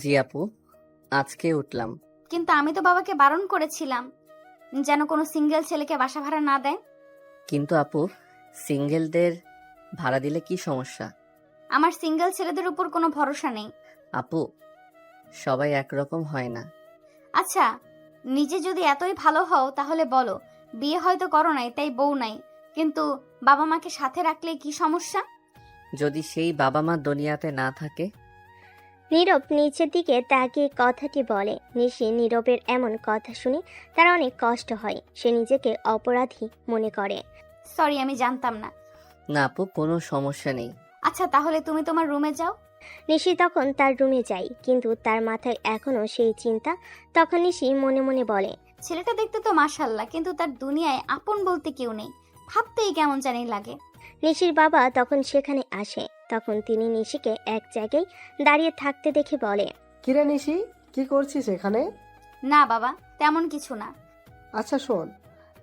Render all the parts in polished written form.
জি আপু, আজকে উঠলাম। কিন্তু আমি তো বাবাকে বারণ করেছিলাম যেন কোনো সিঙ্গেল ছেলেকে বাসা ভাড়া না দেয়। কিন্তু আপু, সিঙ্গেলদের ভাড়া দিলে কি সমস্যা? আমার সিঙ্গেল ছেলেদের উপর কোনো ভরসা নেই। আপু, সবাই একরকম হয় না। আচ্ছা, নিজে যদি এতই ভালো হও তাহলে বলো, বিয়ে হয়তো করো নাই তাই বউ নাই, কিন্তু বাবা মাকে সাথে রাখলে কি সমস্যা? যদি সেই বাবা মা দুনিয়াতে না থাকে? নীরব নিচের দিকে তাকিয়ে কথাটি বলে। নিশি নীরবের এমন কথা শুনে তার অনেক কষ্ট হয়। সে নিজেকে অপরাধী মনে করে। সরি, আমি জানতাম না। না আপু, কোনো সমস্যা নেই। আচ্ছা, তাহলে তুমি তোমার রুমে যাও। নিশি তখন তার রুমে যায়, কিন্তু তার মাথায় এখনো সেই চিন্তা। তখন নিশি মনে মনে বলে, ছেলেটা দেখতে তো মাশাল্লাহ, কিন্তু তার দুনিয়ায় আপন বলতে কেউ নেই। ভাবতেই কেমন জানি লাগে। নিশির বাবা তখন সেখানে আসে। তখন তিনি নিশিকে এক জায়গায় দাঁড়িয়ে থাকতে দেখে বলে, কিরে নিশি, কি করছিস এখানে? না বাবা, তেমন কিছু না। আচ্ছা শোন,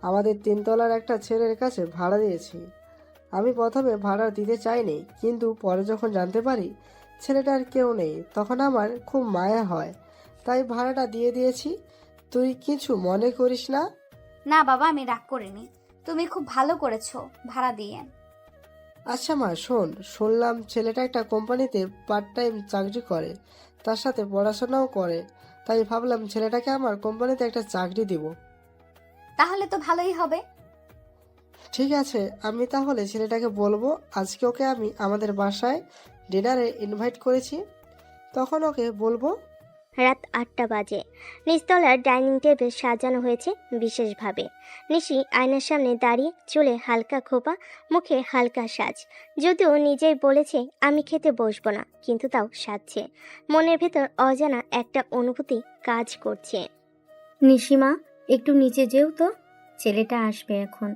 আমাদের তিনতলার একটা ছেলের কাছে ভাড়া দিয়েছি। আমি প্রথমে ভাড়া দিতে চাইনি, কিন্তু পরে যখন জানতে পারি ছেলেটার কেউ নেই, তখন আমার খুব মায়া হয়, তাই ভাড়াটা দিয়ে দিয়েছি। তুই কিছু মনে করিস না? না বাবা, আমি রাগ করিনি। তুমি খুব ভালো করেছো ভাড়া দিয়ে। আচ্ছা মা শোন, শুনলাম ছেলেটা একটা কোম্পানিতে পার্ট টাইম চাকরি করে, তার সাথে পড়াশোনাও করে, তাই ভাবলাম ছেলেটাকে আমার কোম্পানিতে একটা চাকরি দিব। তাহলে তো ভালোই হবে। ঠিক আছে, আমি তাহলে ছেলেটাকে বলবো আজকে ওকে আমি আমাদের বাসায় ডিনারে ইনভাইট করেছি, তখন ওকে বলবো। রাত 8টা বাজে। নিচতলার ডাইনিং টেবিল সাজানো হয়েছে বিশেষভাবে। নিশি আয়নার সামনে দাঁড়িয়ে, চুলে হালকা খোপা, মুখে হালকা সাজ। যদিও নিজেই বলেছে আমি খেতে বসবো না, কিন্তু তাও সাজছে। মনের ভেতর অজানা একটা অনুভূতি কাজ করছে। নিশিমা, একটু নিচে যেও তো, ছেলেটা আসবে এখন।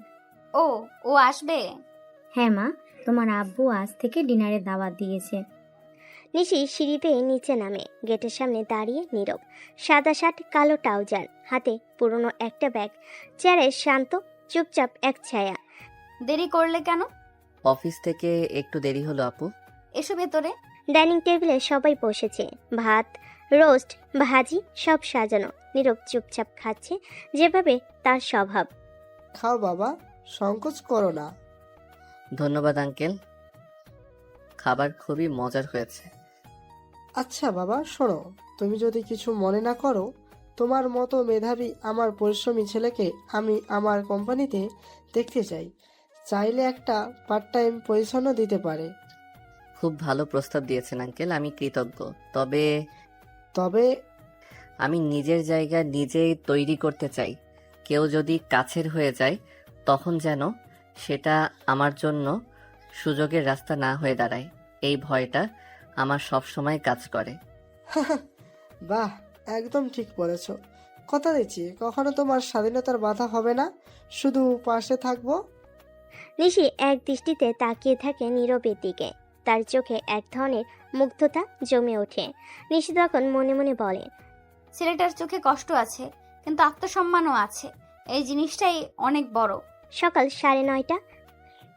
ও ও আসবে? হ্যাঁ মা, তোমার আব্বু আজ থেকে ডিনারে দাওয়াত দিয়েছে। নিশি সিঁড়ি বেয়ে নিচে নামে। গেটের সামনে দাঁড়িয়ে নীরব। সাদা শার্ট, কালো ট্রাউজার, হাতে পুরনো একটা ব্যাগ। চেয়ারে শান্ত, চুপচাপ এক ছায়া। দেরি করলে কেন? অফিস থেকে একটু দেরি হলো আপু। এসো ভেতরে। ডাইনিং টেবিলে সবাই বসেছে। ভাত, রোস্ট, ভাজি সব সাজানো। নীরব চুপচাপ খাচ্ছে, যেভাবে তার স্বভাব। খাও বাবা, সংকোচ করো না। ধন্যবাদ আঙ্কেল, খাবার খুবই মজার হয়েছে। আচ্ছা বাবা শোনো, তুমি যদি কিছু মনে না করো, তোমার মতো মেধাবী আমার পরিশ্রমী ছেলেকে আমি আমার কোম্পানিতে দেখতে চাই। চাইলে একটা পার্ট টাইম পজিশনও দিতে পারে। খুব ভালো প্রস্তাব দিয়েছেন আঙ্কেল, আমি কৃতজ্ঞ। তবে তবে আমি নিজের জায়গা নিজেই তৈরি করতে চাই। কেউ যদি কাছের হয়ে যায়, তখন যেন সেটা আমার জন্য সুযোগের রাস্তা না হয়ে দাঁড়ায়। এই ভয়টা আমার সব সময় কাজ করে। বাহ, একদম ঠিক বলেছ। কথা দিচ্ছি কখনো তোমার স্বাধীনতার বাধা হবে না, শুধু পাশে থাকবো। নিশি এক দৃষ্টিতে তাকিয়ে থাকে নীরবের দিকে। তার চোখে এক ধরনের মুগ্ধতা জমে ওঠে। নিশি তখন মনে মনে বলে, ছেলেটার চোখে কষ্ট আছে, কিন্তু আত্মসম্মানও আছে। এই জিনিসটাই অনেক বড়। সকাল 9:30।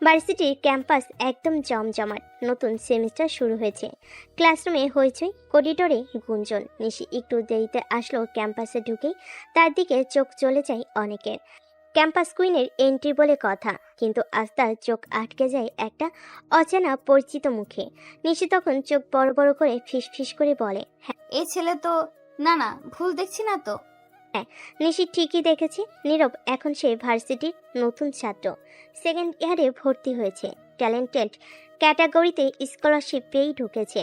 ভার্সিটির ক্যাম্পাস একদম জমজমাট। নতুন সেমিস্টার শুরু হয়েছে। ক্লাসরুমে হইচই, করিডোরে গুঞ্জন। নিশি একটু দেরিতে আসলো ক্যাম্পাসে ঢুকেই তার দিকে চোখ চলে যায় অনেকের। ক্যাম্পাস কুইনের এন্ট্রি বলে কথা, কিন্তু আজ তার চোখ আটকে যায় একটা অচেনা পরিচিত মুখে। নিশি তখন চোখ বড় বড় করে ফিসফিস করে বলে, হ্যাঁ। এই ছেলে তো, না না, ভুল দেখছি না তো? নিশি ঠিকই দেখেছে। নীরব এখন সে ভার্সিটির নতুন ছাত্র, সেকেন্ড ইয়ারে ভর্তি হয়েছে। ট্যালেন্টেড ক্যাটাগরিতে স্কলারশিপ পেয়েই ঢুকেছে।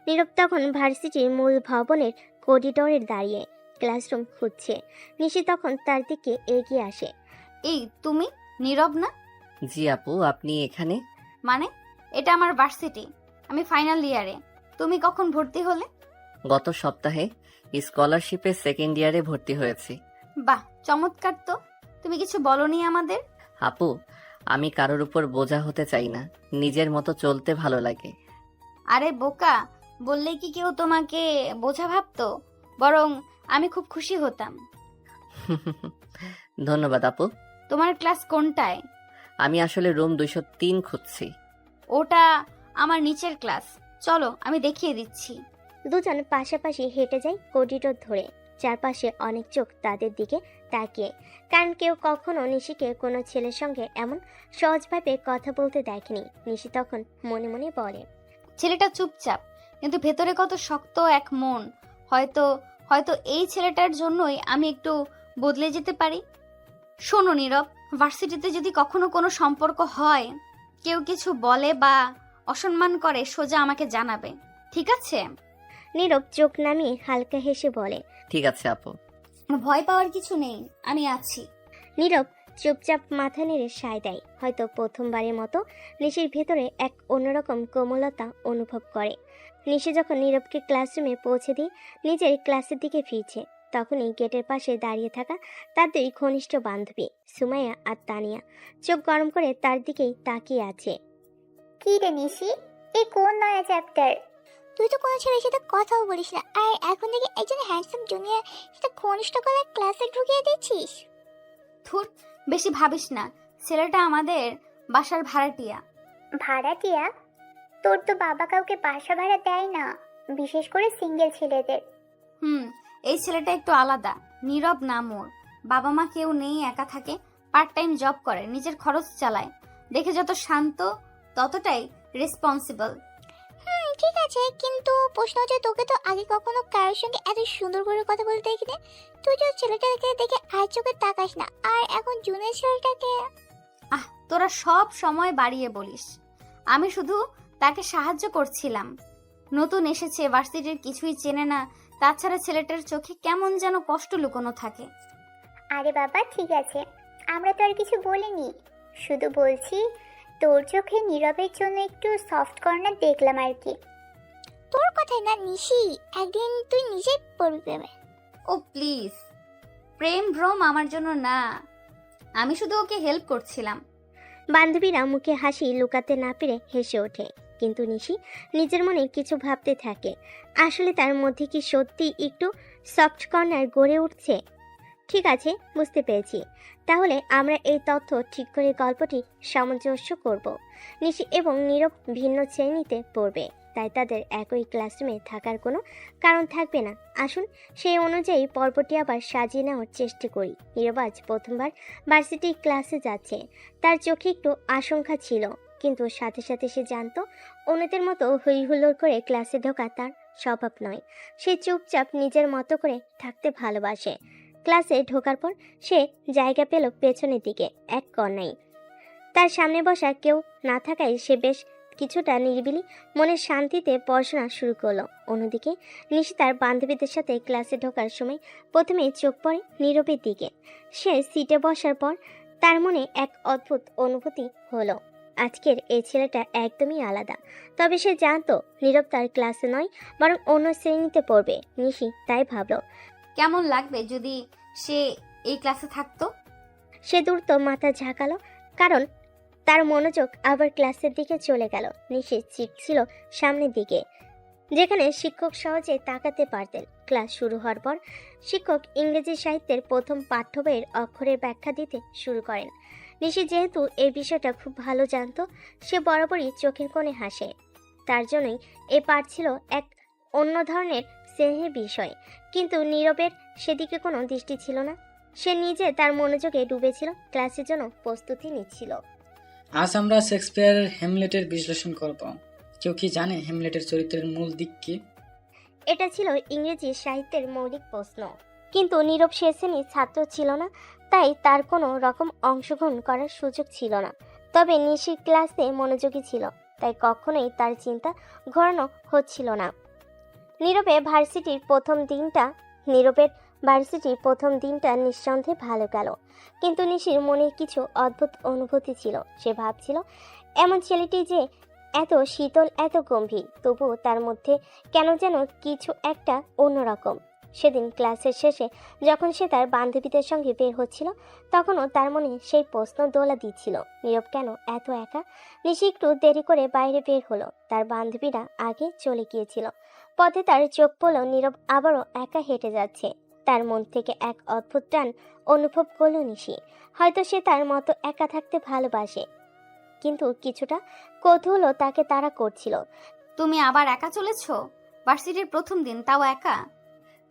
নীরব তখন ভার্সিটির মূল ভবনের করিডোরে দাঁড়িয়ে ক্লাসরুম খুঁজছে। নিশি তখন তার দিকে এগিয়ে আসে। এই তুমি নীরব না? জি আপু, আপনি এখানে? মানে, এটা আমার ভার্সিটি, আমি ফাইনাল ইয়ারে। তুমি কখন ভর্তি হলে? গত সপ্তাহে স্কলারশিপে সেকেন্ড ইয়ারে ভর্তি হয়েছি। বাহ, চমৎকার তো। তুমি কিছু বলনি আমাদের? আপু, আমি কারোর উপর বোঝা হতে চাই না, নিজের মতো চলতে ভালো লাগে। আরে বোকা, বললেই কি কেউ তোমাকে বোঝা ভাবতো? বরং আমি খুব খুশি হতাম। ধন্যবাদ আপু। তোমার ক্লাস কোনটায়? আমি আসলে রুম 203 খুঁজছি। ওটা আমার নিচের ক্লাস। চলো, আমি দেখিয়ে দিচ্ছি। দুজন পাশাপাশি হেঁটে যায় করিডোর ধরে, চারপাশে অনেক চোখ তাদের দিকে তাকিয়ে, কারণ কেউ কখনো নিশিকে কোনো ছেলের সঙ্গে এমন সহজভাবে কথা বলতে দেখেনি। নিশি তখন মনে মনে বলে, ছেলেটা চুপচাপ, কিন্তু ভেতরে কত শক্ত এক মন। হয়তো হয়তো এই ছেলেটার জন্যই আমি একটু বদলে যেতে পারি। শোনো নীরব, ভার্সিটিতে যদি কখনো কোনো সম্পর্ক হয়, কেউ কিছু বলে বা অসম্মান করে, সোজা আমাকে জানাবে, ঠিক আছে? নীরব চোখ নামিয়ে হালকা হেসে বলে। ঠিক আছে আপু। ভয় পাওয়ার কিছু নেই, আমি আছি। নীরব চুপচাপ মাথা নেড়ে সায় দেয়। হয়তো প্রথমবারের মতো নিশির ভেতরে এক অন্যরকম কোমলতা অনুভব করে। নিশি যখন নীরবকে ক্লাসরুমে পৌঁছে দিয়ে নিজের ক্লাসের দিকে ফিরছে, তখনই গেটের পাশে দাঁড়িয়ে থাকা তার দুই ঘনিষ্ঠ বান্ধবী সুমাইয়া আর তানিয়া চোখ গরম করে তার দিকেই তাকিয়ে আছে। কি রে নিশি, এই কোন নয়া চ্যাপ্টার? তুই তো কোনো ছেলের সাথে কথাও বলিস না, আর এখন থেকে একজন হ্যান্ডসাম জুনিয়র সাথে ঘনিষ্ঠ করে ক্লাসে ঢুকিয়ে দিচ্ছিস। ধুর, বেশি ভাবিস না, ছেলেটা আমাদের বাসার ভাড়াটিয়া। ভাড়াটিয়া? তোর তো বাবা কাউকে বাসা ভাড়া দেয় না, বিশেষ করে সিঙ্গেল ছেলেদের। এই ছেলেটা একটু আলাদা। নীরব নাম ওর, বাবা মা কেউ নেই, একা থাকে, পার্ট টাইম জব করে, নিজের খরচ চালায়। দেখে যত শান্ত ততটাই রেসপন্সিবল। ঠিক আছে, কিন্তু প্রশ্ন হচ্ছে, তোকে তো আগে কখনো কারোর সঙ্গে এত সুন্দর করে কথা বলতে দেখিনি। তুই যে ছেলেটাকে দেখে আর চোখে তাকাস না, আর এখন জুনিয়র ছেলেটাকে। তোরা সব সময় বাড়িয়ে বলিস। আমি শুধু তাকে সাহায্য করছিলাম। নতুন এসেছে, ভার্সিটির কিছুই চেনে না, তাছাড়া ছেলেটার চোখে কেমন যেন কষ্ট লুকোনো থাকে। আরে বাবা ঠিক আছে, আমরা তো আর কিছু বলিনি, শুধু বলছি তোর চোখে নীরবের জন্য একটু সফট কর্নার দেখলাম আর কি। তোর কথাই না নিশি, একদিন তুই নিজে পড়বি প্রেমে। ও প্লিজ, প্রেম ভ্রম আমার জন্য না, আমি শুধু ওকে হেল্প করছিলাম। বান্ধবীরা মুখে হাসি লুকাতে না পেরে হেসে ওঠে, কিন্তু নিশি নিজের মনে কিছু ভাবতে থাকে। আসলে তার মধ্যে কি সত্যি একটু সফট কর্নার গড়ে উঠছে? ঠিক আছে, বুঝতে পেরেছি। তাহলে আমরা এই তথ্য ঠিক করে গল্পটি সামঞ্জস্য করব। নিশি এবং নীরব ভিন্ন শ্রেণীতে পড়বে, তাই তাদের একই ক্লাসরুমে থাকার কোনো কারণ থাকবে না। আসুন সেই অনুযায়ী পর্বটি আবার সাজিয়ে নেওয়ার চেষ্টা করি। নীরব আজ প্রথমবার ভার্সিটি ক্লাসে যাচ্ছে। তার চোখে একটু আশঙ্কা ছিল, কিন্তু সাথে সাথে সে জানতো অন্যদের মতো হই হুল্লোড় করে ক্লাসে ঢোকা তার স্বভাব নয়। সে চুপচাপ নিজের মতো করে থাকতে ভালোবাসে। ক্লাসে ঢোকার পর সে জায়গা পেল পেছনের দিকে এক কর্নায়। তার সামনে বসা কেউ না থাকায় সে বেশ কিছুটা নিরিবিলি মনের শান্তিতে পড়াশোনা শুরু করলো। অন্যদিকে নিশি তার বান্ধবীদের সাথে ক্লাসে ঢোকার সময় প্রথমেই চোখ পড়ে নীরবের দিকে। সে সিটে বসার পর তার মনে এক অদ্ভুত অনুভূতি হলো। আজকের এই ছেলেটা একদমই আলাদা। তবে সে জানতো নীরব তার ক্লাসে নয়, বরং অন্য শ্রেণীতে পড়বে। নিশি তাই ভাবলো, কেমন লাগবে যদি সে এই ক্লাসে থাকতো। সে দ্রুত মাথা ঝাঁকালো, কারণ তার মনোযোগ আবার ক্লাসের দিকে চলে গেল। নিশির সিট ছিল সামনের দিকে, যেখানে শিক্ষক সহজে তাকাতে পারতেন। ক্লাস শুরু হওয়ার পর শিক্ষক ইংরেজি সাহিত্যের প্রথম পাঠ্য বইয়ের অক্ষরের ব্যাখ্যা দিতে শুরু করেন। নিশি যেহেতু এই বিষয়টা খুব ভালো জানতো, সে বরাবরই চোখের কোণে হাসে। তার জন্যই এই পাঠ ছিল এক অন্য ধরনের স্নেহের বিষয়, কিন্তু নীরবের সেদিকে কোনো দৃষ্টি ছিল না। সে নিজে তার মনোযোগে ডুবেছিল, ক্লাসের জন্য প্রস্তুতি নিচ্ছিল। আজ আমরা শেক্সপিয়ারের হ্যামলেটের বিশ্লেষণ করব। কেউ কি জানে হ্যামলেটের চরিত্রের মূল দিক কি? এটা ছিল ইংরেজি সাহিত্যের মৌলিক প্রশ্ন, কিন্তু নীরব সে শ্রেণীর ছাত্র ছিল না, তাই তার কোনো রকম অংশগ্রহণ করার সুযোগ ছিল না। তবে নিশি ক্লাসে মনোযোগী ছিল, তাই কখনোই তার চিন্তা ঘোরানো হচ্ছিল না। নীরবের ভার্সিটির প্রথম দিনটা নিঃসন্দেহে ভালো গেল, কিন্তু নিশির মনে কিছু অদ্ভুত অনুভূতি ছিল। সে ভাবছিল, এমন ছেলেটি যে এত শীতল, এত গম্ভীর, তবুও তার মধ্যে কেন যেন কিছু একটা অন্যরকম। সেদিন ক্লাসের শেষে যখন সে তার বান্ধবীদের সঙ্গে বের হচ্ছিল, তখনও তার মনে সেই প্রশ্ন দোলা দিচ্ছিল, নীরব কেন এত একা। নিশি একটু দেরি করে বাইরে বের হলো, তার বান্ধবীরা আগে চলে গিয়েছিল। পথে তার চোখ পড়ল নীরব আবারও একা হেঁটে যাচ্ছে। তার মন থেকে এক অদ্ভুত টান অনুভব করলো নিশি। হয়তো সে তার মতো একা থাকতে ভালোবাসে, কিন্তু কিছুটা কৌতূহল তাকে তাড়া করছিল। তুমি আবার একা চলেছো? ভার্সিটির প্রথম দিন, তাও একা।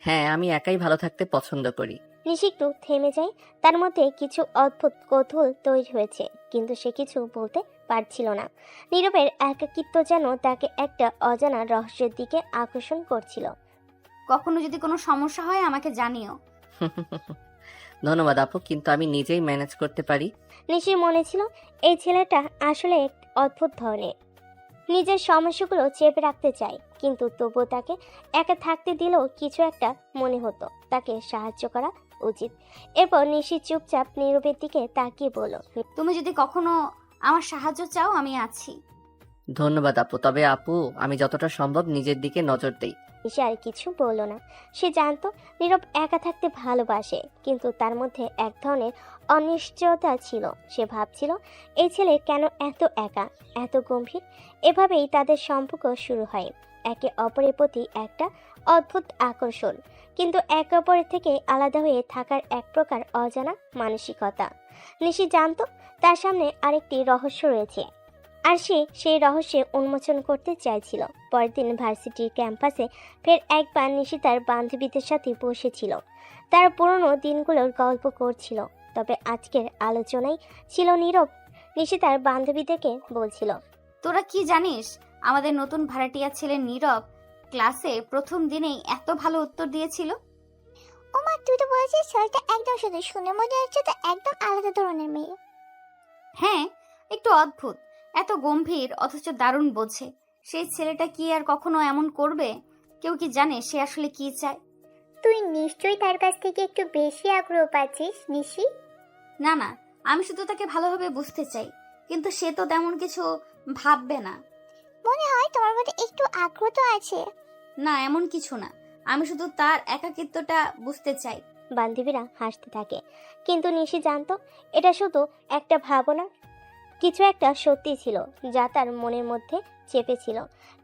হ্যাঁ, আমি একাই ভালো থাকতে পছন্দ করি। নিশি একটু থেমে যায়। তার মধ্যে কিছু অদ্ভুত কৌতূহল তৈরি হয়েছে, কিন্তু সে কিছু বলতে পারছিল না। নীরবের একাকিত্ব যেন তাকে একটা অজানা রহস্যের দিকে আকর্ষণ করছিল। কখনো যদি কোনো সমস্যা হয় আমাকে জানিও। ধন্যবাদ আপু, কিন্তু আমি নিজেই ম্যানেজ করতে পারি। নিশির মনে ছিল এই ছেলেটা আসলে এক অদ্ভুত ধরনের, নিজের সমস্যাগুলো চেপে রাখতে চায়, কিন্তু তবুও তাকে একা থাকতে দিলেও কিছু একটা মনে হতো তাকে সাহায্য করা উচিত। এরপর নিশি চুপচাপ নীরবের দিকে তাকিয়ে বলল, তুমি যদি কখনো আমার সাহায্য চাও আমি আছি। ধন্যবাদ আপু, তবে আপু আমি যতটা সম্ভব নিজের দিকে নজর দেই। নিশি আর কিছু বলল না। সে জানতো নীরব একা থাকতে ভালোবাসে, কিন্তু তার মধ্যে এক ধরনের অনিশ্চয়তা ছিল। সে ভাবছিল এই ছেলে কেন এত একা, এত গম্ভীর। এভাবেই তাদের সম্পর্ক শুরু হয়, একে অপরের প্রতি একটা অদ্ভুত আকর্ষণ, কিন্তু একে অপরের থেকে আলাদা হয়ে থাকার এক প্রকার অজানা মানসিকতা। নিশি জানতো তার সামনে আরেকটি রহস্য রয়েছে, আর সে সেই রহস্যে উন্মোচন করতে চাইছিল। পরের দিন ভার্সিটির ক্যাম্পাসে ফের একবার নিশি তার বান্ধবীদের সাথে বসেছিল। তারা পুরনো দিনগুলোর গল্প করছিল, তবে আজকের আলোচনায় ছিল নীরব। নিশি তার বান্ধবীদেরকে বলছিল, তোরা কি জানিস, আমাদের নতুন ভাড়াটিয়া ছেলে নীরব ক্লাসে প্রথম দিনেই এত ভালো উত্তর দিয়েছিল। ওমা, তুই তো বলেছিস ছেলেটা একদম শুধু শুনে মনে হচ্ছে তো একদম আলাদা ধরনের মেয়ে। হ্যাঁ, একটু অদ্ভুত, এত গম্ভীর অথচ দারুণ বোঝে। সেই ছেলেটা কি আর কখনো এমন করবে? কেউ কি জানে সে আসলে কি চায়? তুই নিশ্চয়ই তার কাছ থেকে একটু বেশি আগ্রহ পাচ্ছিস নিশি। না না, আমি শুধু তাকে ভালোভাবে বুঝতে চাই, কিন্তু সে তো তেমন কিছু ভাববে না। মনে হয় তোমার মধ্যে একটু আগ্রহ তো আছে। না, এমন কিছু না, আমি শুধু তার একাকিত্বটা বুঝতে চাই। বান্ধবীরা হাসতে থাকে, কিন্তু নিশি জানতো এটা শুধু একটা ভাবনা, কিছু একটা সত্যি ছিল যা তার মনের মধ্যে চেপেছিল।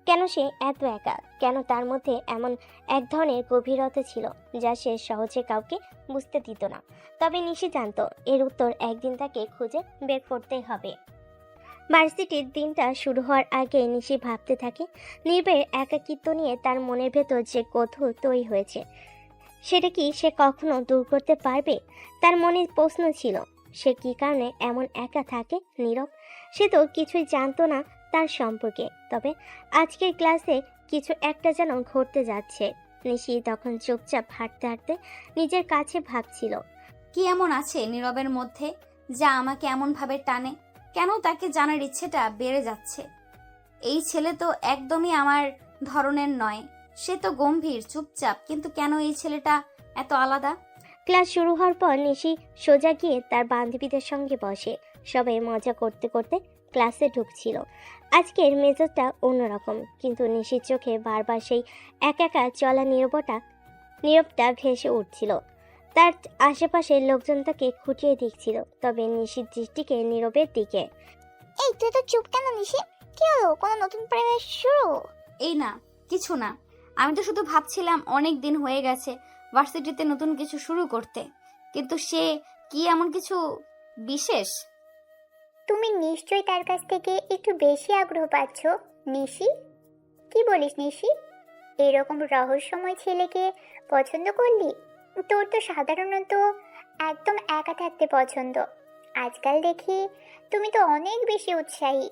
কেন সে এত একা, কেন তার মধ্যে এমন এক ধরনের গভীরতা ছিল যা সে সহজে কাউকে বুঝতে দিত না। তবে নিশি জানতো এর উত্তর একদিন তাকে খুঁজে বের করতে হবে। ভার্সিটির দিনটা শুরু হওয়ার আগে নিশি ভাবতে থাকে নীরবের একাকিত্ব নিয়ে। তার মনের ভেতর যে কৌতূহল তৈরি হয়েছে সেটা কি সে কখনো দূর করতে পারবে? তার মনে প্রশ্ন ছিল, সে কি কারণে এমন একা থাকে নীরব? সে তো কিছুই জানতো না তার সম্পর্কে, তবে আজকের ক্লাসে কিছু একটা যেন ঘটতে যাচ্ছে। নিশি তখন চুপচাপ হাঁটতে হাঁটতে নিজের কাছে ভাবছিল, কি এমন আছে নীরবের মধ্যে যা আমাকে এমন ভাবে টানে? কেন তাকে জানার ইচ্ছেটা বেড়ে যাচ্ছে? এই ছেলে তো একদমই আমার ধরনের নয়। সে তো গম্ভীর, চুপচাপ, কিন্তু কেন এই ছেলেটা এত আলাদা? ক্লাস শুরু হওয়ার পর নিশি সোজা গিয়ে তার বান্ধবীদের সঙ্গে বসে। সবাই মজা করতে করতে ক্লাসে ঢুকছিল। আজকের মেজাজটা অন্যরকম, কিন্তু নিশির চোখে বারবার সেই একা একা চলা নীরবটা ভেসে উঠছিল। তার আশেপাশের লোকজন তাকে খুঁটিয়ে দেখছিল, তবে নিশির দৃষ্টিকে নীরবের দিকে। এই তুই তো চুপ কেন নিশি? কি হলো, কোনো নতুন প্রেমের শুরু? এই না, কিছু না। আমি তো শুধু ভাবছিলাম অনেক দিন হয়ে গেছে ভার্সিটিতে নতুন কিছু শুরু করতে, কিন্তু সে কি এমন কিছু বিশেষ? তুমি নিশ্চয়ই তার কাছ থেকে একটু বেশি আগ্রহ পাচ্ছ নিশি। কি বলিস নিশি? এরকম রহস্যময় ছেলেকে পছন্দ করলি? তোর তো সাধারণত একদম একা থাকতে পছন্দ। আজকাল দেখি তুমি তো অনেক বেশি উৎসাহী।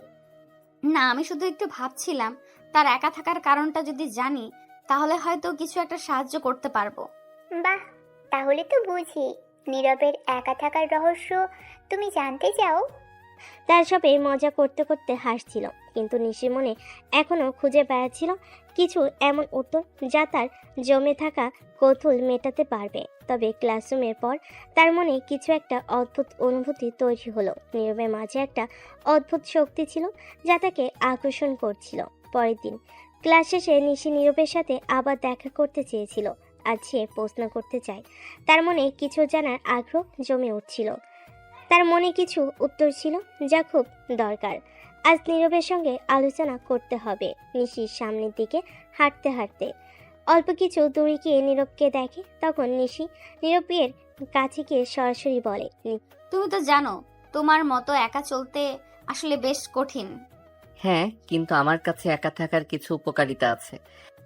না, আমি শুধু একটু ভাবছিলাম তার একা থাকার কারণটা যদি জানি তাহলে হয়তো কিছু একটা সাহায্য করতে পারবো। বাহ, তাহলে তো বুঝি নীরবের একা থাকার রহস্য তুমি জানতে চাও। তার সবে মজা করতে করতে হাসছিল, কিন্তু নিশির মনে এখনও খুঁজে বেড়াচ্ছিল কিছু এমন উত্তর যা তার জমে থাকা কৌতূহল মেটাতে পারবে। তবে ক্লাসরুমের পর তার মনে কিছু একটা অদ্ভুত অনুভূতি তৈরি হলো। নীরবের মাঝে একটা অদ্ভুত শক্তি ছিল যা তাকে আকর্ষণ করছিল। পরের দিন ক্লাস শেষে নিশি নীরবের সাথে আবার দেখা করতে চেয়েছিল। আজ সে প্রশ্ন করতে চায়। তার মনে কিছু জানার আগ্রহ জমে উঠছিল। তার মনে কিছু উত্তর ছিল যা খুব দরকার। আজ নীরবের সঙ্গে আলোচনা করতে হবে। নিশির সামনের দিকে হাঁটতে হাঁটতে অল্প কিছু দূরে গিয়ে নীরবকে দেখে। তখন নিশি নীরবের কাছে গিয়ে সরাসরি বলে, তুমি তো জানো তোমার মতো একা চলতে আসলে বেশ কঠিন। হ্যাঁ, কিন্তু আমার কাছে একা থাকার কিছু উপকারিতা আছে।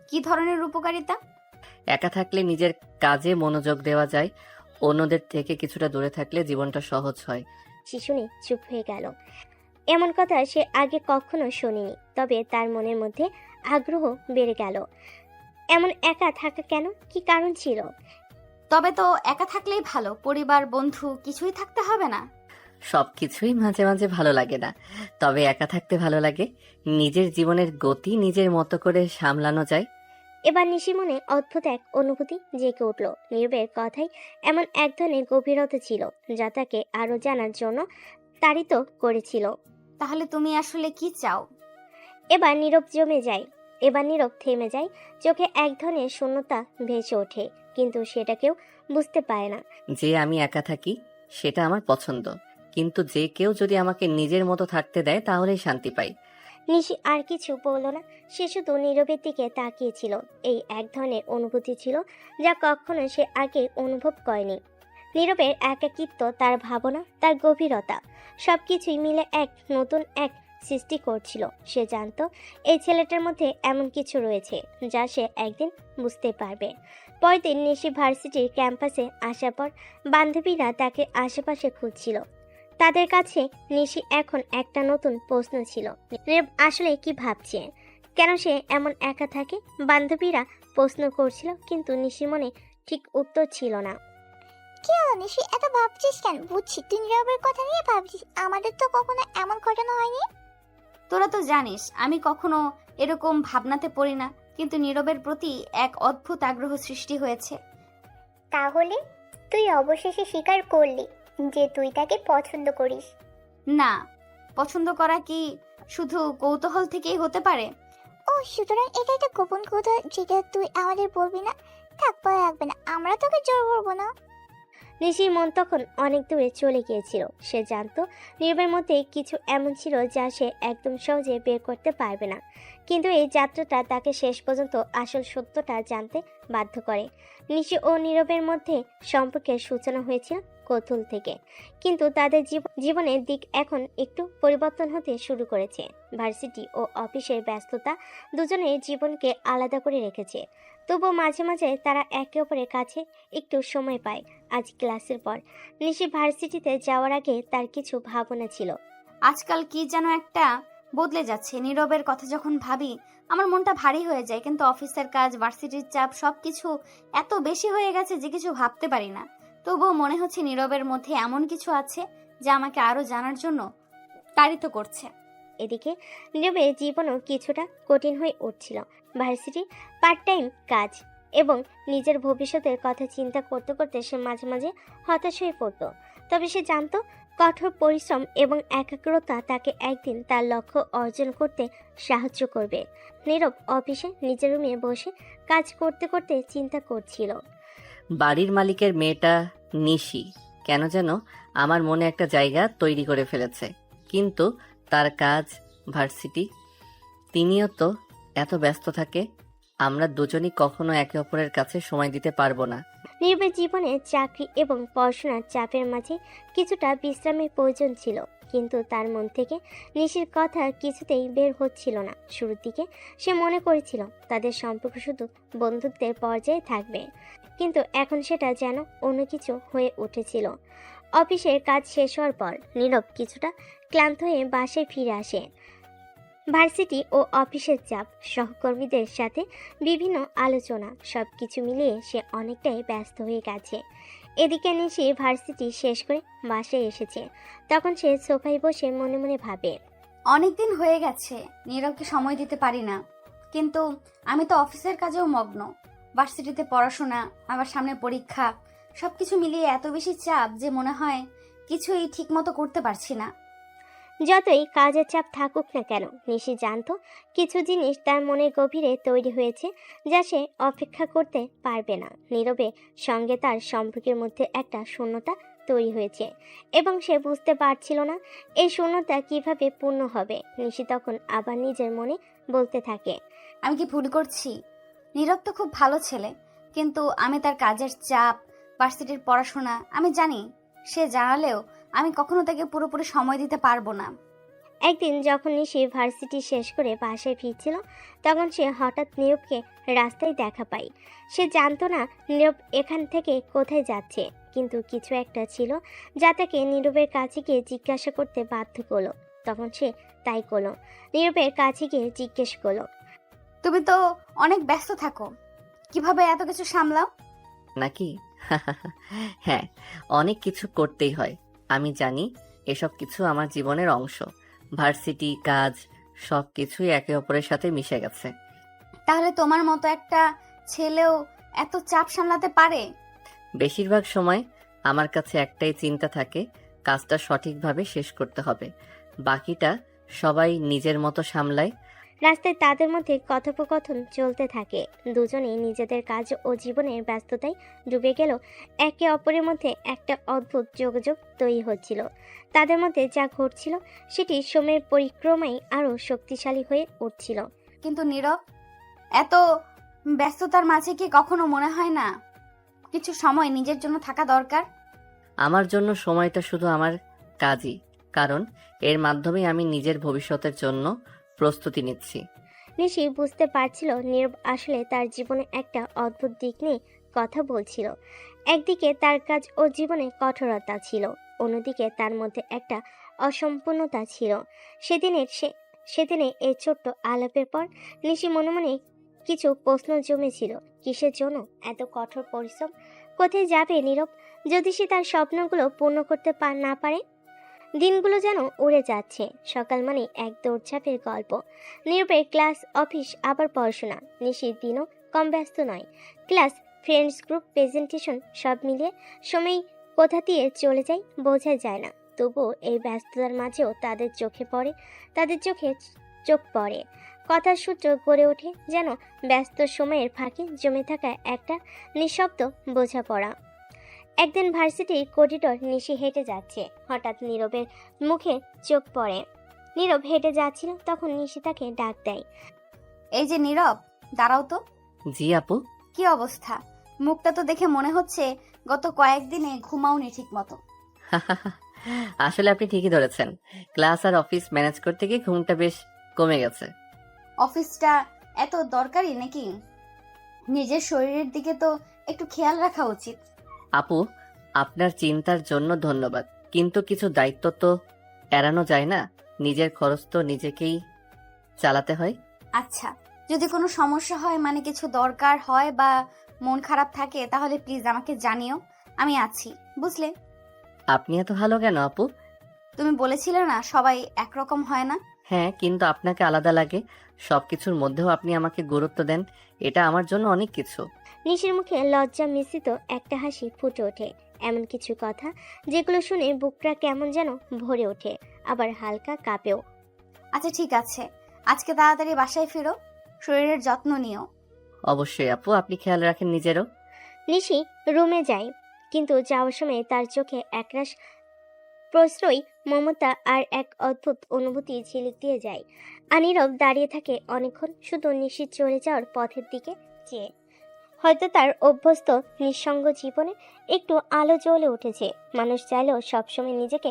কি ধরনের উপকারিতা? একা থাকলে নিজের কাজে মনোযোগ দেওয়া যায়, অন্যদের থেকে কিছুটা দূরে থাকলে জীবনটা সহজ হয়। শিশুনি চুপ হয়ে গেল। এমন কথা সে আগে কখনো শুনিনি, তবে তার মনের মধ্যে আগ্রহ বেড়ে গেল। এমন একা থাকা কেন, কি কারণ ছিল? তবে তো একা থাকলেই ভালো, পরিবার বন্ধু কিছুই থাকতে হবে না। সবকিছুই মাঝে মাঝে ভালো লাগে না, তবে একা থাকতে ভালো লাগে। নিজের জীবনের গতি নিজের মতো করে সামলানো যায়। এবার নিশি মনে অদ্ভুত এক অনুভূতি জেগে উঠল। নীরবের কথাই এমন এক ধরনের গভীরতা ছিল যা তাকে আরো জানার জন্য তাড়িত করেছিল। তাহলে তুমি আসলে কি চাও? এবার নীরব থেমে যায়। চোখে এক ধরনের শূন্যতা ভেসে ওঠে, কিন্তু সেটা কেউ বুঝতে পারে না। যে আমি একা থাকি সেটা আমার পছন্দ, কিন্তু যে কেউ যদি আমাকে নিজের মতো থাকতে দেয় তাহলেই শান্তি পাই। নিশি আর কিছু বলল না, সে শুধু নীরবের দিকে তাকিয়েছিল। এই এক ধরনের অনুভূতি ছিল যা কখনো সে আগে অনুভব করেনি। নীরবের একাকিত্ব, তার ভাবনা, তার গভীরতা সবকিছুই মিলে এক নতুন এক সৃষ্টি করছিল। সে জানতো এই ছেলেটার মধ্যে এমন কিছু রয়েছে যা সে একদিন বুঝতে পারবে। পরদিন নিশি ভার্সিটির ক্যাম্পাসে আসার পর বান্ধবীরা তাকে আশেপাশে খুঁজছিল। তাদের কাছে নিশি এখন একটা নতুন প্রশ্ন ছিল, নীরব আসলে কি ভাবছে, কেন সে এমন একা থাকে। বান্ধবীরা প্রশ্ন করছিল, কিন্তু নিশি মনে ঠিক উত্তর ছিল না। কি হলো নিশি, এত ভাবছিস কেন? বুঝছি তুই নীরবের কথা নিয়ে ভাবছিস, আমাদের তো কখনো এমন ঘটনা হয়নি। তোরা তো জানিস আমি কখনো এরকম ভাবনাতে পড়ি না, কিন্তু নীরবের প্রতি এক অদ্ভুত আগ্রহ সৃষ্টি হয়েছে। তাহলে তুই অবশেষে স্বীকার করলি যে তুই তাকে পছন্দ করিস? না, পছন্দ করা কি শুধু কৌতূহল থেকেই হতে পারে? ও, সুতরাং এটা একটা গোপন কথা যেটা তুই আমাদের বলবি না? থাক, ভয় লাগবে না, আমরা তোকে জোর করবো না। নিশির মন তখন অনেক দূরে চলে গিয়েছিল। সে জানতো নীরবের মধ্যে কিছু এমন ছিল যা সে একদম সহজে বের করতে পারবে না, কিন্তু এই যাত্রাটা তাকে শেষ পর্যন্ত আসল সত্যটা জানতে বাধ্য করে। নিশি ও নীরবের মধ্যে সম্পর্কের সূচনা হয়েছিল কৌতূহল থেকে, কিন্তু তাদের জীবনের দিক এখন একটু পরিবর্তন হতে শুরু করেছে। ভার্সিটি ও অফিসের ব্যস্ততা দুজনের জীবনকে আলাদা করে রেখেছে, তবুও মাঝে মাঝে তারা একে অপরের কাছে একটু সময় পায়। আজ ক্লাসের পর নিশি ভার্সিটিতে যাওয়ার আগে তার কিছু ভাবনা ছিল। আজকাল কি যেন একটা বদলে যাচ্ছে। নীরবের কথা যখন ভাবি আমার মনটা ভারী হয়ে যায়, কিন্তু অফিসের কাজ, ভার্সিটির চাপ সবকিছু এত বেশি হয়ে গেছে যে কিছু ভাবতে পারি না। তবুও মনে হচ্ছে নীরবের মধ্যে এমন কিছু আছে যা আমাকে আরো জানার জন্য তাড়িত করছে। এদিকে নীরবের জীবনও কিছুটা কঠিন হয়ে উঠছিল। ভার্সিটি, পার্ট টাইম কাজ এবং নিজের ভবিষ্যতের কথা চিন্তা করতে করতে সে মাঝে মাঝে হতাশ হয়ে পড়ত। তবে সে জানতো কঠোর পরিশ্রম এবং একাগ্রতা তাকে একদিন তার লক্ষ্য অর্জন করতে সাহায্য করবে। নীরব অফিসে নিজের রুমে বসে কাজ করতে করতে চিন্তা করছিল। বাড়ির মালিকের মেয়েটা নিশি কেন যেন আমার মনে একটা জায়গা তৈরি করে ফেলেছে, কিন্তু তার কাজ, ভার্সিটি, তিনিও তো এত ব্যস্ত থাকে, আমরা দুজনই কখনো একে অপরের কাছে সময় দিতে পারবো না। নীরবের জীবনে চাকরি এবং পড়াশোনার চাপের মাঝে কিছুটা বিশ্রামের প্রয়োজন ছিল, কিন্তু তার মন থেকে নিশির কথা কিছুতেই বের হচ্ছিল না। শুরুর দিকে সে মনে করেছিল তাদের সম্পর্ক শুধু বন্ধুত্বের পর্যায়ে থাকবে, কিন্তু এখন সেটা যেন অন্য কিছু হয়ে উঠেছিল। অফিসের কাজ শেষ হওয়ার পর নীরব কিছুটা ক্লান্ত হয়ে বাসায় ফিরে আসে। ভার্সিটি ও অফিসের চাপ, সহকর্মীদের সাথে বিভিন্ন আলোচনা, সবকিছু মিলিয়ে সে অনেকটাই ব্যস্ত হয়ে গেছে। এদিকে নিশি ভার্সিটি শেষ করে বাসায় এসেছে। তখন সে সোফায় বসে মনে মনে ভাবে, অনেকদিন হয়ে গেছে নীরবকে সময় দিতে পারি না, কিন্তু আমি তো অফিসের কাজেও মগ্ন। ভার্সিটিতে পড়াশোনা, আবার সামনে পরীক্ষা, সবকিছু মিলিয়ে এত বেশি চাপ যে মনে হয় কিছুই ঠিক মতো করতে পারছি না। যতই কাজের চাপ থাকুক না কেন, নিশি জানতো কিছু জিনিস তার মনের গভীরে তৈরি হয়েছে যা সে অপেক্ষা করতে পারবে না। নীরবের সঙ্গে তার সম্পর্কের মধ্যে একটা শূন্যতা তৈরি হয়েছে এবং সে বুঝতে পারছিল না এই শূন্যতা কিভাবে পূর্ণ হবে। নিশি তখন আবার নিজের মনে বলতে থাকে, আমি কি ভুল করছি? নীরব তো খুব ভালো ছেলে, কিন্তু আমি তার কাজের চাপ, ভার্সিটির পড়াশোনা আমি জানি, সে জানালেও আমি কখনো তাকে পুরোপুরি সময় দিতে পারবো না। একদিন যখন নিশি ভার্সিটি শেষ করে বাসায় ফিরছিল, তখন সে হঠাৎ নীরবকে রাস্তায় দেখা পায়। সে জানতো না নীরব এখান থেকে কোথায় যাচ্ছে, কিন্তু কিছু একটা ছিল যা তাকে নীরবের কাছে গিয়ে জিজ্ঞাসা করতে বাধ্য করলো। তখন সে তাই করলো, নীরবের কাছে গিয়ে জিজ্ঞেস করলো, তুমি তো অনেক ব্যস্ত থাকো, কিভাবে এত কিছু সামলাও? নাকি? হ্যাঁ, অনেক কিছু করতেই হয়। আমি জানি এসব কিছু আমার জীবনের অংশ। ভার্সিটি, কাজ, সব কিছুই একে অপরের সাথে মিশে গেছে। তাহলে তোমার মতো একটা ছেলেও এত চাপ সামলাতে পারে? বেশিরভাগ সময় আমার কাছে একটাই চিন্তা থাকে, কাজটা সঠিকভাবে শেষ করতে হবে। বাকিটা সবাই নিজের মতো সামলায়। রাস্তায় তাদের মধ্যে কথোপকথন চলতে থাকে। দুজনেই নিজেদের কাজ ও জীবনের ব্যস্ততায় ডুবে গেল। একে অপরের মধ্যে একটা অদ্ভুত যোগাযোগ তৈরি হচ্ছিল। তাদের মধ্যে যা ঘটছিল সেটি সময়ের পরিক্রমায় আরও শক্তিশালী হয়ে উঠছিল। কিন্তু নীরব, এত ব্যস্ততার মাঝে কি কখনো মনে হয় না কিছু সময় নিজের জন্য থাকা দরকার? আমার জন্য সময়টা শুধু আমার কাজই, কারণ এর মাধ্যমেই আমি নিজের ভবিষ্যতের জন্য প্রস্তুতি নিচ্ছি। নিশি বুঝতে পারছিল নীরব আসলে তার জীবনে একটা অদ্ভুত দিক নিয়ে কথা বলছিল। একদিকে তার কাজ ও জীবনে কঠোরতা ছিল, অন্যদিকে তার মধ্যে একটা অসম্পূর্ণতা ছিল। সেদিনে এই ছোট্ট আলাপের পর নিশি মনে মনে কিছু প্রশ্ন জমেছিল। কিসের জন্য এত কঠোর পরিশ্রম? কোথায় যাবে নীরব যদি সে তার স্বপ্নগুলো পূর্ণ করতে না পারে? দিনগুলো যেন উড়ে যাচ্ছে। সকাল মানে এক দৌড়ঝাঁপের গল্প। নীরবের ক্লাস, অফিস, আবার পড়াশোনা। নিশির দিনও কম ব্যস্ত নয়। ক্লাস, ফ্রেন্ডস গ্রুপ, প্রেজেন্টেশন, সব মিলিয়ে সময় কোথা দিয়ে চলে যায় বোঝা যায় না। তবুও এই ব্যস্ততার মাঝেও তাদের চোখে চোখ পড়ে। কথার সূত্র গড়ে ওঠে যেন ব্যস্ত সময়ের ফাঁকে জমে থাকা একটা নিঃশব্দ বোঝাপড়া। একদিন ভার্সিটির করিডর নিশি হেঁটে যাচ্ছে, হঠাৎ নীরবের মুখে চোখ পড়ে। নীরব হেঁটে যাচ্ছিল, তখন নিশি তাকে ডাক দেয়। এই যে নীরব, দাঁড়াও তো। জি আপু। কি অবস্থা? মুখটা তো দেখে মনে হচ্ছে গত কয়েকদিনে ঘুমাওনি ঠিক মতো। আসলে আপনি ঠিকই ধরেছেন, ক্লাস আর অফিস ম্যানেজ করতে গিয়ে ঘুমটা বেশ কমে গেছে। অফিসটা এত দরকারি নাকি? নিজের শরীরের দিকে তো একটু খেয়াল রাখা উচিত। আপু, আপনার চিন্তার জন্য ধন্যবাদ, কিন্তু কিছু দায়িত্ব তো এড়ানো যায় না। নিজের খরচ তো নিজেকেই চালাতে হয়। আচ্ছা, যদি কোনো সমস্যা হয়, মানে কিছু দরকার হয় বা মন খারাপ থাকে, তাহলে প্লিজ আমাকে জানিও, আমি আছি, বুঝলে? আপনি এত ভালো কেন আপু? তুমি বলেছিলে না সবাই একরকম হয় না? হ্যাঁ, কিন্তু আপনাকে আলাদা লাগে। সবকিছুর মধ্যেও আপনি আমাকে গুরুত্ব দেন, এটা আমার জন্য অনেক কিছু। নিশির মুখে লজ্জা মিশ্রিত একটা হাসি ফুটে ওঠে। এমন কিছু কথা যেগুলো শুনে বুকটা কেমন যেন ভরে ওঠে, আবার হালকা কাঁপেও। আচ্ছা ঠিক আছে, আজকে তাড়াতাড়ি বাসায় ফিরো, শরীরের যত্ন নিও। অবশ্যই আপু, আপনি খেয়াল রাখেন নিজেরও। নিশি রুমে যায়, কিন্তু যাওয়ার সময় তার চোখে একরাশ প্রশ্রয়, মমতা আর এক অদ্ভুত অনুভূতি ঝিলিক দিয়ে যায়। নীরব দাঁড়িয়ে থাকে অনেকক্ষণ, শুধু নিশির চলে যাওয়ার পথের দিকে চেয়ে। হয়তো তার অভ্যস্ত নিঃসঙ্গ জীবনে একটু আলো জ্বলে উঠেছে। মানুষ চাইলেও সবসময় নিজেকে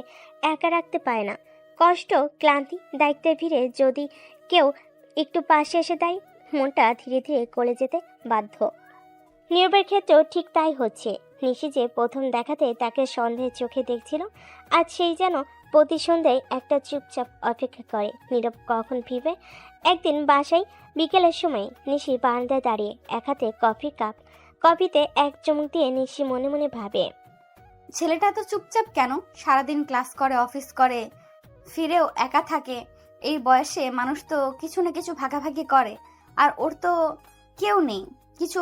একা রাখতে পারে না। কষ্ট, ক্লান্তি, দায়িত্বের ভিড়ে যদি কেউ একটু পাশে এসে দেয়, মনটা ধীরে ধীরে গলে যেতে বাধ্য। নীরবের ক্ষেত্রেও ঠিক তাই হচ্ছে। নিশি যে প্রথম দেখাতে তাকে সন্দেহের চোখে দেখছিল, আজ সেই যেন প্রতি সন্ধ্যায় একটা চুপচাপ অপেক্ষা করে নীরব কখন ফিরবে। একদিন বাসায় বিকেলের সময় নিশি বারান্দায় দাঁড়িয়ে, এক হাতে কফি কাপ, কফিতে এক চুমুক দিয়ে নিশি মনে মনে ভাবে, ছেলেটা তো চুপচাপ কেন? সারাদিন ক্লাস করে, অফিস করে, ফিরেও একা থাকে। এই বয়সে মানুষ তো কিছু না কিছু ভাগাভাগি করে, আর ওর তো কেউ নেই। কিছু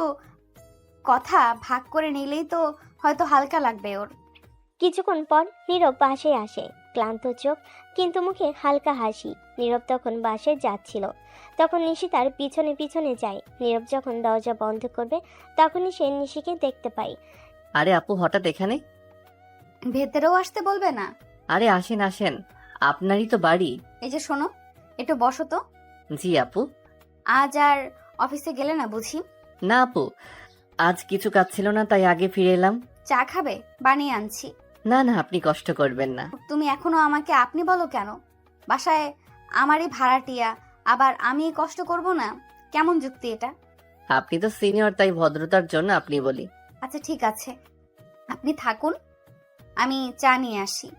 কথা ভাগ করে নিলেই তো হয়তো হালকা লাগবে ওর। কিছুক্ষণ পর নীরব বাসায় আসে, ক্লান্ত চোখ কিন্তু মুখে হালকা হাসি। নীরব তখন বাসায় যাচ্ছিল, তখন নিশি তার পিছনে পিছনে যায়। নীরব যখন দরজা বন্ধ করবে, তখনই সে নিশিকে দেখতে পায়। আরে আপু, হঠাৎ এখানে? ভেতরেও আসতে বলবে না? আরে আসেন আসেন, আপনারই তো বাড়ি। এই যে শোনো, একটু বসো তো। জি আপু। আজ আর অফিসে গেলে না বুঝি? না আপু, আজ কিছু কাজ ছিল না, তাই আগে ফিরে এলাম। চা খাবে? বানিয়ে আনছি। না না, আপনি কষ্ট করবেন না। তুমি এখনো আমাকে আপনি বলো কেন? বাসায় আমারই ভাড়াটিয়া, আবার আমি কষ্ট করব না? কেমন যুক্তি এটা? আপনি তো সিনিয়র, তাই ভদ্রতার জন্য আপনি বলি। আচ্ছা ঠিক আছে, আপনি থাকুন, আমি চা নিয়ে আসি।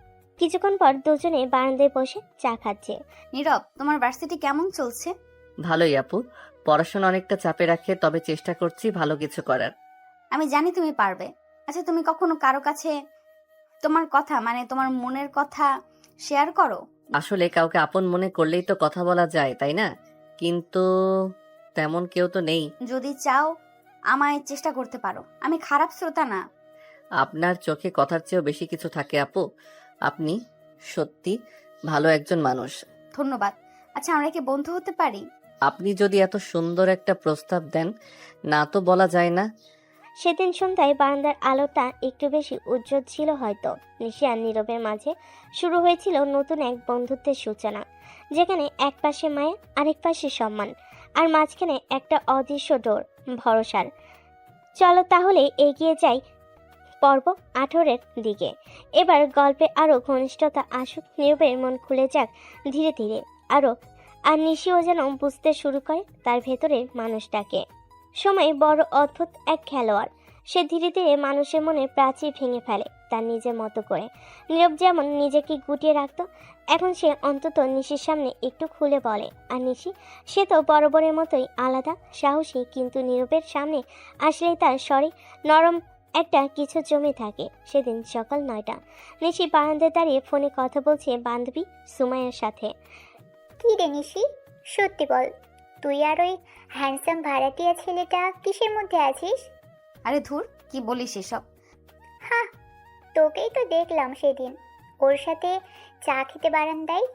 কিছুক্ষণ পর দুজনে বারান্দায় বসে চা খাচ্ছে। নীরব, তোমার ভার্সিটি কেমন চলছে? ভালোই আপু, পড়াশোনা অনেকটা চাপে রাখে, তবে চেষ্টা করছি ভালো কিছু করার। আমি জানি তুমি পারবে। আচ্ছা, তুমি কখনো কারো কাছে তোমার কথা, মানে তোমার মনের কথা শেয়ার করো? আসলে কাউকে আপন মনে করলেই তো কথা বলা যায়, তাই না? কিন্তু তেমন কেউ তো নেই। যদি চাও আমায় চেষ্টা করতে পারো, আমি খারাপ শ্রোতা না। আপনার চোখে কথার চেয়েও বেশি কিছু থাকে আপু। আপনি সত্যি ভালো একজন মানুষ। ধন্যবাদ। আচ্ছা, আমরা কি বন্ধু হতে পারি? আপনি যদি এত সুন্দর একটা প্রস্তাব দেন, না তো বলা যায় না। সেদিন সন্ধ্যায় বারান্দার আলোটা একটু বেশি উজ্জ্বল ছিল হয়তো। নিশি আর নীরবের মাঝে শুরু হয়েছিল নতুন এক বন্ধুত্বের সূচনা, যেখানে এক পাশে মায়া, আরেক পাশে সম্মান, আর মাঝখানে একটা অদৃশ্য ডোর, ভরসার। চলো তাহলে এগিয়ে যাই পর্ব 18-এর দিকে। এবার গল্পে আরও ঘনিষ্ঠতা আসুক, নীরবের মন খুলে যাক ধীরে ধীরে আরও, আর নিশিও যেন বুঝতে শুরু করে তার ভেতরের মানুষটাকে। সময় বড় অদ্ভুত এক খেলোয়াড়, সে ধীরে ধীরে মানুষের মনে প্রাচীর ভেঙে ফেলে তার নিজের মতো করে। নীরব যেমন নিজেকে গুটিয়ে রাখত, এখন সে অন্তত নিশির সামনে একটু খুলে বলে। আর নিশি, সে তো বরাবরের মতোই আলাদা, সাহসী, কিন্তু নীরবের সামনে আসলেই তার স্বরে নরম একটা কিছু জমে থাকে। সেদিন সকাল 9টা, নিশি বারান্দায় দাঁড়িয়ে ফোনে কথা বলছে বান্ধবী সুমাইয়ার সাথে। কি রে নিশি, সত্যি বল, তুই আর ওই হ্যান্ডসাম ভাড়াটিয়া ছেলেটা কিসের মধ্যে আছিস? আরে ধুর, কি বলিস এসব? হ্যাঁ, তোকেই তো দেখলাম সেদিন ওর সাথে চা খেতে বারান্দায়।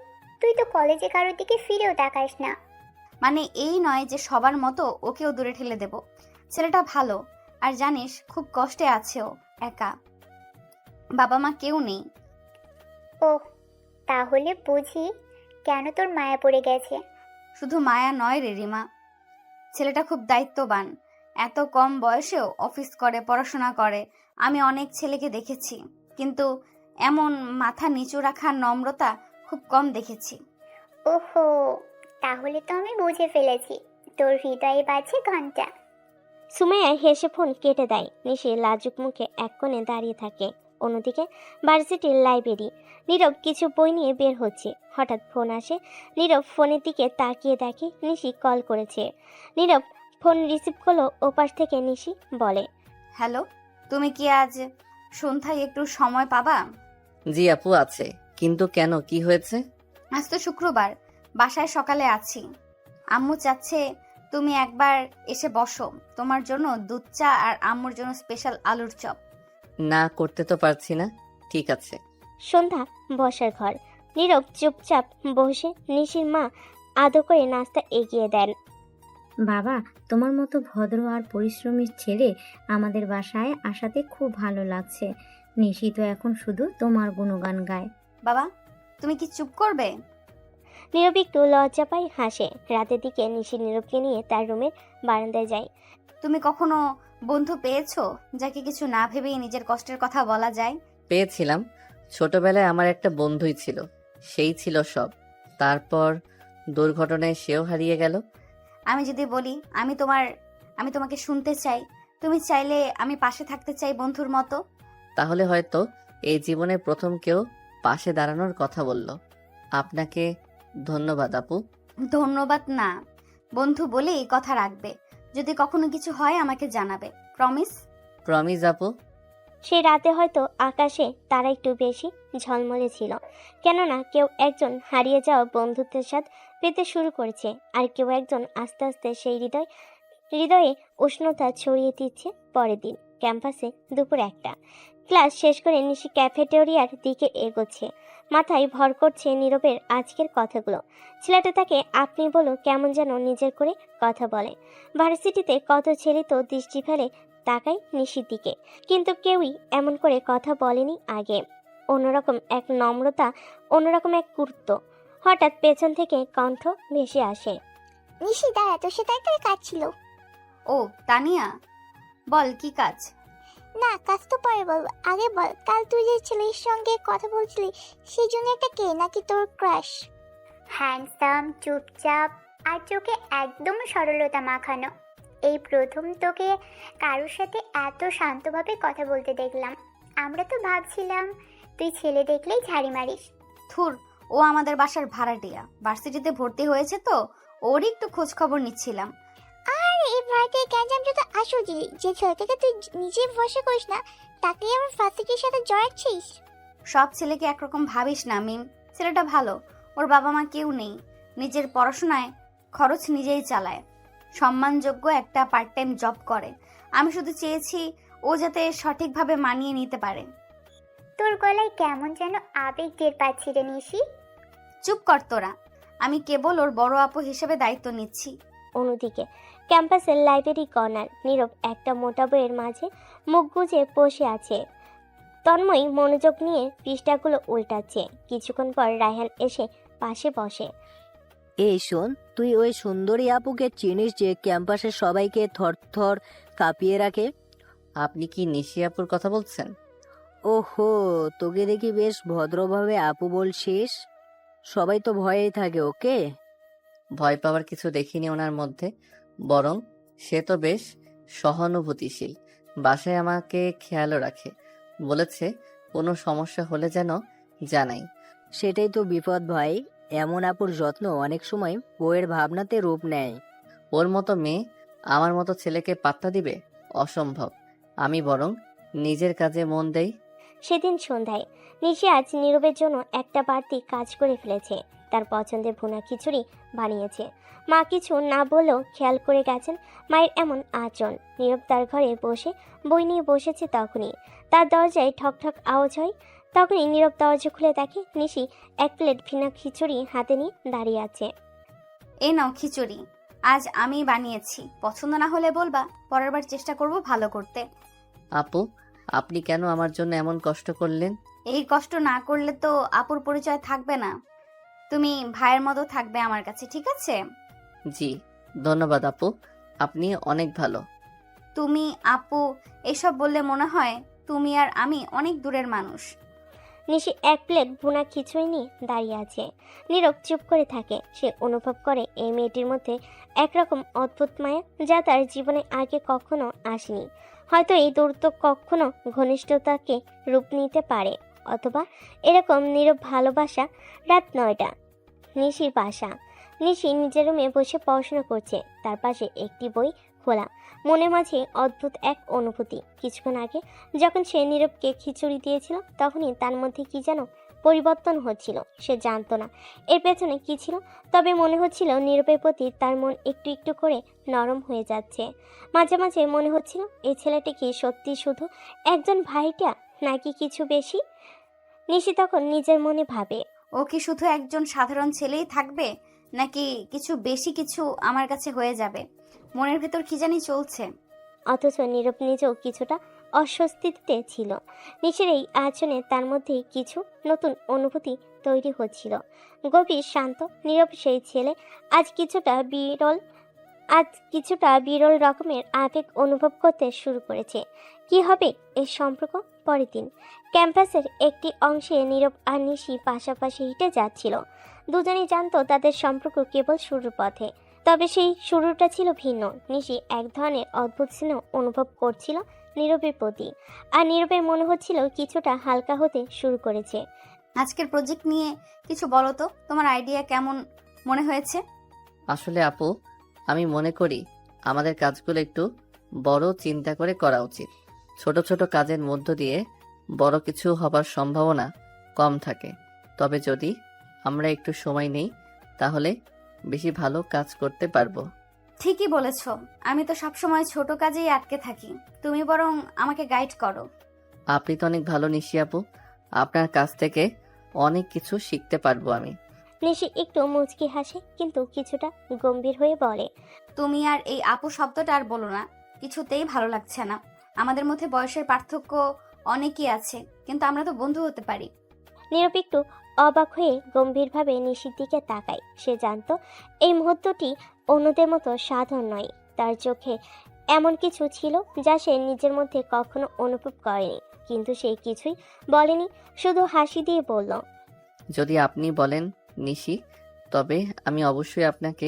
তুই তো কলেজে কারোর দিকে ফিরেও তাকাস না। মানে এই নয় যে সবার মতো ওকেও দূরে ঠেলে দেব। ছেলেটা ভালো, আর জানিস খুব কষ্টে আছে ও, একা, বাবা মা কেউ নেই। ওহ, তাহলে বুঝি কেন তোর মায়া পড়ে গেছে। শুধু মায়া নয় রে রিমা, ছেলেটা খুব দায়িত্ববান, এত কম বয়সেও অফিস করে, পড়াশোনা করে। আমি অনেক ছেলেকে দেখেছি, কিন্তু এমন মাথা নিচু রাখার নম্রতা খুব কম দেখেছি। ওহো, তাহলে তো আমি বুঝে ফেলেছি, তোর হৃদয়ে বাজছে ঘন্টা। সুমাইয়া হেসে ফোন কেটে দেয়। নিশি লাজুক মুখে এক কোণে দাঁড়িয়ে থাকে। অন্যদিকে ভার্সিটির লাইব্রেরি, নীরব কিছু বই নিয়ে বের হচ্ছে। হঠাৎ ফোন আসে। নীরব ফোনের দিকে তাকিয়ে দেখে নিশি কল করেছে। নীরব ফোন রিসিভ করলো। ওপাশ থেকে নিশি বলে, হ্যালো, তুমি কি আজ সন্ধ্যায় একটু সময় পাবা? জি আপু, আছে। কিন্তু কেন, কি হয়েছে? আজ তো শুক্রবার, বাসায় সকালে আছি। আম্মু চাচ্ছে তুমি একবার এসে বসো, তোমার জন্য দুধ চা আর আম্মুর জন্য স্পেশাল আলুর চপ। না, করতে তো পারছি না। ঠিক আছে। সন্ধ্যা বসার ঘর। নীরব চুপচাপ বসে। নিশির মা আদর করে নাস্তা এগিয়ে দেন। বাবা, তোমার মতো ভদ্র আর পরিশ্রমী ছেলে আমাদের বাসায় আসাতে খুব ভালো লাগছে। নিশি তো এখন শুধু তোমার গুণগান গায়। বাবা, তুমি কি চুপ করবে? নীরব একটু লজ্জা পায়, হাসে। রাতের দিকে নিশি নীরবকে নিয়ে তার রুমের বারান্দায় যায়। তুমি কখনো বন্ধু পেয়েছো যাকে কিছু না ভেবেই নিজের কষ্টের কথা বলা যায়? পেয়েছিলাম। ছোটবেলায় আমার একটা বন্ধুই ছিল, সেই ছিল সব। তারপর দুর্ঘটনায় সেও হারিয়ে গেল। আমি যদি বলি আমি তোমাকে শুনতে চাই, তুমি চাইলে আমি পাশে থাকতে চাই বন্ধুর মতো। তাহলে হয়তো এই জীবনে প্রথম কেউ পাশে দাঁড়ানোর কথা বলল। আপনাকে ধন্যবাদ আপু। ধন্যবাদ না, বন্ধু বলেই কথা রাখবে। যদি কখনো কিছু হয় আমাকে জানাবে, প্রমিস? প্রমিস আপু। সে রাতে হয়তো আকাশে তারা একটু বেশি ঝলমলে ছিল, কেননা কেউ একজন হারিয়ে যাওয়া বন্ধুত্বের স্বাদ পেতে শুরু করেছে, আর কেউ একজন আস্তে আস্তে সেই হৃদয়ে উষ্ণতা ছড়িয়ে দিচ্ছে। পরের দিন ক্যাম্পাসে দুপুর 1টা, ক্লাস শেষ করে নিশি ক্যাফেটেরিয়ার দিকে এগোচ্ছে। মাথায় ভর করছে নীরবের আজকের কথাগুলো। ছেলেটা তাকে আপনি বলো কেমন যেন নিজের করে কথা বলে। ভার্সিটিতে কত ছেলে তো দৃষ্টি ফেলে তাকায় নিশির দিকে, কিন্তু কেউই এমন করে কথা বলেনি আগে। অন্যরকম এক নম্রতা, অন্যরকম এক গুরুত্ব। হঠাৎ পেছন থেকে কণ্ঠ ভেসে আসে। নিশি, দাঁড়া, তোর সাথে একটা কাজ ছিল। ও তানিয়া, বল কি কাজ? না, কাজ তো পরে বলবো, আগে বল, কাল তুই যে ছেলের সঙ্গে কথা বলছিলি সেই জন্য একটা কে, নাকি তোর ক্রাশ? হ্যান্ডসাম, চুপচাপ, আর চোখে একদম সরলতা মাখানো। এই প্রথম তোকে কারোর সাথে এত শান্তভাবে কথা বলতে দেখলাম। আমরা তো ভাবছিলাম তুই ছেলে দেখলেই ঝাড়ি মারিস। থুর, ও আমাদের বাসার ভাড়াটিয়া, ভার্সিটিতে ভর্তি হয়েছে তো ওরই একটু খোঁজ খবর নিচ্ছিলাম। আর এই ভাইকে গ্যাঞ্জামটা তো আসল যে ছেলেটাকে তুই নিজে ভরসা করিস না, তাকে আবার ফাঁসিকের সাথে জড়াচ্ছিস। সব ছেলেকে একরকম ভাবিস না মিম। ছেলেটা ভালো, ওর বাবা মা কেউ নেই, নিজের পড়াশোনায় খরচ নিজেই চালায়, সম্মানযোগ্য একটা পার্ট টাইম জব করে। আমি শুধু চেয়েছি ও যাতে সঠিকভাবে মানিয়ে নিতে পারে। তোর গলায় কেমন যেন আবেগ টের পাচ্ছি রে নিশি। চুপ কর তোরা, আমি কেবল ওর বড় আপু হিসেবে দায়িত্ব নিচ্ছি। অন্যদিকে ক্যাম্পাসের লাইব্রেরি কর্নার, নীরব একটা মোটা বইয়ের মাঝে মুখ গুজে বসে আছে। তন্ময় মনোযোগ নিয়ে পৃষ্ঠাগুলো উল্টাচ্ছে। কিছুক্ষণ পর রায়হান এসে পাশে বসে। এই শোন, তুই ওই সুন্দরী আপুকে চিনিস যে ক্যাম্পাসের সবাইকে থরথর কাঁপিয়ে রাখে? আপনি কি নিশি আপুর কথা বলছেন? ওহো, তোকে দেখি বেশ ভদ্রভাবে আপু বলছিস। সবাই তো ভয়েই থাকে ওকে। ভয় পাওয়ার কিছু দেখিনি ওনার মধ্যে, বরং সে তো বেশ সহানুভূতিশীল। বাসায় আমাকে খেয়ালও রাখে, বলেছে কোনো সমস্যা হলে যেন জানাই। সেটাই তো বিপদ ভাই, এমন আপুর যত্ন অনেক সময় বউয়ের ভাবনাতে রূপ নেয়। ওর মতো মেয়ে আমার মতো ছেলেকে পাত্তা দিবে? অসম্ভব। আমি বরং নিজের কাজে মন দেই। সেদিন সন্ধ্যায় নিশি আজ নীরবের জন্য একটা বাড়তি কাজ করে ফেলেছে। তার পছন্দের ভুনা খিচুড়ি বানিয়েছে। মা কিছু না বলেও খেয়াল করে গেছেন মায়ের এমন আচরণ। নীরব তার ঘরে বসে বই নিয়ে বসেছে। তখনই তার দরজায় ঠক ঠক আওয়াজ হয়। তখনই নীরব দরজা খুলে দেখে নিশি এক প্লেট ভুনা খিচুড়ি হাতে নিয়ে দাঁড়িয়ে আছে। এই নাও খিচুড়ি, আজ আমি বানিয়েছি, পছন্দ না হলে বলবা, পরের বার চেষ্টা করব ভালো করতে। আপু, আপনি কেন আমার জন্য এমন কষ্ট করলেন? এই কষ্ট না করলে তো আপুর পরিচয় থাকবে না, তুমি ভাইয়ের মতো থাকবে আমার কাছে, ঠিক আছে? জি ধন্যবাদ আপু, আপনি অনেক ভালো। তুমি আপু এসব বললে মনে হয় তুমি আর আমি অনেক দূরের মানুষ। নিশি এক প্লেট ভুনা খিচুড়ি নিয়ে দাঁড়িয়ে আছে। নীরব চুপ করে থাকে। সে অনুভব করে এই মেয়েটির মধ্যে একরকম অদ্ভুত মায়া, যা তার জীবনে আগে কখনো আসেনি। হয়তো এই দূরত্ব কখনো ঘনিষ্ঠতাকে রূপ নিতে পারে, অথবা এরকম নীরব ভালোবাসা। রাত 9টা, নিশির বাসা। নিশি নিজের রুমে বসে পড়াশোনা করছে। তার পাশে একটি বই খোলা। মনের মাঝে অদ্ভুত এক অনুভূতি। কিছুক্ষণ আগে যখন সে নীরবকে খিচুড়ি দিয়েছিল, তখনই তার মধ্যে কি যেন পরিবর্তন হচ্ছিল। সে জানতো না এর পেছনে কি ছিল, তবে মনে হচ্ছিল নীরবের প্রতি তার মন একটু একটু করে নরম হয়ে যাচ্ছে। মাঝে মাঝে মনে হচ্ছিল এই ছেলেটি কি সত্যি শুধু একজন ভাইটা, নাকি কিছু বেশি। নিশি তখন নিজের মনে ভাবে, ও কি শুধু একজন সাধারণ ছেলেই থাকবে, নাকি কিছু বেশি কিছু আমার কাছে হয়ে যাবে? মনের ভেতর কি জানি চলছে। অথচ নীরব নিজেও কিছুটা অস্বস্তিতে ছিল। নিশির এই আচরণে তার মধ্যে কিছু নতুন অনুভূতি তৈরি হচ্ছিল। গভীর শান্ত নীরব সেই ছেলে আজ কিছুটা বিরল রকমের আবেগ অনুভব করতে শুরু করেছে। কি হবে এই সম্পর্ক? পরের দিন ক্যাম্পাসের একটি অংশে নীরব আর নিশি পাশাপাশি হেঁটে যাচ্ছিল। দুজনেই জানতো তাদের সম্পর্ক কেবল শুরুর পথে, তবে সেই শুরুটা ছিল ভিন্ন। নিশি এক ধরনের অদ্ভুত স্নেহ অনুভব করছিল নীরবের প্রতি, আর নীরবের মনে হচ্ছিল কিছুটা হালকা হতে শুরু করেছে। আজকের প্রজেক্ট নিয়ে কিছু বলো তো, তোমার আইডিয়া কেমন মনে হয়েছে? আসলে আপু, আমি মনে করি আমাদের কাজগুলো একটু বড় চিন্তা করে করা উচিত। ছোট ছোট কাজের মধ্য দিয়ে বড় কিছু হবার সম্ভাবনা কম থাকে। তবে যদি আমরা একটু সময় নেই, তাহলে বেশি ভালো কাজ করতে পারবো। ঠিকই বলেছ, আমি তো সবসময় ছোট কাজেই আটকে থাকি, তুমি বরং আমাকে গাইড করো। আপনি তো অনেক ভালো নিশি আপু, আপনার কাছ থেকে অনেক কিছু শিখতে পারবো আমি। নিশি একটু মুচকি হাসে, কিন্তু কিছুটা গম্ভীর হয়ে বলে, তুমি আর এই আপু শব্দটা আর বলো না, কিছুতেই ভালো লাগছে না। আমাদের মধ্যে বয়সের পার্থক্য অনেকই আছে, কিন্তু আমরা তো বন্ধু হতে পারি। নীরব একটু অবাক হয়ে গম্ভীরভাবে নিশির দিকে তাকায়। সে জানতো এই মুহূর্তটি অন্যদের মতো সাধারণ নয়। তার চোখে এমন কিছু ছিল যা সে নিজের মধ্যে কখনো অনুভব করেনি, কিন্তু সে কিছুই বলেনি, শুধু হাসি দিয়ে বলল, যদি আপনি বলেন নিশি, তবে আমি অবশ্যই আপনাকে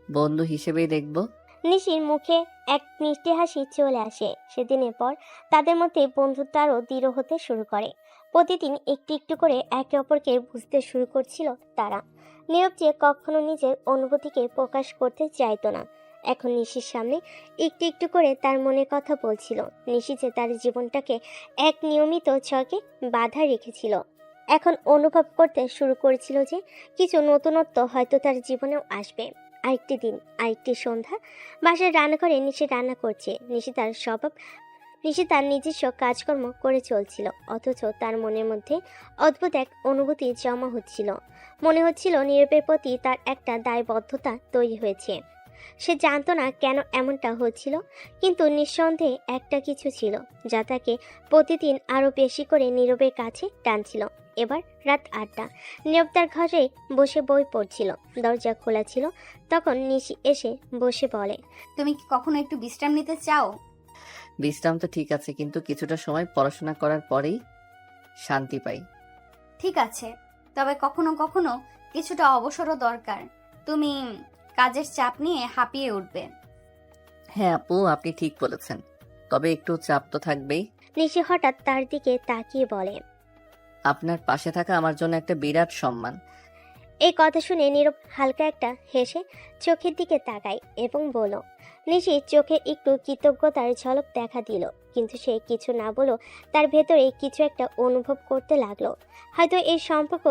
বন্ধু হিসেবেই দেখব। নিশির মুখে এক মিষ্টি হাসি চলে আসে। সেদিনের পর তাদের মধ্যে বন্ধুত্ব আরও দৃঢ় হতে শুরু করে। প্রতিদিন একটু একটু করে একে অপরকে বুঝতে শুরু করছিল তারা। নীরব যে কখনো নিজের অনুভূতিকে প্রকাশ করতে চাইতো না, এখন নিশির সামনে একটু একটু করে তার মনের কথা বলছিল। নিশি যে তার জীবনটাকে এক নিয়মিত ছকে বাধা রেখেছিল, এখন অনুভব করতে শুরু করেছিল যে কিছু নতুনত্ব হয়তো তার জীবনেও আসবে। আরেকটি দিন, আরেকটি সন্ধ্যা, বাসায় রান্নাঘরে নিশি রান্না করছে। নিশি তার নিজস্ব কাজকর্ম করে চলছিল, অথচ তার মনের মধ্যে অদ্ভুত এক অনুভূতি জমা হচ্ছিল। মনে হচ্ছিল নীরবের প্রতি তার একটা দায়বদ্ধতা তৈরি হয়েছে। সে জানতো না কেন এমনটা হচ্ছিল, কিন্তু নিঃসন্দেহে একটা কিছু ছিল যা তাকে প্রতিদিন আরও বেশি করে নীরবের কাছে টানছিল। এবার রাত 8টা, নীরব তার ঘরে বসে বই পড়ছিল। দরজা খোলা ছিল, তখন নিশি এসে বসে বলে, তুমি কি কখনো একটু বিশ্রাম নিতে চাও? বিশ্রাম তো ঠিক আছে, কিন্তু কিছুটা সময় পড়াশোনা করার পরেই শান্তি পাই। ঠিক আছে, তবে কখনো কখনো কিছুটা অবসরও দরকার। তুমি কাজের চাপ নিয়ে হাঁপিয়ে উঠবে। হ্যাঁ আপু, আপনি ঠিক বলেছেন, তবে একটু চাপ তো থাকবেই। নিশি হঠাৎ তার দিকে তাকিয়ে বলে, আপনার পাশে থাকা আমার জন্য একটা বিরাট সম্মান। এই কথা শুনে নীরব হালকা একটা হেসে চোখের দিকে তাকায় এবং বলল। নিশির চোখে একটু কৃতজ্ঞতার ঝলক দেখা দিল, কিন্তু সে কিছু না বলেও তার ভেতরে কিছু একটা অনুভব করতে লাগলো। হয়তো এই সম্পর্ক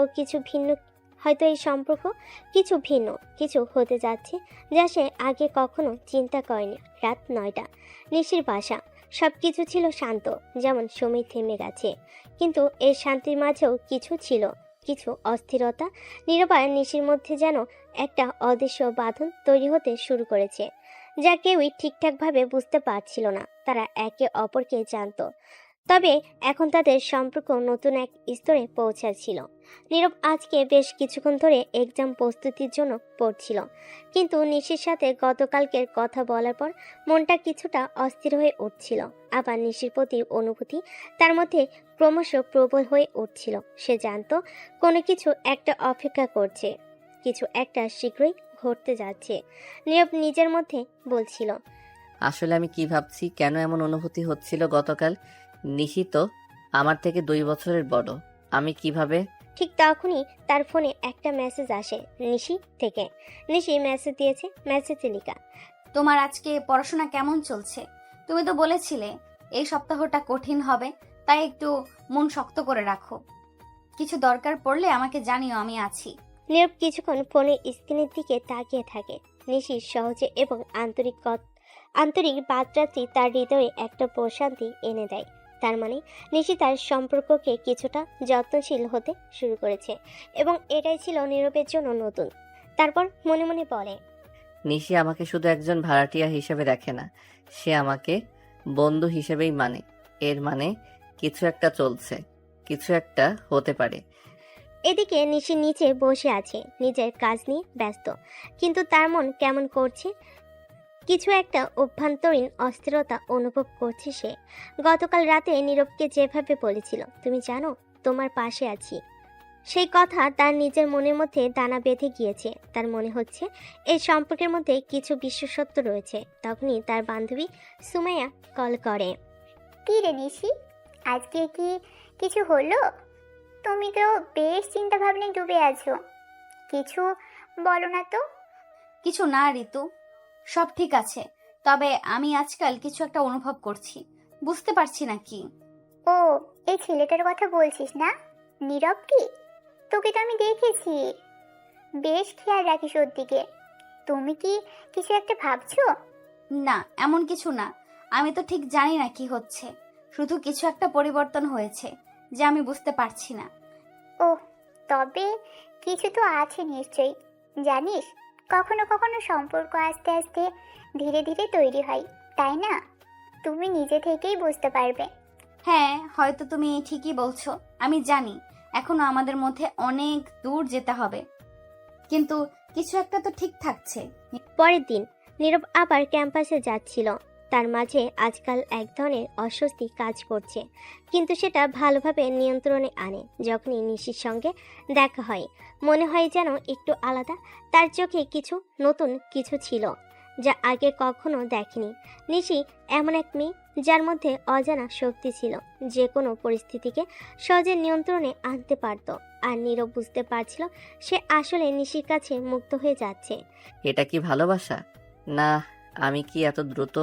কিছু ভিন্ন কিছু হতে যাচ্ছে, যা সে আগে কখনো চিন্তা করেনি। রাত 9টা, নিশির বাসা। সব কিছু ছিল শান্ত, যেমন সময় থেমে গেছে, কিন্তু এই শান্তির মাঝেও কিছু অস্থিরতা। নীরব আর নিশির মধ্যে যেন একটা অদৃশ্য বাঁধন তৈরি হতে শুরু করেছে, যা কেউই ঠিকঠাকভাবে বুঝতে পারছিল না। তারা একে অপরকে জানতো, তবে এখন তাদের সম্পর্ক নতুন এক স্তরে পৌঁছাচ্ছিল। নীরব আজকে বেশ কিছুক্ষণ ধরে এক্সাম প্রস্তুতির জন্য পড়ছিল, কিন্তু নিশির সাথে গতকালকের কথা বলার পর মনটা কিছুটা অস্থির হয়ে উঠছিল। আবার নিশির প্রতি অনুভূতি তার মধ্যে ক্রমশ প্রবল হয়ে উঠছিল। সে জানতো কোনো কিছু একটা অপেক্ষা করছে, কিছু একটা শীঘ্রই ঘটতে যাচ্ছে। নীরব নিজের মধ্যে বলছিল, আসলে আমি কি ভাবছি, কেন এমন অনুভূতি হচ্ছিল গতকাল? নিশি তো আমার থেকে 2 বছরের বড়, আমি কিভাবে? ঠিক তখনই তার ফোনে একটা মেসেজ আসে নিশি থেকে। নিশি মেসেজ দিয়েছে, মেসেজে লেখা, তোমার আজকে পড়াশোনা কেমন চলছে? তুমি তো বলেছিলে এই সপ্তাহটা কঠিন হবে, তাই একটু মন শক্ত করে রাখো। কিছু দরকার পড়লে আমাকে জানিও, আমি আছি। নীরব কিছুক্ষণ ফোনের স্ক্রিনের দিকে তাকিয়ে থাকে। নিশির সহজে এবং আন্তরিক বার্তাটি তার হৃদয়ে একটা প্রশান্তি এনে দেয়। তার মানে নিশি তার সম্পর্ককে কিছুটা যত্নশীল হতে শুরু করেছে, এবং এটাই ছিল নীরবের জন্য নতুন। তারপর মনে মনে বলে, নিশি আমাকে শুধু একজন ভাড়াটিয়া হিসেবে দেখে না, সে আমাকে বন্ধু হিসেবেই মানে। এর মানে কিছু একটা চলছে, কিছু একটা হতে পারে। এদিকে নিশি নিচে বসে আছে, নিজের কাজ নিয়ে ব্যস্ত, কিন্তু তার মন কেমন করছে। কিছু একটা অভ্যন্তরীণ অস্থিরতা অনুভব করছে সে। গতকাল রাতে নীরবকে যেভাবে বলেছিল, তুমি জানো তোমার পাশে আছি, সেই কথা তার নিজের মনের মধ্যে দানা বেঁধে গিয়েছে। তার মনে হচ্ছে এই সম্পর্কের মধ্যে কিছু বিশেষত্ব রয়েছে। তখনই তার বান্ধবী সুমাইয়া কল করে। কি রে নিশি, আজকে কি কিছু হলো? তুমি তো বেশ চিন্তা ভাবনায় ডুবে আছো, কিছু বলো না তো। কিছু না ঋতু, সব ঠিক আছে, তবে আমি আজকাল কিছু একটা অনুভব করছি, বুঝতে পারছি না কি। ও, এই ছেলেটার কথা বলছিস না? নীরব কি? তোকে তো আমি দেখেছি, বেশ খেয়াল রাখিস ওর দিকে। তুমি কি কিছু একটা ভাবছো? না, এমন কিছু না, আমি তো ঠিক জানি না কি হচ্ছে, শুধু কিছু একটা পরিবর্তন হয়েছে যা আমি বুঝতে পারছি না। ও, তবে কিছু তো আছে নিশ্চয়ই। জানিস, কখনো কখনো সম্পর্ক আস্তে আস্তে ধীরে ধীরে তৈরি হয়, তাই না? তুমি নিজে থেকেই বুঝতে পারবে। হ্যাঁ, হয়তো তুমি ঠিকই বলছো, আমি জানি এখনো আমাদের মধ্যে অনেক দূর যেতে হবে, কিন্তু কিছু একটা তো ঠিক থাকছে। পরের দিন নীরব আবার ক্যাম্পাসে যাচ্ছিল। তার মাঝে আজকাল এক ধরনের অস্বস্তি কাজ করছে, কিন্তু সেটা ভালোভাবে নিয়ন্ত্রণে আনে। যখনই নিশির সঙ্গে দেখা হয় মনে হয় যেন একটু আলাদা। তার চোখে কিছু নতুন কিছু ছিল যা আগে কখনো দেখেনি। নিশি এমন এক মেয়ে যার মধ্যে অজানা শক্তি ছিল, যে কোনো পরিস্থিতিকে সহজে নিয়ন্ত্রণে আনতে পারত। আর নীরব বুঝতে পারছিল সে আসলে নিশির কাছে মুক্ত হয়ে যাচ্ছে। এটা কি ভালোবাসা, না আমি কি এত দ্রুত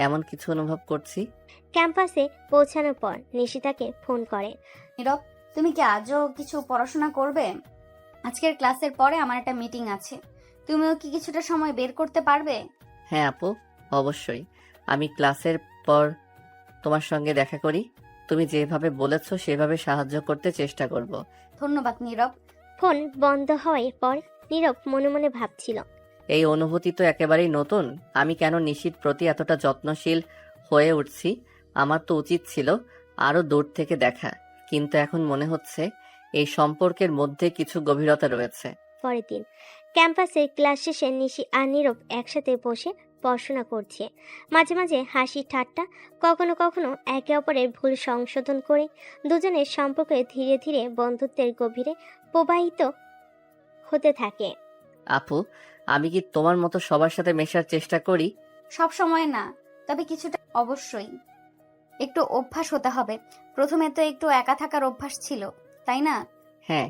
এমন কিছু অনুভব করছি? ক্যাম্পাসে পৌঁছানোর পর নিশি তাকে ফোন করে। নীরব, তুমি কি আজও কিছু পড়াশোনা করবে? আজকের ক্লাসের পরে আমার একটা মিটিং আছে, তুমিও কি কিছুটা সময় বের করতে পারবে? হ্যাঁ আপু, অবশ্যই। আমি ক্লাসের পর তোমার সঙ্গে দেখা করি। তুমি যেভাবে বলেছো সেভাবে সাহায্য করতে চেষ্টা করব। ধন্যবাদ নীরব। ফোন বন্ধ হওয়ার পর নীরব মনে মনে ভাবছিল, এই অনুভূতি তো একেবারেই নতুন। আমি কেন নিশির প্রতি এতটা যত্নশীল হয়ে উঠছি? আমার তো উচিত ছিল আরো দূর থেকে দেখা, কিন্তু এখন মনে হচ্ছে এই সম্পর্কের মধ্যে কিছু গভীরতা রয়েছে। পরের দিন ক্যাম্পাসে ক্লাস শেষে নিশি আর নীরব একসাথে বসে পড়াশোনা করছে। মাঝে মাঝে হাসি ঠাট্টা, কখনো কখনো একে অপরের ভুল সংশোধন করে দুজনের সম্পর্কে ধীরে ধীরে বন্ধুত্বের গভীরে প্রবাহিত হতে থাকে। আপু, আমি কি তোমার মতো সবার সাথে মেশার চেষ্টা করি? সব সময় না, তবে কিছুটা অবশ্যই। একটু অভ্যাস হতে হবে। প্রথমে তো একটু একা থাকার অভ্যাস ছিল, তাই না? হ্যাঁ,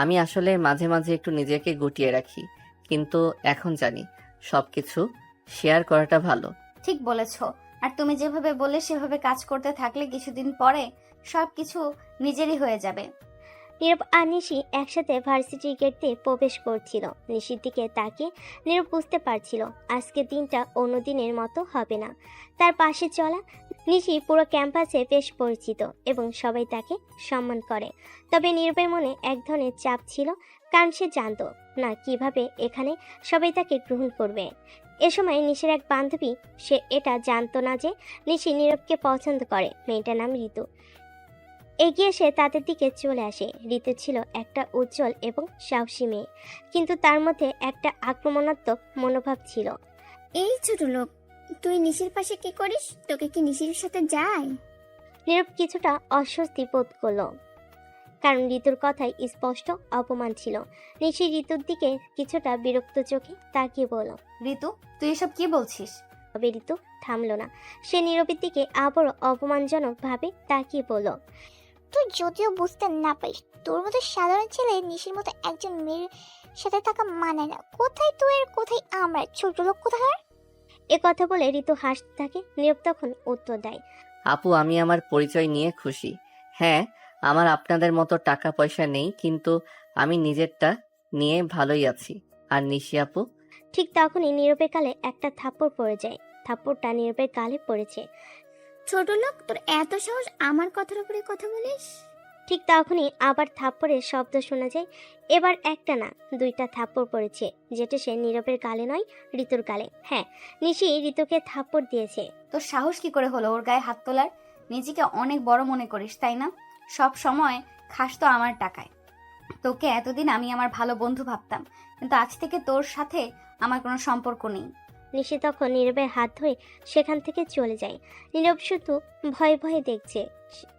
আমি আসলে মাঝে মাঝে একটু নিজেকে গুটিয়ে রাখি, কিন্তু এখন জানি সবকিছু শেয়ার করাটা ভালো। ঠিক বলেছ। আর তুমি যেভাবে বললে সেভাবে কাজ করতে থাকলে কিছুদিন পরে সবকিছু নিজেরই হয়ে যাবে। নীরব আর নিশি একসাথে ভার্সিটির গেট দিয়ে প্রবেশ করছিল। নিশির দিকে তাকিয়ে নীরব বুঝতে পারছিল আজকের দিনটা অন্য দিনের মতো হবে না। তার পাশে চলা নিশি পুরো ক্যাম্পাসে বেশ পরিচিত এবং সবাই তাকে সম্মান করে। তবে নীরবের মনে এক ধরনের চাপ ছিল, কারণ সে জানতো না কিভাবে এখানে সবাই তাকে গ্রহণ করবে। এ সময় নিশির এক বান্ধবী, সে এটা জানতো না যে নিশি নীরবকে পছন্দ করে। মেয়েটার নাম ঋতু। এগিয়ে এসে তাদের দিকে চলে আসে। ঋতু ছিল একটা উজ্জ্বল এবং সাহসী মেয়ে, কিন্তু তার মধ্যে একটা আক্রমণাত্মক মনোভাব ছিল। এই ছোট লোক, তুই নিশির পাশে কি করিস? তোকে কি নিশির সাথে যায়? নীরব কিছুটা অস্বস্তি বোধ করলো, কারণ ঋতুর কথায় স্পষ্ট অপমান ছিল। নিশি ঋতুর দিকে কিছুটা বিরক্ত চোখে তাকিয়ে বলল। ঋতু, তুই এসব কি বলছিস? তবে ঋতু থামলো না। সে নীরবের দিকে আবারও অপমানজনক ভাবে তাকিয়ে বলল, তুই যদিও বুঝতে না পারিস, তোর মতো সাধারণ ছেলে নিশির মতো একজন মেয়ের সাথে থাকা মানায় না। কোথায় তুই আর কোথায় আমরা, ছোট লোক কোথাকার। এ কথা বলে ঋতু হাসতে থাকে। নীরব তখন উত্তর দেয়, আপু, আমি আমার পরিচয় নিয়ে খুশি। হ্যাঁ, আমার আপনাদের মতো টাকা পয়সা নেই, কিন্তু আমি নিজেরটা নিয়ে ভালোই আছি। আর নিশি আপু? ঠিক তখনই নীরবের গালে একটা থাপ্পড় পড়ে যায়। থাপ্পড়টা নীরবের গালে পড়েছে। ছোট লোক, তোর এত সাহস আমার কথার উপরে কথা বলিস? ঠিক তখনই আবার থাপ্পড়ের শব্দ শোনা যায়। এবার একটা না, দুইটা থাপ্পড় পড়েছে, যেটা সে নীরবের গালে নয়, ঋতুর গালে। হ্যাঁ, নিশি ঋতুকে থাপ্পড় দিয়েছে। তোর সাহস কি করে হলো ওর গায়ে হাত তোলার? নিজেকে অনেক বড় মনে করিস, তাই না? সব সময় খাস তো আমার টাকায়। তোকে এতদিন আমি আমার ভালো বন্ধু ভাবতাম, কিন্তু আজ থেকে তোর সাথে আমার কোনো সম্পর্ক নেই। নিশি তখন নীরবের হাত ধরে সেখান থেকে চলে যায়। নীরব শুধু ভয়ে ভয়ে দেখছে।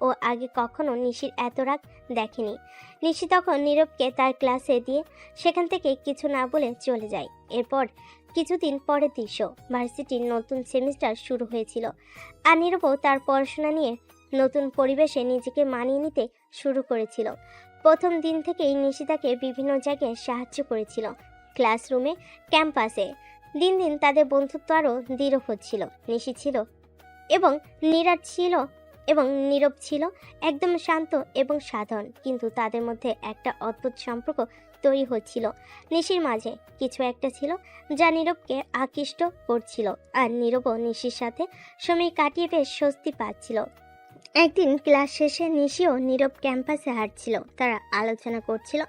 ও আগে কখনো নিশির এত রাগ দেখেনি। নিশি তখন নীরবকে তার ক্লাসে দিয়ে সেখান থেকে কিছু না বলে চলে যায়। এরপর কিছুদিন পরের দৃশ্য, ভার্সিটির নতুন সেমিস্টার শুরু হয়েছিল। আর নীরবও তার পড়াশোনা নিয়ে নতুন পরিবেশে নিজেকে মানিয়ে নিতে শুরু করেছিল। প্রথম দিন থেকেই নিশি তাকে বিভিন্ন জায়গায় সাহায্য করেছিল, ক্লাসরুমে, ক্যাম্পাসে। দিন দিন তাদের বন্ধুত্ব আরও দৃঢ় হচ্ছিল। নিশি ছিল এবং নীরব ছিল একদম শান্ত এবং সাধারণ, কিন্তু তাদের মধ্যে একটা অদ্ভুত সম্পর্ক তৈরি হচ্ছিল। নিশির মাঝে কিছু একটা ছিল যা নীরবকে আকৃষ্ট করছিল, আর নীরবও নিশির সাথে সময় কাটিয়ে বেশ স্বস্তি পাচ্ছিল। একদিন ক্লাস শেষে নিশি ও নীরব ক্যাম্পাসে হাঁটছিল। তারা আলোচনা করছিল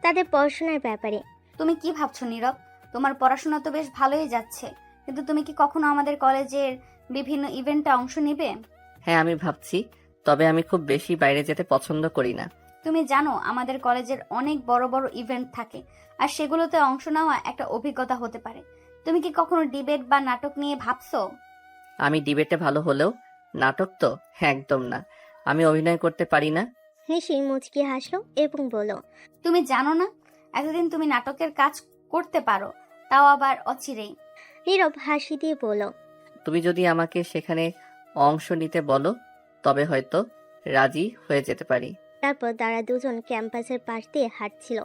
তাদের পড়াশোনার ব্যাপারে। তুমি কি ভাবছো নীরব? তোমার পড়াশোনা তো বেশ ভালোই যাচ্ছে, কিন্তু তুমি কি কখনো আমাদের কলেজের বিভিন্ন ইভেন্টে অংশ নিবে? হ্যাঁ, আমি ভাবছি, তবে আমি খুব বেশি বাইরে যেতে পছন্দ করি না। তুমি জানো আমাদের কলেজের অনেক বড় বড় ইভেন্ট থাকে, আর সেগুলোতে অংশ নেওয়া একটা অভিজ্ঞতা হতে পারে। তুমি কি কখনো ডিবেট বা নাটক নিয়ে ভাবছো? আমি ডিবেটে ভালো হলেও নাটক তো একদম না। আমি অভিনয় করতে পারি না। নিশি মুচকি হাসলো এবং বলল, তুমি জানো না, এতদিন তুমি নাটকের কাজ করতে পারো, তাও আবার অচিরেই। নীরব হাসি দিয়ে বলল, তুমি যদি আমাকে সেখানে অংশ নিতে বলো তবে হয়তো রাজি হয়ে যেতে পারি। তারপর তারা দুজন ক্যাম্পাসের পাশ দিয়ে হাঁটছিল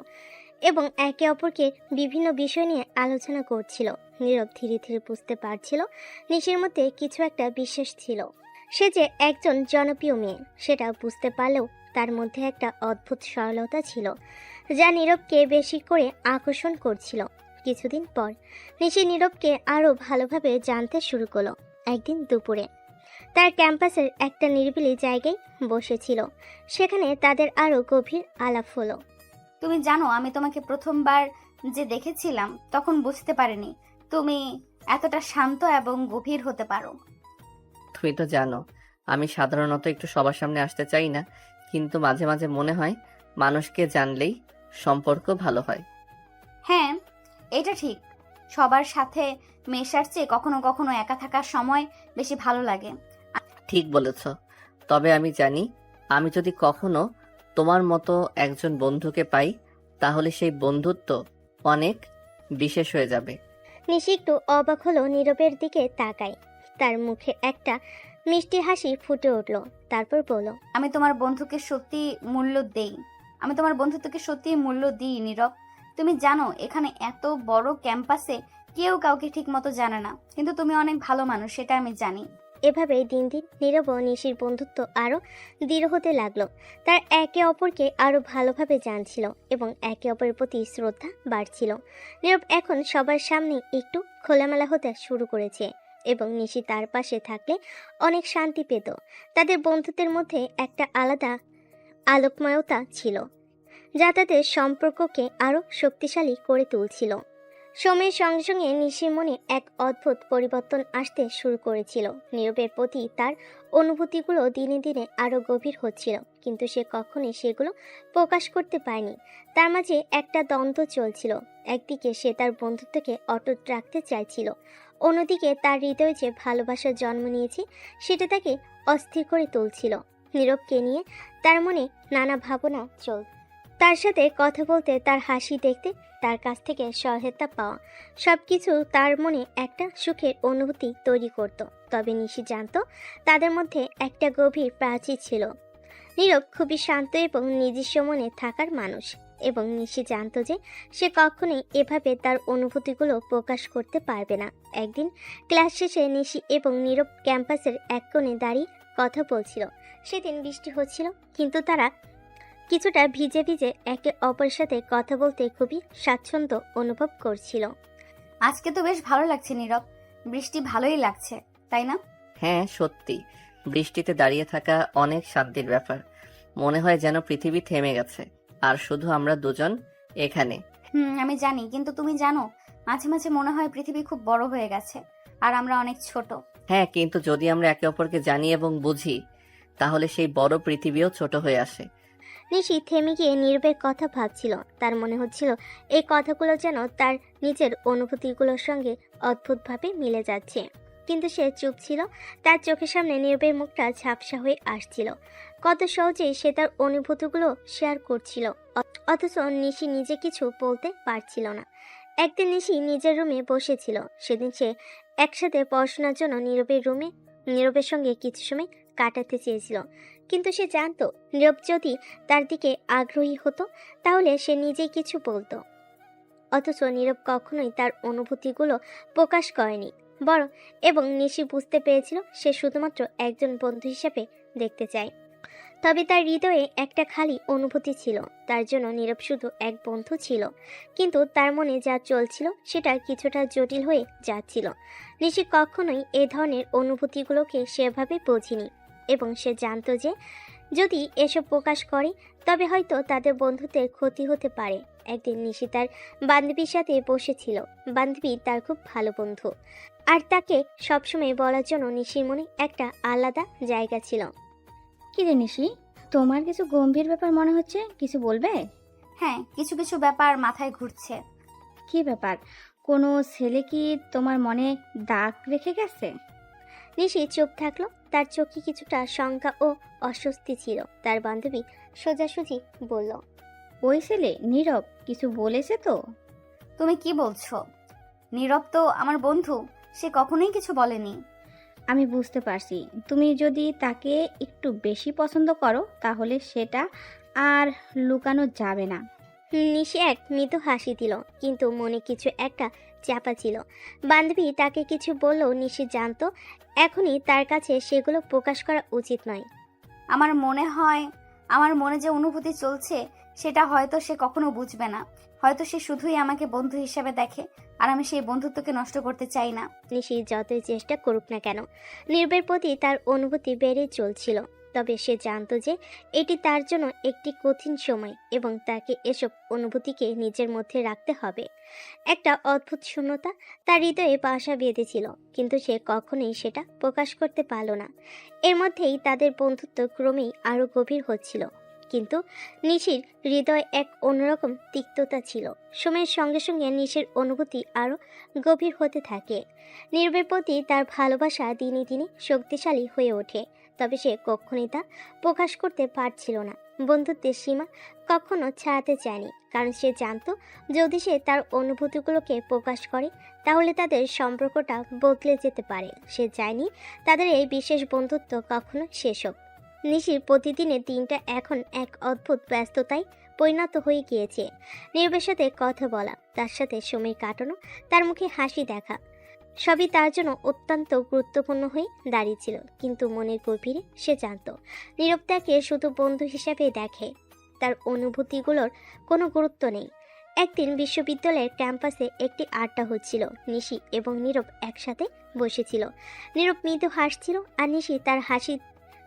এবং একে অপরকে বিভিন্ন বিষয় নিয়ে আলোচনা করছিল। নীরব ধীরে ধীরে বুঝতে পারছিল নিশির মধ্যে কিছু একটা বিশেষ ছিল। সে যে একজন জনপ্রিয় মেয়ে সেটা বুঝতে পারলেও তার মধ্যে একটা অদ্ভুত সরলতা ছিল যা নীরবকে বেশি করে আকর্ষণ করছিল। কিছুদিন পর নিশি নীরবকে আরও ভালোভাবে জানতে শুরু করলো। একদিন দুপুরে তার ক্যাম্পাসের একটা নিরিবিলি জায়গায় বসেছিল। সেখানে তাদের আরও গভীর আলাপ হলো। তুমি জানো, আমি তোমাকে প্রথমবার যে দেখেছিলাম তখন বুঝতে পারিনি তুমি এতটা শান্ত এবং গভীর হতে পারো। তুমি তো জানো আমি সাধারণত একটু সবার সামনে আসতে চাই না, কিন্তু মাঝে মাঝে মনে হয় মানুষকে জানলেই সম্পর্ক ভালো হয়। হ্যাঁ, এটা ঠিক। সবার সাথে মেশার চেয়ে কখনো কখনো একা থাকার সময় বেশি ভালো লাগে। ঠিক বলেছ। তবে আমি জানি আমি যদি কখনো তোমার মতো একজন বন্ধুকে পাই তাহলে সেই বন্ধুত্ব অনেক বিশেষ হয়ে যাবে। নিশি একটু অবাক হলো নীরবের দিকে তাকায়। তার মুখে একটা মিষ্টি হাসি ফুটে উঠল। তারপর বলল, আমি তোমার বন্ধুকে সত্যি মূল্য দেই। আমি তোমার বন্ধুত্বকে সত্যি মূল্য দিই নীরব। তুমি জানো, এখানে এত বড় ক্যাম্পাসে কেউ কাউকে ঠিক মতো জানে না, কিন্তু তুমি অনেক ভালো মানুষ, সেটা আমি জানি। এভাবেই দিন দিন নীরব ও নিশির বন্ধুত্ব আরও দৃঢ় হতে লাগলো। তার একে অপরকে আরও ভালোভাবে জানছিল এবং একে অপরের প্রতি শ্রদ্ধা বাড়ছিল। নীরব এখন সবার সামনে একটু খোলামেলা হতে শুরু করেছে এবং নিশি তার পাশে থাকলে অনেক শান্তি পেত। তাদের বন্ধুত্বের মধ্যে একটা আলাদা আলোকময়তা ছিল যা তাদের সম্পর্ককে আরও শক্তিশালী করে তুলছিল। সময়ের সঙ্গে সঙ্গে নিশির মনে এক অদ্ভুত পরিবর্তন আসতে শুরু করেছিল। নীরবের প্রতি তার অনুভূতিগুলো দিনে দিনে আরও গভীর হচ্ছিল, কিন্তু সে কখনোই সেগুলো প্রকাশ করতে পারেনি। তার মাঝে একটা দ্বন্দ্ব চলছিল। একদিকে সে তার বন্ধুত্বকে অটুট রাখতে চাইছিল, অন্যদিকে তার হৃদয়ে যে ভালোবাসার জন্ম নিয়েছে সেটা তাকে অস্থির করে তুলছিল। নীরবকে নিয়ে তার মনে নানা ভাবনা চল। তার সাথে কথা বলতে, তার হাসি দেখতে, তার কাছ থেকে সহায়তা পাওয়া, সবকিছু তার মনে একটা সুখের অনুভূতি তৈরি করত। তবে নিশি জানত তাদের মধ্যে একটা গভীর প্রাচীর ছিল। নীরব খুবই শান্ত এবং নিজস্ব মনে থাকার মানুষ, এবং নিশি জানত যে সে কখনোই এভাবে তার অনুভূতিগুলো প্রকাশ করতে পারবে না। একদিন ক্লাস শেষে নিশি এবং নীরব ক্যাম্পাসের এক কোণে দাঁড়িয়ে কথা বলছিল। সেদিন বৃষ্টি হচ্ছিল, কিন্তু তারা কিছুটা ভিজে ভিজে একে অপরের সাথে কথা বলতে খুবই স্বাচ্ছন্দ্য অনুভব করছিল। আজকে তো বেশ ভালো লাগছে নীরব, বৃষ্টি ভালোই লাগছে, তাই না? হ্যাঁ সত্যি, বৃষ্টিতে দাঁড়িয়ে থাকা অনেক শান্তির ব্যাপার। মনে হয় যেন পৃথিবী থেমে গেছে আর শুধু আমরা দুজন এখানে। আমি জানি, কিন্তু তুমি জানো, মাঝে মাঝে মনে হয় পৃথিবী খুব বড় হয়ে গেছে আর আমরা অনেক ছোট। হ্যাঁ, কিন্তু যদি আমরা একে অপরকে জানি এবং বুঝি তাহলে সেই বড় পৃথিবীও ছোট হয়ে আসে। নিশি থেমে গিয়ে নীরবের কথা ভাবছিল। তার মনে হচ্ছিল এই কথাগুলো যেন তার নিজের অনুভূতিগুলোর সঙ্গে অদ্ভুতভাবে মিলে যাচ্ছে, কিন্তু সে চুপ ছিল। তার চোখের সামনে নীরবের মুখটা ঝাপসা হয়ে আসছিল। কত সহজেই সে তার অনুভূতিগুলো শেয়ার করছিল, অথচ নিশি নিজে কিছু বলতে পারছিল না। একদিন নিশি নিজের রুমে বসেছিল। সেদিন সে একসাথে পড়াশোনার জন্য নীরবের সঙ্গে কিছু সময় কাটাতে চেয়েছিল, কিন্তু সে জানতো নীরব যদি তার দিকে আগ্রহী হতো তাহলে সে নিজেই কিছু বলতো। অথচ নীরব কখনোই তার অনুভূতিগুলো প্রকাশ করেনি এবং নিশি বুঝতে পেরেছিল সে শুধুমাত্র একজন বন্ধু হিসেবে দেখতে চায়। তবে তার হৃদয়ে একটা খালি অনুভূতি ছিল। তার জন্য নীরব শুধু এক বন্ধু ছিল, কিন্তু তার মনে যা চলছিল সেটা কিছুটা জটিল হয়ে যাচ্ছিল। নিশি কখনোই এ ধরনের অনুভূতিগুলোকে সেভাবে বোঝেনি এবং সে জানতো যে যদি এসব প্রকাশ করে তবে হয়তো তাদের বন্ধুত্বের ক্ষতি হতে পারে। একদিন নিশি তার বান্ধবীর সাথে বসেছিল। বান্ধবী তার খুব ভালো বন্ধু, আর তাকে সবসময় বলার জন্য নিশির মনে একটা আলাদা জায়গা ছিল। কি রে নিশি, তোমার কিছু গম্ভীর ব্যাপার মনে হচ্ছে, কিছু বলবে? হ্যাঁ, কিছু কিছু ব্যাপার মাথায় ঘুরছে। কি ব্যাপার? কোনো ছেলে কি তোমার মনে দাগ রেখে গেছে? নিশি চুপ থাকলো। তার চোখে কিছুটা শঙ্কা ও অস্বস্তি ছিল। তার বান্ধবী সোজাসুজি বলল, ওই ছেলে নীরব কিছু বলেছে তো? তুমি কি বলছো? নীরব তো আমার বন্ধু, সে কখনোই কিছু বলেনি। আমি বুঝতে পারছি, তুমি যদি তাকে একটু বেশি পছন্দ করো তাহলে সেটা আর লুকানো যাবে না। নিশি এক মৃদু হাসি দিল, কিন্তু মনে কিছু একটা চাপা ছিল। বান্ধবী তাকে কিছু বললেও নিশি জানতো এখনই তার কাছে সেগুলো প্রকাশ করা উচিত নয়। আমার মনে যে অনুভূতি চলছে সেটা হয়তো সে কখনো বুঝবে না। হয়তো সে শুধুই আমাকে বন্ধু হিসেবে দেখে, আর আমি সেই বন্ধুত্বকে নষ্ট করতে চাই না। নিশি যতই চেষ্টা করুক না কেন, নীরবের প্রতি তার অনুভূতি বেড়ে চলছিল। তবে সে জানতো যে এটি তার জন্য একটি কঠিন সময় এবং তাকে এসব অনুভূতিকে নিজের মধ্যে রাখতে হবে। একটা অদ্ভুত শূন্যতা তার হৃদয়ে বাসা বেঁধেছিল, কিন্তু সে কখনোই সেটা প্রকাশ করতে পারল না। এর মধ্যেই তাদের বন্ধুত্ব ক্রমেই আরও গভীর হচ্ছিল। কিন্তু নিশির হৃদয়ে এক অন্যরকম তিক্ততা ছিল। সময়ের সঙ্গে সঙ্গে নিশির অনুভূতি আরও গভীর হতে থাকে। নীরবের প্রতি তার ভালোবাসা দিনে দিনে শক্তিশালী হয়ে ওঠে। তবে সে কখনোই তা প্রকাশ করতে পারছিল না। বন্ধুত্বের সীমা কখনো ছাড়াতে চায়নি, কারণ সে জানতো যদি সে তার অনুভূতিগুলোকে প্রকাশ করে তাহলে তাদের সম্পর্কটা বদলে যেতে পারে। সে চায়নি তাদের এই বিশেষ বন্ধুত্ব কখনো শেষ হোক। নিশির প্রতিদিনের দিনটা এখন এক অদ্ভুত ব্যস্ততায় পরিণত হয়ে গিয়েছে। নীরবের সাথে কথা বলা, তার সাথে সময় কাটানো, তার মুখে হাসি দেখা, সবই তার জন্য অত্যন্ত গুরুত্বপূর্ণ হয়ে দাঁড়িয়েছিল। কিন্তু মনের গভীরে সে জানত নীরব তাকে শুধু বন্ধু হিসাবে দেখে, তার অনুভূতিগুলোর কোনো গুরুত্ব নেই। একদিন বিশ্ববিদ্যালয়ের ক্যাম্পাসে একটি আড্ডা হচ্ছিল। নিশি এবং নীরব একসাথে বসেছিল। নীরব মৃদু হাসছিল আর নিশি তার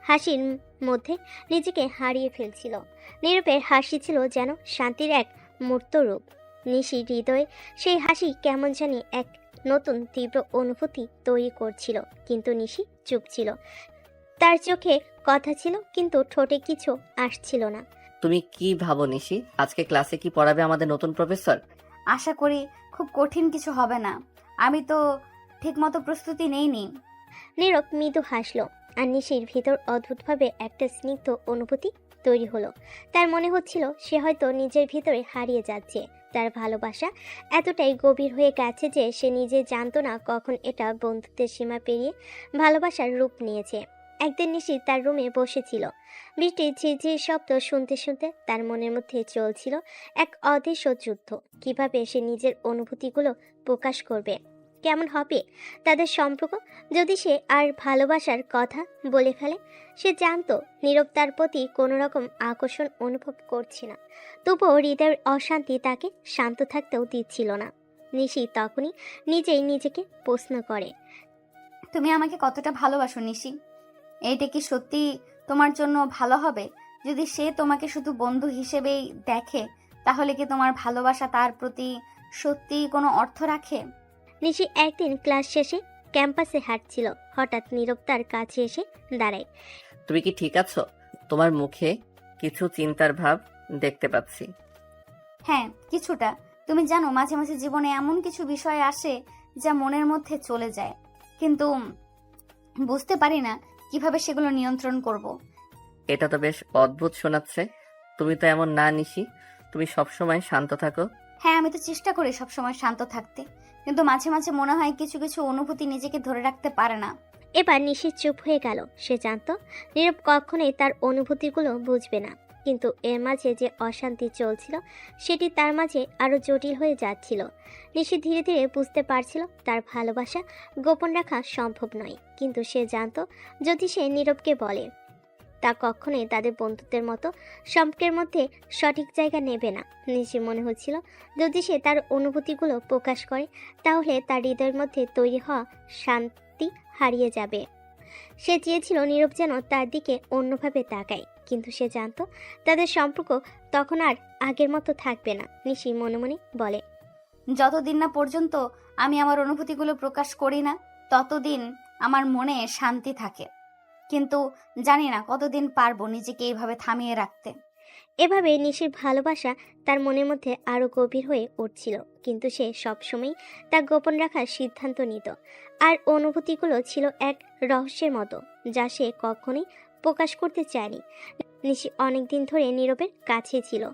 হাসির মধ্যে নিজেকে হারিয়ে ফেলছিল। নীরবের হাসি ছিল যেন শান্তির এক মূর্ত রূপ। নিশির হৃদয়ে সেই হাসি কেমন জানি এক নতুন তীব্র অনুভূতি তৈরি করছিল। কিন্তু নিশি চুপ ছিল। তার চোখে কথা ছিল কিন্তু ঠোঁটে কিছু আসছিল না। তুমি কি ভাবো নিশি, আজকে ক্লাসে কি পড়াবে আমাদের নতুন প্রফেসর? আশা করি খুব কঠিন কিছু হবে না। আমি তো ঠিকমতো প্রস্তুতি নেইনি। নীরব মৃদু হাসলো আর নিশির ভিতর অদ্ভুতভাবে একটা স্নিগ্ধ অনুভূতি তৈরি হলো। তার মনে হচ্ছিল সে হয়তো নিজের ভিতরে হারিয়ে যাচ্ছে। তার ভালোবাসা এতটাই গভীর হয়ে গেছে যে সে নিজে জানতো না কখন এটা বন্ধুত্বের সীমা পেরিয়ে ভালোবাসার রূপ নিয়েছে। একদিন নিশি তার রুমে বসেছিল। বৃষ্টির ঝিরঝির শব্দ শুনতে শুনতে তার মনের মধ্যে চলছিল এক অদৃশ্য যুদ্ধ। কিভাবে সে নিজের অনুভূতিগুলো প্রকাশ করবে, কেমন হবে তাদের সম্পর্ক যদি সে আর ভালোবাসার কথা বলে ফেলে। সে জানতো নীরব তার প্রতি কোনো রকম আকর্ষণ অনুভব করছে না, তবুও হৃদয়ের অশান্তি তাকে শান্ত থাকতেও দিচ্ছিল না। নিশি তখনই নিজেই নিজেকে প্রশ্ন করে, তুমি আমাকে কতটা ভালোবাসো নিশি? এইটা কি সত্যি তোমার জন্য ভালো হবে? যদি সে তোমাকে শুধু বন্ধু হিসেবেই দেখে তাহলে কি তোমার ভালোবাসা তার প্রতি সত্যি কোনো অর্থ রাখে? নিশি একদিন ক্লাস শেষে ক্যাম্পাসে হাঁটছিল। হঠাৎ নীরব তার কাছে এসে দাঁড়ায়। তুমি কি ঠিক আছো? তোমার মুখে কিছু চিন্তার ভাব দেখতে পাচ্ছি। হ্যাঁ, কিছুটা। তুমি জানো মাঝে মাঝে জীবনে এমন কিছু বিষয় আসে যা মনের মধ্যে চলে যায়, কিন্তু বুঝতে পারি না কিভাবে সেগুলো নিয়ন্ত্রণ করব। এটা তো বেশ অদ্ভুত শোনাচ্ছে। তুমি তো এমন না নিশি, তুমি সবসময় শান্ত থাকো। হ্যাঁ, আমি তো চেষ্টা করি সবসময় শান্ত থাকতে, কিন্তু মাঝে মাঝে মনে হয় কিছু কিছু অনুভূতি নিজেকে ধরে রাখতে পারে না। এবার নিশি চুপ হয়ে গেল। সে জানতো নীরব কখনোই তার অনুভূতিগুলো বুঝবে না, কিন্তু এর মাঝে যে অশান্তি চলছিল সেটি তার মাঝে আরও জটিল হয়ে যাচ্ছিল। নিশি ধীরে ধীরে বুঝতে পারছিল তার ভালোবাসা গোপন রাখা সম্ভব নয়, কিন্তু সে জানতো যদি সে নীরবকে বলে তা কখনোই তাদের বন্ধুত্বের মতো সম্পর্কের মধ্যে সঠিক জায়গা নেবে না। নিশি মনে হচ্ছিল যদি সে তার অনুভূতিগুলো প্রকাশ করে তাহলে তার হৃদয়ের মধ্যে তৈরি হওয়া শান্তি হারিয়ে যাবে। সে চেয়েছিল নীরব যেন তার দিকে অন্যভাবে তাকায়, কিন্তু সে জানতো তাদের সম্পর্ক তখন আর আগের মতো থাকবে না। নিশি মনে মনে বলে, যতদিন না পর্যন্ত আমি আমার অনুভূতিগুলো প্রকাশ করি না ততদিন আমার মনে শান্তি থাকে, কিন্তু জানি না কতদিন পারবো নিজেকে এইভাবে থামিয়ে রাখতে। এভাবে নিশির ভালোবাসা তার মনের মধ্যে আরও গভীর হয়ে উঠছিল, কিন্তু সে সবসময় তা গোপন রাখার সিদ্ধান্ত নিত। আর অনুভূতিগুলো ছিল এক রহস্যের মতো, যা সে কখনোই প্রকাশ করতে চায়নি। নিশি অনেকদিন ধরে নীরবের কাছে ছিল।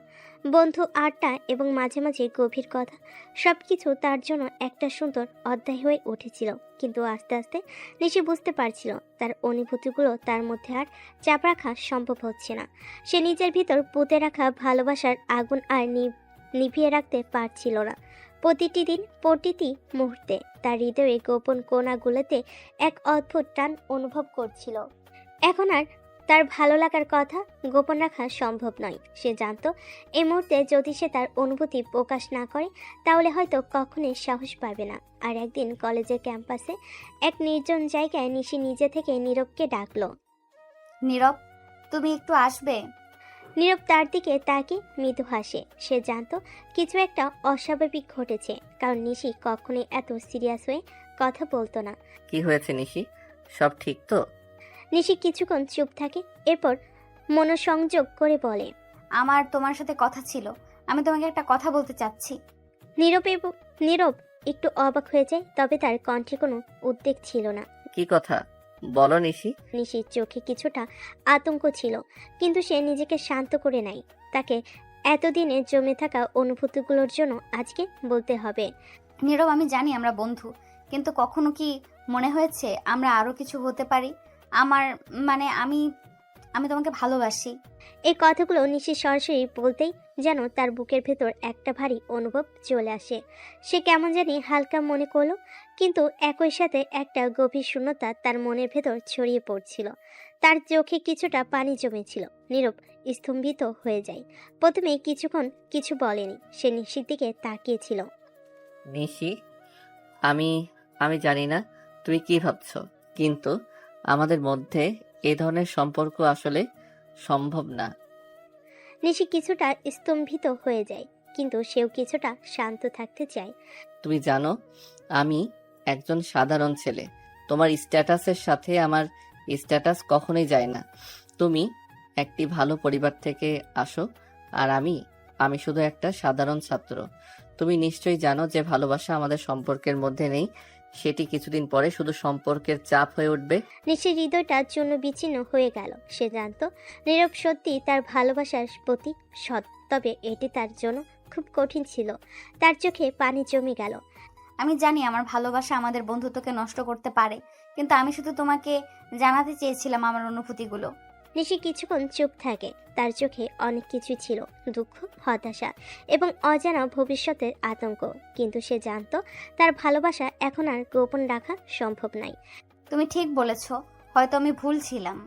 বন্ধু আড্ডা এবং মাঝে মাঝে গভীর কথা, সব কিছু তার জন্য একটা সুন্দর অধ্যায় হয়ে উঠেছিল। কিন্তু আস্তে আস্তে নিশি বুঝতে পারছিল তার অনুভূতিগুলো তার মধ্যে আর চাপ রাখা সম্ভব হচ্ছে না। সে নিজের ভিতর পুঁতে রাখা ভালোবাসার আগুন আর নিভিয়ে রাখতে পারছিল না। প্রতিটি দিন, প্রতিটি মুহূর্তে তার হৃদয়ে গোপন কোণাগুলোতে এক অদ্ভুত টান অনুভব করছিল। এখন আর তার ভালো লাগার কথা গোপন রাখা সম্ভব নয়। সে জানতো এই মুহূর্তে যদি সে তার অনুভূতি প্রকাশ না করে তাহলে হয়তো কখনোই সাহস পাবে না। আর একদিন কলেজের ক্যাম্পাসে এক নির্জন জায়গায় নিশি নিজে থেকে নীরবকে ডাকলো। নীরব, তুমি একটু আসবে? নীরব তার দিকে তাকিয়ে মৃদু হাসে। সে জানতো কিছু একটা অস্বাভাবিক ঘটেছে, কারণ নিশি কখনোই এত সিরিয়াস হয়ে কথা বলতো না। কি হয়েছে নিশি, সব ঠিক তো? নিশি কিছুক্ষণ চুপ থাকে, এরপর মনোসংযোগ করে বলে, আমার তোমার সাথে কথা ছিল, আমি তোমাকে একটা কথা বলতে চাচ্ছি। নীরব একটু অবাক হয়ে যায়, তবে তার কণ্ঠে কোনো উদ্বেগ ছিল না। কি কথা বলো নিশি। নিশির চোখে কিছুটা আতঙ্ক ছিল, কিন্তু সে নিজেকে শান্ত করে নেয়। তাকে এতদিনে জমে থাকা অনুভূতিগুলোর জন্য আজকে বলতে হবে। নীরব, আমি জানি আমরা বন্ধু, কিন্তু কখনো কি মনে হয়েছে আমরা আরো কিছু হতে পারি? আমি তোমাকে ভালোবাসি। এই কথাগুলো নিশি সরাসরি বলতেই যেন তার বুকের ভেতর একটা ভারী অনুভব চলে আসে। সে কেমন জানি হালকা মনে করলো, কিন্তু একই সাথে একটা গভীর শূন্যতা তার মনের ভেতর ছড়িয়ে পড়ছিল। তার চোখে কিছুটা পানি জমেছিল। নীরব স্তম্ভিত হয়ে যায়। প্রথমে কিছুক্ষণ কিছু বলেনি, সে নিশির দিকে তাকিয়েছিল। নিশি, আমি আমি জানি না তুমি কি ভাবছো, কিন্তু আমাদের মধ্যে এই ধরনের সম্পর্ক আসলে সম্ভব না। নিশি কিছুটা স্তম্ভিত হয়ে যায়, কিন্তু সেও কিছুটা শান্ত থাকতে চায়। তুমি জানো আমি একজন সাধারণ ছেলে, তোমার স্ট্যাটাসের সাথে আমার স্ট্যাটাস কখনোই যায় না। তুমি একটি ভালো পরিবার থেকে আসো, আর আমি শুধু একটা সাধারণ ছাত্র। তুমি নিশ্চয়ই জানো যে ভালোবাসা আমাদের সম্পর্কের মধ্যে নেই, সেটি কিছুদিন পরে শুধু সম্পর্কের চাপ হয়ে উঠবে। নিশির হৃদয়টা জন্য বিচ্ছিন্ন হয়ে গেল। সে জানতো নীরব সত্যি তার ভালোবাসার প্রতি সৎ, তবে এটি তার জন্য খুব কঠিন ছিল। তার চোখে পানি জমে গেল। আমি জানি আমার ভালোবাসা আমাদের বন্ধুত্বকে নষ্ট করতে পারে, কিন্তু আমি শুধু তোমাকে জানাতে চেয়েছিলাম আমার অনুভূতিগুলো। নিশি কিছুক্ষণ চুপ থাকে। তার চোখে অনেক কিছু ছিল, দুঃখ, হতাশা এবং অজানা ভবিষ্যতের আতঙ্ক। কিন্তু সে জানতো তার ভালোবাসা এখন আর গোপন রাখা সম্ভব নয়। তুমি ঠিক বলেছ, হয়তো আমি ভুল ছিলাম।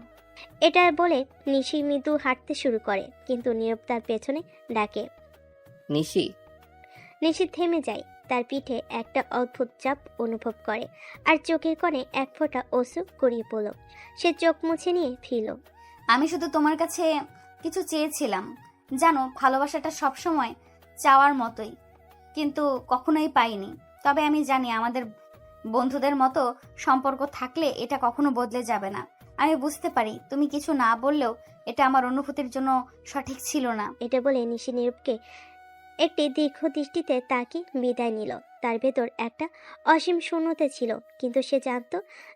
এটা বলে নিশি মৃদু হাঁটতে শুরু করে, কিন্তু নীরব তার পেছনে ডাকে। নিশি। নিশি থেমে যায়। তার পিঠে একটা অদ্ভুত চাপ অনুভব করে, আর চোখের কোণে এক ফোঁটা অশ্রু গড়িয়ে পড়ল। সে চোখ মুছে নিয়ে ফিরল। আমি শুধু তোমার কাছে কিছু চেয়েছিলাম, জানো, ভালোবাসাটা সবসময় চাওয়ার মতোই, কিন্তু কখনোই পাইনি। তবে আমি জানি আমাদের বন্ধুদের মতো সম্পর্ক থাকলে এটা কখনো বদলে যাবে না। আমি বুঝতে পারি তুমি কিছু না বললেও এটা আমার অনুভূতির জন্য সঠিক ছিল না। এটা বলে নিশি নীরবকে একটি দীর্ঘ দৃষ্টিতে তাকিয়ে বিদায় নিল। তার ভেতর একটা অসীম শূন্যতা ছিল, কিন্তু সে জানত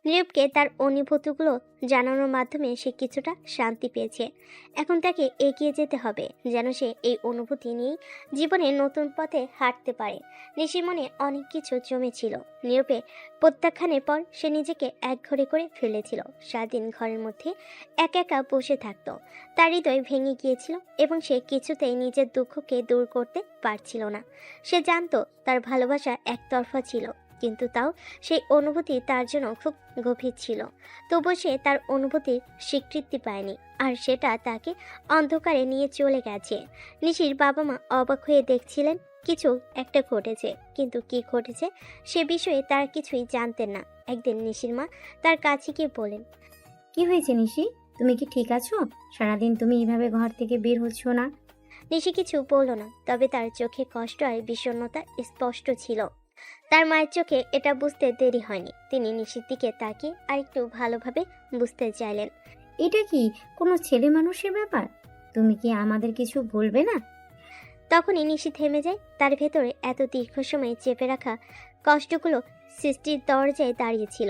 নীরবকে তার অনুভূতিগুলো জানানোর মাধ্যমে সে কিছুটা শান্তি পেয়েছে। এখন তাকে এগিয়ে যেতে হবে, যেন সে এই অনুভূতি নিয়েই জীবনে নতুন পথে হাঁটতে পারে। নিশির মনে অনেক কিছু জমেছিল। নীরবে প্রত্যাখ্যানের পর সে নিজেকে একঘরে করে ফেলেছিল। সারাদিন ঘরের মধ্যে একা একা বসে থাকত। তার হৃদয় ভেঙে গিয়েছিল এবং সে কিছুতেই নিজের দুঃখকে দূর করতে পারছিল না। সে জানতো তার ভালোবাসা একতরফা ছিল, কিন্তু তাও সেই অনুভূতি তার জন্য খুব গভীর ছিল। তবু সে তার অনুভূতির স্বীকৃতি পায়নি, আর সেটা তাকে অন্ধকারে নিয়ে চলে গেছে। নিশির বাবা মা অবাক হয়ে দেখছিলেন কিছু একটা ঘটেছে, কিন্তু কি ঘটেছে সে বিষয়ে তারা কিছুই জানতেন না। একদিন নিশির মা তার কাছে গিয়ে বলেন, কি হয়েছে নিশি, তুমি কি ঠিক আছো? সারাদিন তুমি এইভাবে ঘর থেকে বের হচ্ছ না। নিশি কিছু বলল না, তবে তার চোখে কষ্ট আর বিষণ্ণতা স্পষ্ট ছিল। তার মায়ের চোখে এটা বুঝতে দেরি হয়নি। তিনি নিশির দিকে তাকিয়ে আর একটু ভালোভাবে বুঝতে চাইলেন। এটা কি কোনো ছেলে মানুষের ব্যাপার? তুমি কি আমাদের কিছু বলবে না? তখনই নিশি থেমে যায়। তার ভেতরে এত দীর্ঘ সময় চেপে রাখা কষ্টগুলো সৃষ্টির দরজায় দাঁড়িয়েছিল।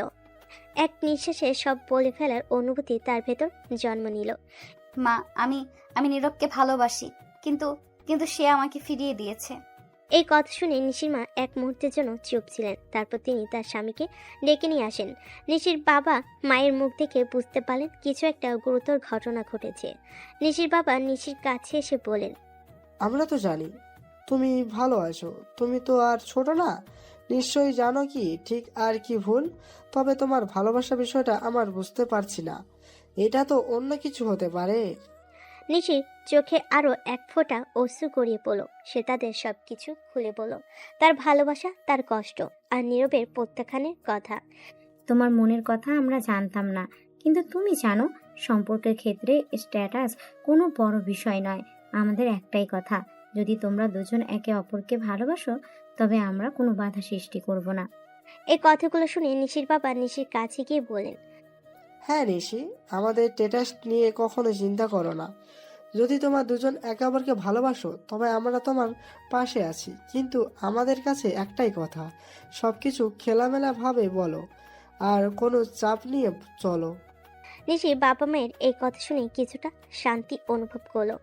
এক নিঃশ্বাসে সব বলে ফেলার অনুভূতি তার ভেতর জন্ম নিল। মা, আমি আমি নীরবকে ভালোবাসি, কিন্তু কিন্তু সে আমাকে ফিরিয়ে দিয়েছে। এই কথা শুনে নিশির মা এক মুহূর্তের জন্য চুপ ছিলেন। তারপর তিনি তার স্বামীকে ডেকে নিয়ে আসেন। নিশির বাবা মায়ের মুখ দেখে বুঝতে পারলেন কিছু একটা গুরুতর ঘটনা ঘটেছে। নিশির বাবা নিশির কাছে এসে বলেন, আমরা তো জানি তুমি ভালো আছো, তুমি তো আর ছোট না, নিশ্চয়ই জানো কি ঠিক আর কি ভুল। তবে তোমার ভালোবাসা বিষয়টা আমার বুঝতে পারছি না, এটা তো অন্য কিছু হতে পারে। নিশির চোখে আরো এক ফোঁটা অশ্রু গড়িয়ে পড়ল। সে তাদের সবকিছু খুলে বলল, তার ভালোবাসা, তার কষ্ট আর নীরবের প্রত্যাখ্যানের কথা। তোমার মনের কথা আমরা জানতাম না, কিন্তু তুমি জানো সম্পর্কের ক্ষেত্রে স্ট্যাটাস কোনো বড় বিষয় নয়। আমাদের একটাই কথা, যদি তোমরা দুজন একে অপরকে ভালোবাসো তবে আমরা কোনো বাধা সৃষ্টি করব না। এই কথাগুলো শুনে নিশির বাবা নিশির কাছে গিয়ে বলেন, হ্যাঁ নিশি, আমাদের স্ট্যাটাস নিয়ে কখনো চিন্তা করো না। যদি তোমার দুজন একে অপরকে ভালোবাসো তবে আমরা তোমার পাশে আছি, কিন্তু আমাদের কাছে একটাই কথা, সবকিছু খোলামেলা ভাবে বলো আর কোনো চাপ নিয়ে চলো। নিশির বাবা মায়ের এই কথা শুনে কিছুটা শান্তি অনুভব করলো।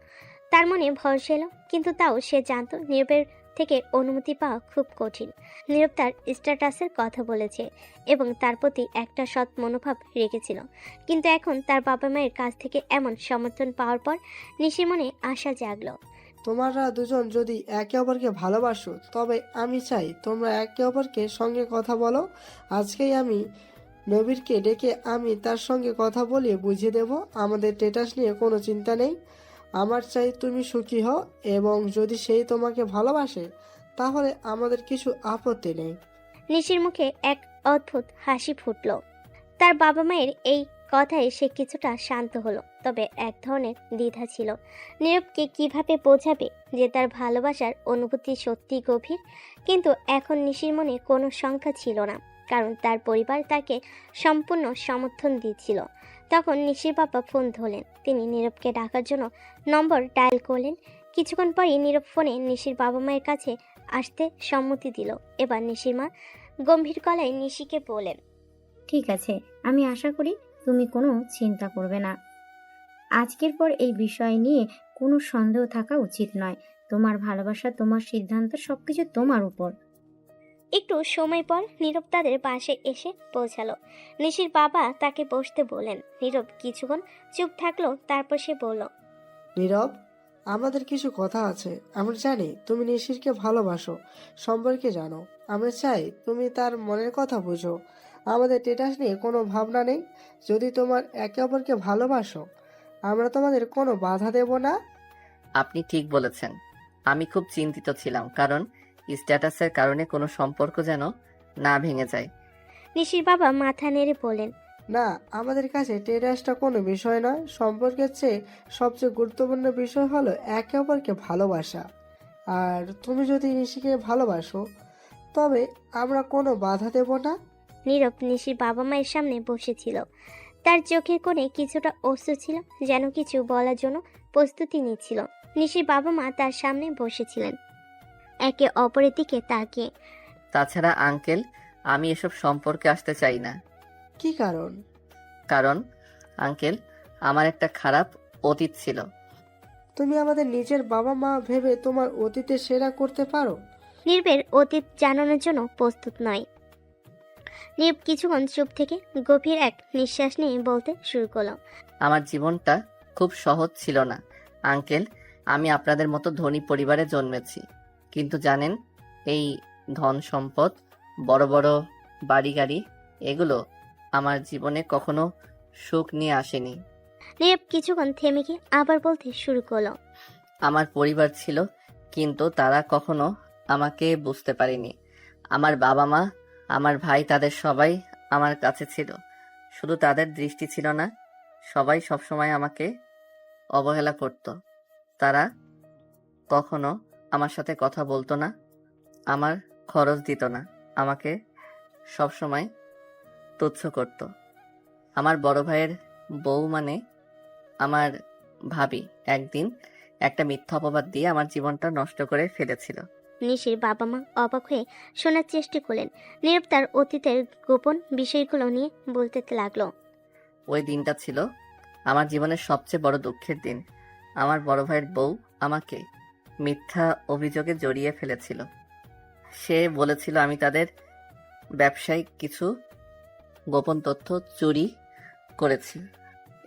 তার মনে ভরসা এলো, কিন্তু তাও সে জানতো নীরবের থেকে অনুমতি পাওয়া খুব কঠিন। নীরব তার স্ট্যাটাসের কথা বলেছে এবং তার প্রতি একটা সৎ মনোভাব রেখেছিল, কিন্তু এখন তার বাবা মায়ের কাছ থেকে এমন সমর্থন পাওয়ার পর নিশির মনে আশা জাগলো। তোমরা দুজন যদি একে অপরকে ভালোবাসো তবে আমি চাই তোমরা একে অপরকে সঙ্গে কথা বলো। আজকেই আমি নবীরকে ডেকে আমি তার সঙ্গে কথা বলিয়ে বুঝিয়ে দেব আমাদের স্ট্যাটাস নিয়ে কোনো চিন্তা নেই। আমার চাই তুমি সুখী হও, এবং যদি সেই তোমাকে ভালোবাসে তাহলে আমাদের কিছু আপত্তি নেই। নিশির মুখে এক অদ্ভুত হাসি ফুটল। তার বাবা মায়ের এই কথায় সে কিছুটা শান্ত হলো, তবে এক ধরনের দ্বিধা ছিল। নীরবকে কিভাবে বোঝাবে যে তার ভালোবাসার অনুভূতি সত্যি গভীর, কিন্তু এখন নিশির মনে কোনো সংখ্যা ছিল না, কারণ তার পরিবার তাকে সম্পূর্ণ সমর্থন দিচ্ছিল। তখন নিশির বাবা ফোন ধরলেন। তিনি নীরবকে ডাকার জন্য নম্বর ডায়াল করলেন। কিছুক্ষণ পরই নীরব ফোনে নিশির বাবা মায়ের কাছে আসতে সম্মতি দিল। এবার নিশির মা গম্ভীর গলায় নিশিকে বলেন, ঠিক আছে, আমি আশা করি তুমি কোনো চিন্তা করবে না। আজকের পর এই বিষয় নিয়ে কোনো সন্দেহ থাকা উচিত নয়। তোমার ভালোবাসা, তোমার সিদ্ধান্ত, সবকিছু তোমার উপর। একটু সময় পর নীরব তাদের পাশে এসে পৌঁছালো। নিশির বাবা তাকে বসতে বললেন। নীরব কিছুক্ষণ চুপ থাকলো, তারপর সে বলল, নীরব, আমাদের কিছু কথা আছে। আমরা জানি তুমি নিশিরকে ভালোবাসো, সম্পর্কে জানো। আমরা চাই তুমি তার মনের কথা বুঝো। আমাদের স্ট্যাটাস নিয়ে কোনো ভাবনা নেই। যদি তোমার একে অপরকে ভালোবাসো আমরা তোমাদের কোনো বাধা দেব না। আপনি ঠিক বলেছেন। আমি খুব চিন্তিত ছিলাম, কারণ স্ট্যাটাসের কারণে কোনো সম্পর্ক যেন না ভেঙে যায়। নিশির বাবা মাথা নেড়ে বললেন, না, আমাদের কাছে স্ট্যাটাসটা কোনো বিষয় নয়। সম্পর্কের চেয়ে সবচেয়ে গুরুত্বপূর্ণ বিষয় হলো একে অপরকে ভালোবাসা। আর তুমি যদি নিশিকে ভালোবাসো তবে আমরা কোনো বাধা দেব না। নীরব নিশির বাবা মায়ের সামনে বসেছিল। তার চোখের কোণে কিছুটা অশ্রু ছিল, যেন কিছু বলার জন্য প্রস্তুতি নিচ্ছিল। নিশির বাবা মা তার সামনে বসেছিলেন, একে অপরের দিকে তাকিয়ে। তাছাড়া আঙ্কেল, আমি এসব সম্পর্কে আসতে চাই না। কি কারণ? কারণ আঙ্কেল, আমার একটা খারাপ অতীত ছিল। তুমি আমাদের নিজের বাবা মা ভেবে তোমার অতীতে সেরা করতে পারো? নীরবের অতীত জানানোর জন্য প্রস্তুত নয়। নীরব কিছুক্ষণ চুপ থেকে গভীর এক নিঃশ্বাস নিয়ে বলতে শুরু করলো, আমার জীবনটা খুব সহজ ছিল না আঙ্কেল। আমি আপনাদের মতো ধনী পরিবারে জন্মেছি, কিন্তু জানেন, এই ধন সম্পদ, বড় বড় বাড়ি গাড়ি, এগুলো আমার জীবনে কখনো সুখ নিয়ে আসেনি। নীরব কিছুক্ষণ থেমে গিয়ে আবার বলতে শুরু করলো, আমার পরিবার ছিল, কিন্তু তারা কখনো আমাকে বুঝতে পারেনি। আমার বাবা মা, আমার ভাই, তাদের সবাই আমার কাছে ছিল, শুধু তাদের দৃষ্টি ছিল না। সবাই সবসময় আমাকে অবহেলা করত। তারা কখনো আমার সাথে কথা বলতো না, আমার খরচ দিত না, আমাকে সবসময় তুচ্ছ করত। আমার বড় ভাইয়ের বউ মানে আমার ভাবি একদিন একটা মিথ্যা অপবাদ দিয়ে আমার জীবনটা নষ্ট করে ফেলেছিল। নিশির বাবা মা অবাক হয়ে শোনার চেষ্টা করলেন। নীরব তার অতীতের গোপন বিষয়গুলো নিয়ে বলতে লাগলো। ওই দিনটা ছিল আমার জীবনের সবচেয়ে বড় দুঃখের দিন। আমার বড় ভাইয়ের বউ আমাকে মিথ্যা অভিযোগে জড়িয়ে ফেলেছিল। সে বলেছিল আমি তাদের ব্যবসায়িক কিছু গোপন তথ্য চুরি করেছি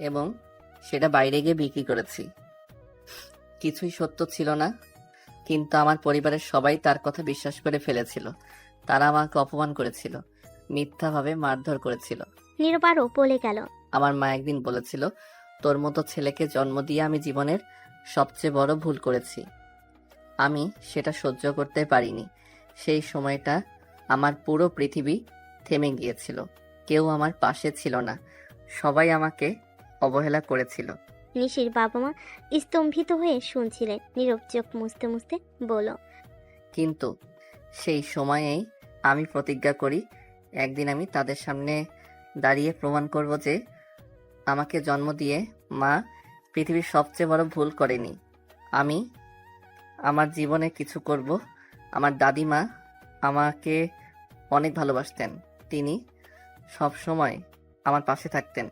এবং সেটা বাইরে গিয়ে বিক্রি করেছি। কিছুই সত্য ছিল না, কিন্তু আমার পরিবারের সবাই তার কথা বিশ্বাস করে ফেলেছিল। তারা আমাকে অপমান করেছিল, মিথ্যাভাবে মারধর করেছিল। নীরব আরও বলে গেল। আমার মা একদিন বলেছিল, তোর মতো ছেলেকে জন্ম দিয়ে আমি জীবনের সবচেয়ে বড় ভুল করেছি। আমি সেটা সহ্য করতে পারিনি। সেই সময়টা আমার পুরো পৃথিবী থেমে গিয়েছিল। কেউ আমার পাশে ছিল না, সবাই আমাকে অবহেলা করেছিল। নিশির বাবা মা স্তম্ভিত হয়ে শুনছিলেন। নীরব চোখ মুছতে মুছতে বলল। কিন্তু সেই সময়েই আমি প্রতিজ্ঞা করি, একদিন আমি তাদের সামনে দাঁড়িয়ে প্রমাণ করব যে আমাকে জন্ম দিয়ে মা পৃথিবীর সবচেয়ে বড় ভুল করেনি। আমি আমার জীবনে কিছু করব। আমার দাদিমা আমাকে অনেক ভালোবাসতেন। তিনি সব সময় আমার পাশে থাকতেন।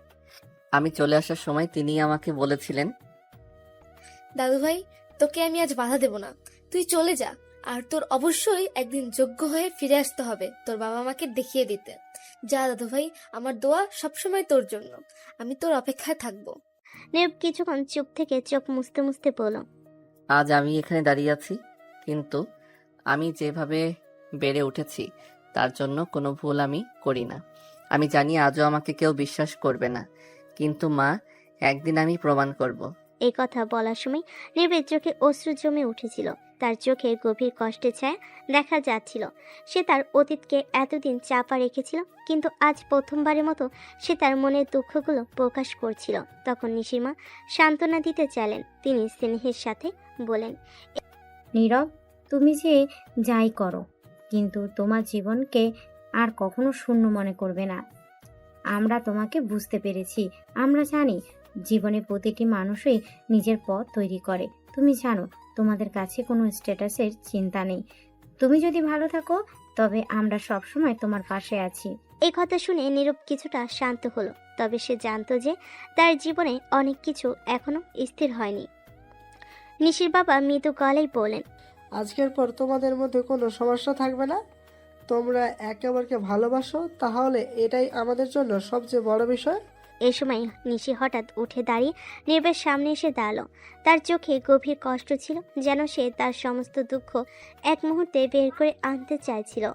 আমি চলে আসার সময় তিনি আমাকে বলেছিলেন, দাদু ভাই, তোকে আমি আজ বাধা দেব না, তুই চলে যা। আর তোর অবশ্যই একদিন যোগ্য হয়ে ফিরে আসতে হবে তোর বাবা মাকে দেখিয়ে দিতে। যা দাদু ভাই, আমার দোয়া সবসময় তোর জন্য, আমি তোর অপেক্ষায় থাকবো। নীরব কিছুক্ষণ চুপ থেকে চোখ মুছতে মুছতে বলল। আজ আমি এখানে দাঁড়িয়ে আছি, কিন্তু আমি যেভাবে বেড়ে উঠেছি তার জন্য কোনো ভুল আমি করি না। আমি জানি আজও আমাকে কেউ বিশ্বাস করবে না, কিন্তু মা, একদিন আমি প্রমাণ করব। এই কথা বলার সময় নীরবের চোখে অশ্রু জমে উঠেছিল। তার চোখে গভীর কষ্টের ছায়া দেখা যাচ্ছিল। সে তার অতীতকে এতদিন চাপা রেখেছিল, কিন্তু আজ প্রথমবারের মতো সে তার মনের দুঃখগুলো প্রকাশ করছিল। তখন নিশির মা সান্ত্বনা দিতে চাইলেন। তিনি স্নেহের সাথে বলেন। নীরব, তুমি যে যাই করো, কিন্তু তোমার জীবনকে আর কখনো শূন্য মনে করবে না। আমরা তোমাকে বুঝতে পেরেছি। আমরা জানি জীবনে প্রতিটি মানুষই নিজের পথ তৈরি করে। তুমি জানো তোমাদের কাছে কোনো স্ট্যাটাসের চিন্তা নেই। তুমি যদি ভালো থাকো তবে আমরা সবসময় তোমার পাশে আছি। এই কথা শুনে নীরব কিছুটা শান্ত হলো। তবে সে জানতো যে তার জীবনে অনেক কিছু এখনো স্থির হয়নি। নিশির বাবা মৃদু গলায় বলেন। আজকের পর তোমাদের মধ্যে কোনো সমস্যা থাকবে না। তোমরা একে অপরকে ভালোবাসো, তাহলে এটাই আমাদের জন্য সবচেয়ে বড় বিষয়। এই সময় নিশি হঠাৎ উঠে দাঁড়িয়ে নীরবের সামনে এসে দাঁড়ালো। তার চোখে গভীর কষ্ট ছিল, যেন সে তার সমস্ত দুঃখ এক মুহূর্তে বের করে আনতে চাইছিল।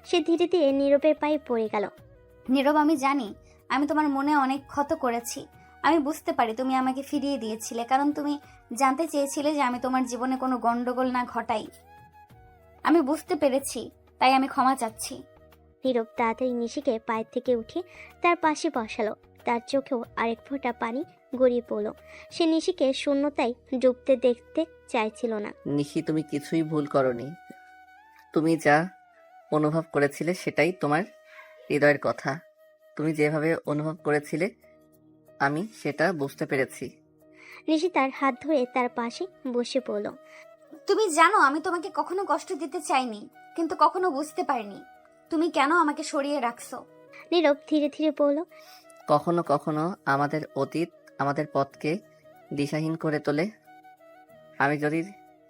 সে ধীরে ধীরে নীরবের পায়ে পড়ে গেল। নীরব, আমি জানি আমি তোমার মনে অনেক ক্ষত করেছি। আমি বুঝতে পারি তুমি আমাকে ফিরিয়ে দিয়েছিলে, কারণ তুমি জানতে চেয়েছিলে যে আমি তোমার জীবনে কোনো গন্ডগোল না ঘটাই। আমি বুঝতে পেরেছি, তাই আমি ক্ষমা চাচ্ছি। নীরব তাড়াতাড়ি নিশিকে পায়ের থেকে উঠে তার পাশে বসালো। তার চোখেও আরেক ফোঁটা পানি গড়িয়ে পড়ল। সে নিশিকে শূন্যতায় ডুবতে দেখতে চাইছিল না। নিশি, তুমি কিছুই ভুল করনি। তুমি যা অনুভব করেছিলে সেটাই তোমার হৃদয়ের কথা। তুমি যেভাবে অনুভব করেছিলে আমি সেটা বুঝতে পেরেছি। নিশি তার হাত ধরে তার পাশে বসে পড়ল। তুমি জানো আমি তোমাকে কখনো কষ্ট দিতে চাইনি, কিন্তু কখনো বুঝতে পারিনি তুমি কেন আমাকে সরিয়ে রাখছো। নীরব ধীরে ধীরে বলল। কখনো কখনো আমাদের অতীত আমাদের পথকে দিশাহীন করে তোলে। আমি যদি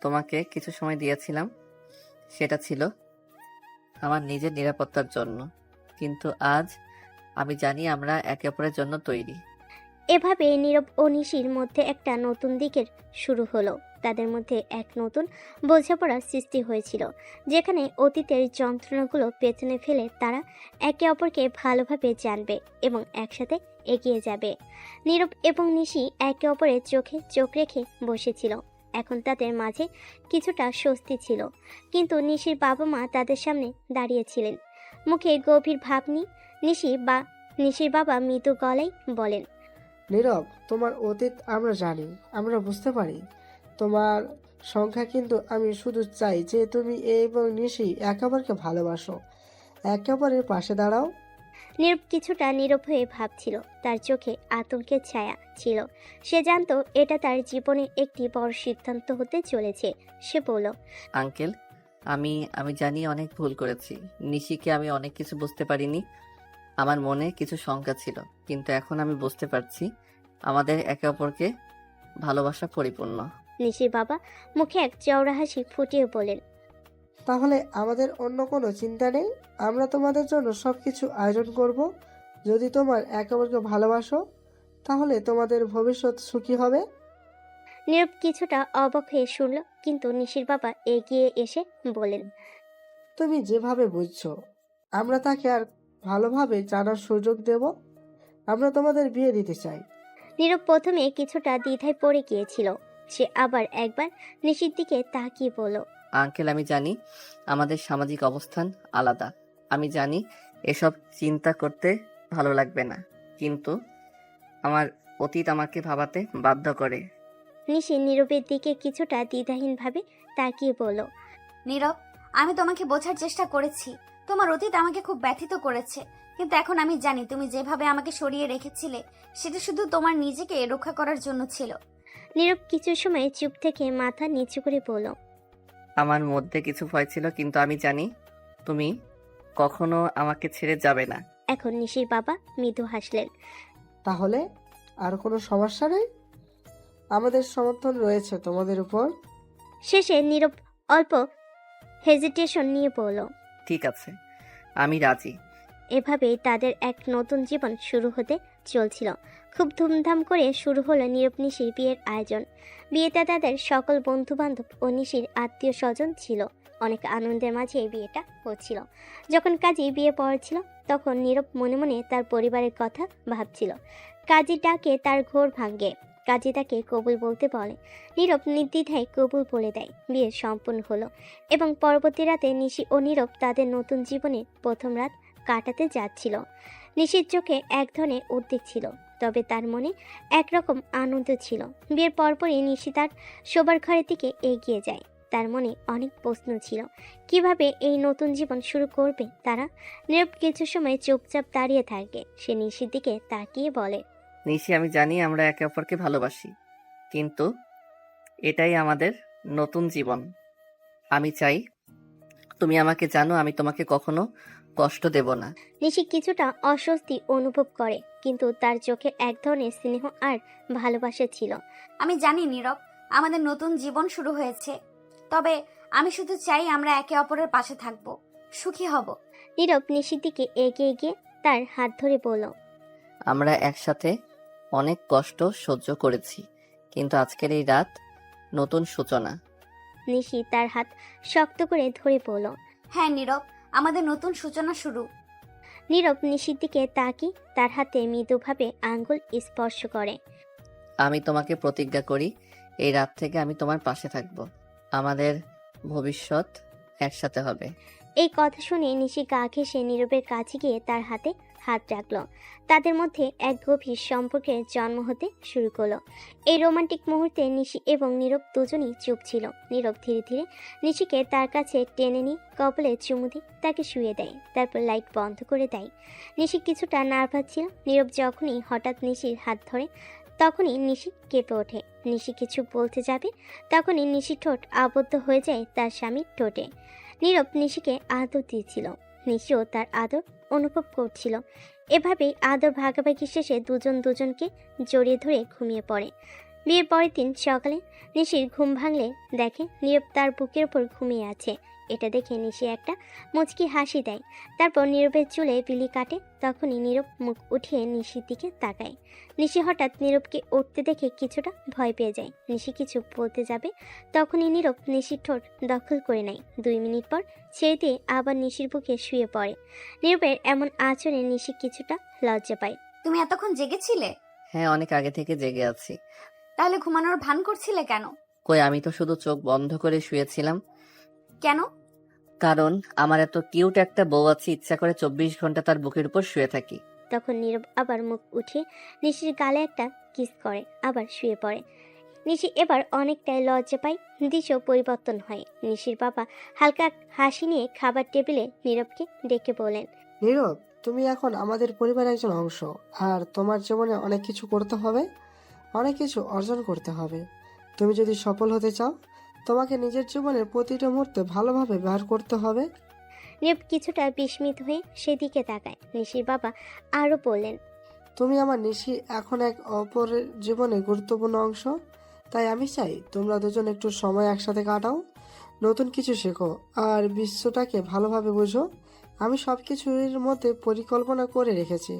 তোমাকে কিছু সময় দিয়েছিলাম সেটা ছিল আমার নিজের নিরাপত্তার জন্য, কিন্তু আজ আমি জানি আমরা একে অপরের জন্য তৈরি। এভাবে নীরব ও নিশির মধ্যে একটা নতুন দিকের শুরু হলো। তাদের মধ্যে এক নতুন বোঝাপড়ার সৃষ্টি হয়েছিল, যেখানে অতীতের যন্ত্রণাগুলো পেছনে ফেলে তারা একে অপরকে ভালোভাবে জানবে এবং একসাথে এগিয়ে যাবে। নীরব এবং নিশি একে অপরের চোখে চোখ রেখে বসেছিল। এখন তাদের মাঝে কিছুটা স্বস্তি ছিল, কিন্তু নিশির বাবা মা তাদের সামনে দাঁড়িয়েছিলেন, মুখে গভীর ভাব নিয়ে। নিশির বাবা মৃদু গলায় বলেন। নীরব, তোমার অতীত আমরা জানি, আমরা বুঝতে পারি তোমার সংখ্যা, কিন্তু আমি শুধু চাই যে তুমি এবং নিশি একে অপরকে ভালোবাসো, একে অপরের পাশে দাঁড়াও। নীরব কিছুটা নীরব হয়ে ভাবছিল, তার চোখে আতঙ্কের ছায়া ছিল। সে জানতো এটা তার জীবনে একটি বড় সিদ্ধান্ত হতে চলেছে। সে বলল, আঙ্কেল, আমি আমি জানি অনেক ভুল করেছি। নিশিকে আমি অনেক কিছু বুঝতে পারিনি। আমার মনে কিছু শঙ্কা ছিল, কিন্তু এখন আমি বুঝতে পারছি আমাদের একে অপরকে ভালোবাসা পরিপূর্ণ। নিশির বাবা মুখে এক চওড়া হাসি ফুটিয়ে বলেন, তাহলে আমাদের অন্য কোনো চিন্তা নেই। আমরা তোমাদের জন্য সব কিছু আয়োজন করব। যদি তোমার একে অপরকে ভালোবাসো, তাহলে তোমাদের ভবিষ্যৎ সুখী হবে। নীরব কিছুটা অবাক হয়ে শুনল, কিন্তু নিশির বাবা এগিয়ে এসে বলেন, তুমি যেভাবে বুঝছো, আমরা তাকে আর ভালোভাবে জানার সুযোগ দেব। আমরা তোমাদের বিয়ে দিতে চাই। নীরব প্রথমে কিছুটা দ্বিধায় পড়ে গিয়েছিল। সে আবার একবার নিশির দিকে তাকিয়ে বলল, আঙ্কেল, আমি জানি আমাদের সামাজিক অবস্থান আলাদা। আমি জানি এসব চিন্তা করতে ভালো লাগবে না, কিন্তু আমার অতীত আমাকে ভাবাতে বাধ্য করে। নিশি নীরবের দিকে কিছুটা দ্বিধাহীনভাবে তাকিয়ে বলল, নীরব, আমি তোমাকে বোঝার চেষ্টা করেছি। তোমার অতীত আমাকে খুব ব্যথিত করেছে, কিন্তু এখন আমি জানি তুমি যেভাবে আমাকে সরিয়ে রেখেছিলে সেটা শুধু তোমার নিজেকে রক্ষা করার জন্য ছিল। নীরব কিছু সময় চুপ থেকে মাথা নিচু করে বলল, আমার মধ্যে কিছু ভয় ছিল, কিন্তু আমি জানি তুমি কখনো আমাকে ছেড়ে যাবে না। এখন নিশির বাবা মৃদু হাসলেন। তাহলে আর কোনো সমস্যা নেই। আমাদের সমর্থন রয়েছে তোমাদের উপর। শেষে নীরব অল্প হেজিটেশন নিয়ে বলল, ঠিক আছে, আমি রাজি। এভাবেই তাদের এক নতুন জীবন শুরু হতে চলছিল। খুব ধুমধাম করে শুরু হলো নীরব নিশির বিয়ের আয়োজন। বিয়েতে তাদের সকল বন্ধু বান্ধব ও নিশির আত্মীয় স্বজন ছিল। অনেক আনন্দের মাঝে এই বিয়েটা হচ্ছিল। যখন কাজী বিয়ে পড়ছিল, তখন নীরব মনে মনে তার পরিবারের কথা ভাবছিল। কাজী ডাকে তার ঘোর ভাঙ্গে। কাজী তাকে কবুল বলতে বলে। নীরব নির্দ্বিধায় কবুল বলে দেয়। বিয়ে সম্পূর্ণ হলো এবং পরবর্তী রাতে নিশি ও নীরব তাদের নতুন জীবনের প্রথম রাত কাটাতে যাচ্ছিল। নিশির চোখে এক ধরনের উদ্বেগ ছিল, তবে তার মনে একরকম আনন্দ ছিল। বিয়ের পরপরই নিশি তার শোবার ঘরের দিকে এগিয়ে যায়। তার মনে অনেক প্রশ্ন ছিল, কিভাবে এই নতুন জীবন শুরু করবে তারা। নীরব কিছু সময় চুপচাপ দাঁড়িয়ে থাকে। সে নিশির দিকে তাকিয়ে বলে, নিশি, আমি জানি আমরা একে অপরকে ভালোবাসি, কিন্তু এটাই আমাদের নতুন জীবন। আমি চাই তুমি আমাকে জানো, আমি তোমাকে কখনো কষ্ট দেব না। নিশি কিছুটা অস্বস্তি অনুভব করে, কিন্তু তার চোখে এক ধরনের স্নেহ আর ভালোবাসা ছিল। আমি জানি নীরব, আমাদের নতুন জীবন শুরু হয়েছে, তবে আমি শুধু চাই আমরা একে অপরের পাশে থাকবো, সুখী হব। নীরব নিশির দিকে এগিয়ে গিয়ে তার হাত ধরে বলল, আমরা একসাথে অনেক কষ্ট সহ্য করেছি, কিন্তু আজকের এই রাত নতুন সূচনা। নিশি তার হাত শক্ত করে ধরে বলল, হ্যাঁ নীরব, আমাদের নতুন সূচনা শুরু। নীরব নিশির দিকে তাকিয়ে তার হাতে মৃদুভাবে আঙ্গুল স্পর্শ করে। আমি তোমাকে প্রতিজ্ঞা করি, এই রাত থেকে আমি তোমার পাশে থাকব। আমাদের ভবিষ্যৎ একসাথে হবে। এই কথা শুনে নিশি গা ঘেঁষে নীরবের কাছে গিয়ে তার হাতে হাত রাখল। তাদের মধ্যে এক গভীর সম্পর্কের জন্ম হতে শুরু করলো। এই রোমান্টিক মুহূর্তে নিশি এবং নীরব দুজনই চুপ ছিল। নীরব ধীরে ধীরে নিশিকে তার কাছে টেনে নিয়ে কপালে চুমু দিয়ে তাকে শুয়ে দেয়, তারপর লাইট বন্ধ করে দেয়। নিশি কিছুটা নার্ভাস ছিল। নীরব যখনই হঠাৎ নিশির হাত ধরে, তখনই নিশি কেঁপে ওঠে। নিশি কিছু বলতে যাবে, তখনই নিশি ঠোঁট আবদ্ধ হয়ে যায় তার স্বামীর ঠোঁটে। নীরব নিশিকে আদর দিয়েছিল, নিশিও তার আদর অনুভব করছিল। এভাবেই আদর ভাগাভাগি শেষে দুজন দুজনকে জড়িয়ে ধরে ঘুমিয়ে পড়ে। বিয়ের পরের দিন সকালে নিশির ঘুম ভাঙলে দেখে নীরব তার বুকের ওপর ঘুমিয়ে আছে। এটা দেখে নিশি একটা মুচকি হাসি দেয়, তারপর নীরবের চুলে বিলি কাটে। তখনই নীরব মুখ উঠিয়ে নিশির দিকে তাকায়। নিশি হঠাৎ নীরবকে উঠতে দেখে কিছুটা ভয় পেয়ে যায়। নিশি কিছু বলতে যাবে, তখনই নীরব নিশির ঠোঁট দখল করে নেয়। 2 মিনিট পর ছেড়ে দিয়ে আবার নিশির বুকে শুয়ে পড়ে। নীরবের এমন আচরণে নিশি কিছুটা লজ্জা পায়। তুমি এতক্ষণ জেগেছিলে? হ্যাঁ, অনেক আগে থেকে জেগে আছি। তাহলে ঘুমানোর ভান করছিলে কেন? কই, আমি তো শুধু চোখ বন্ধ করে শুয়েছিলাম। কেন? কারণ আমার এত কিউট একটা বউ আছে, ইচ্ছা করে 24 ঘন্টা তার বুকের উপর শুয়ে থাকি। তখন নীরব আবার মুখ উঠিয়ে নিশির গালে একটা কিস করে আবার শুয়ে পড়ে। নিশি এবার অনেকটাই লজ্জা পায়, দৃশ্য পরিবর্তন হয়। নিশির বাবা হালকা হাসি নিয়ে খাবার টেবিলে নীরবকে ডেকে বলেন, নীরব, তুমি এখন আমাদের পরিবারের একজন অংশ, আর তোমার জীবনে অনেক কিছু করতে হবে, অনেক কিছু অর্জন করতে হবে। তুমি যদি সফল হতে চাও, তোমাকে নিজের জীবনের প্রতিটা মুহূর্তে ভালোভাবে ব্যবহার করতে হবে। নীরব কিছুটা বিস্মিত হয়ে সেদিকে তাকায়। নিশির বাবা আরও বললেন, তুমি আমার নিশি এখন এক অপরের জীবনে গুরুত্বপূর্ণ অংশ। তাই আমি চাই তোমরা দুজন একটু সময় একসাথে কাটাও, নতুন কিছু শেখো আর বিশ্বটাকে ভালোভাবে বোঝো। আমি সব কিছুর মধ্যে পরিকল্পনা করে রেখেছি,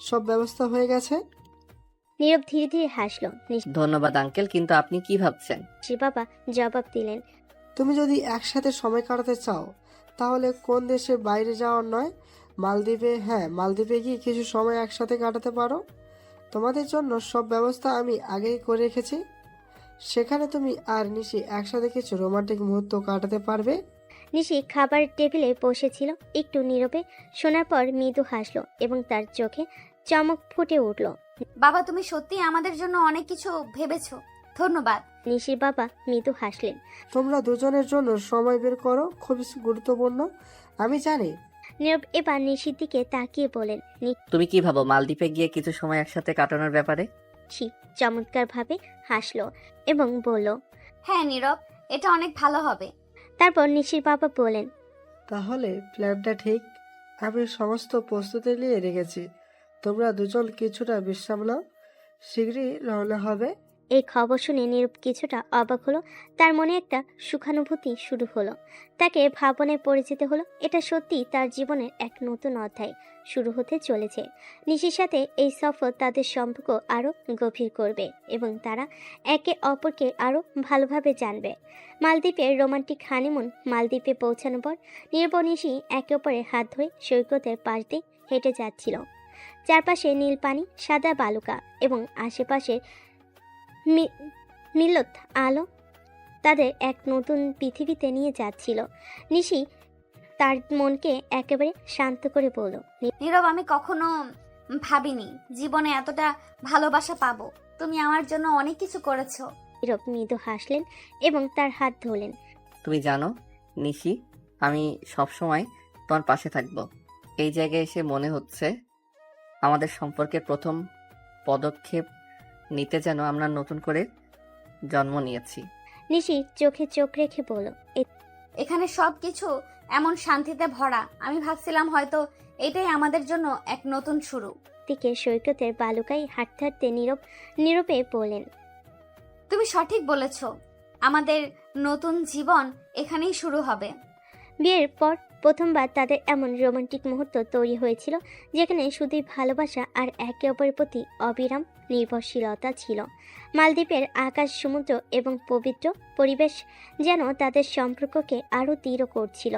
সব ব্যবস্থা হয়ে গেছে। নীরব ধীরে ধীরে হাসলো। ধন্যবাদ আঙ্কেল, কিন্তু আপনি কি ভাবছেন? নিশির বাবা জবাব দিলেন, তুমি যদি একসাথে সময় কাটাতে চাও, তাহলে কোন দেশে বাইরে যাওয়ার নয়, মালদ্বীপে, হ্যাঁ মালদ্বীপে গিয়ে কিছু সময় একসাথে কাটাতে পারো। তোমাদের জন্য সব ব্যবস্থা আমি আগেই করে রেখেছি। সেখানে তুমি আর নিশি একসাথে কিছু রোমান্টিক মুহূর্ত কাটাতে পারবে। নিশি খাবারের টেবিলে বসেছিল, একটু নীরবে শোনার পর মৃদু হাসলো এবং তার চোখে চমক ফুটে উঠল। বাবা, তুমি সত্যি আমাদের জন্য অনেক কিছু ভেবেছো, ধন্যবাদ। নিশির বাবা মৃদু হাসলেন। তোমরা দুজনের জন্য সময় বের করো, খুবই গুরুত্বপূর্ণ, আমি জানি। নীরব এবার নিশির দিকে তাকিয়ে বলেন, তুমি কি ভাবো মালদ্বীপে গিয়ে কিছু সময় একসাথে কাটানোর ব্যাপারে? নিশি চমৎকারভাবে হাসলো এবং বলল, হ্যাঁ নীরব, এটা অনেক ভালো হবে। তারপর নিশির বাবা বলেন, তাহলে প্ল্যানটা ঠিক, আমি সমস্ত প্রস্তুতি নিয়ে রেখেছি। তোমরা দুজন কিছুটা বিশ্রাম নাও, শীঘ্রই রওনা হবে। এই খবর শুনে নীরব কিছুটা অবাক হলো। তার মনে একটা সুখানুভূতি শুরু হলো। তাকে ভাবনায় পড়ে যেতে হলো। এটা সত্যি তার জীবনের এক নতুন অধ্যায় শুরু হতে চলেছে। নিশির সাথে এই সফর তাদের সম্পর্ক আরও গভীর করবে এবং তারা একে অপরকে আরও ভালোভাবে জানবে। মালদ্বীপের রোমান্টিক হানিমুন। মালদ্বীপে পৌঁছানোর পর নীরব ও নিশি একে অপরের হাত ধরে সৈকতের পাশ দিয়ে হেঁটে যাচ্ছিল। চারপাশে নীল পানি, সাদা বালুকা এবং আশেপাশে মিলত আলো তাদের এক নতুন পৃথিবীতে নিয়ে যাচ্ছিল। নিশি তার মনকে একেবারে শান্ত করে বলল, নীরব, আমি কখনো ভাবিনি জীবনে এতটা ভালোবাসা পাবো। তুমি আমার জন্য অনেক কিছু করেছো। নীরব মৃদু হাসলেন এবং তার হাত ধরলেন। তুমি জানো নিশি, আমি সবসময় তোমার পাশে থাকবো। এই জায়গায় এসে মনে হচ্ছে আমাদের সম্পর্কের প্রথম পদক্ষেপ নিতে যেন আমরা নতুন করে জন্ম নিয়েছি। নিশি চোখে চোখ রেখে বলল, এখানে সব কিছু এমন শান্তিতে ভরা, আমি ভাবছিলাম হয়তো এটাই আমাদের জন্য এক নতুন শুরু। দিকে সৈকতের বালুকায় হাঁটতে হাঁটতে নীরবে বললেন, তুমি সঠিক বলেছ, আমাদের নতুন জীবন এখানেই শুরু হবে। বিয়ের পর প্রথমবার তাদের এমন রোমান্টিক মুহূর্ত তৈরি হয়েছিল যেখানে শুধুই ভালোবাসা আর একে অপরের প্রতি অবিরাম নির্ভরশীলতা ছিল। মালদ্বীপের আকাশ, সমুদ্র এবং পবিত্র পরিবেশ যেন তাদের সম্পর্ককে আরও দৃঢ় করছিল।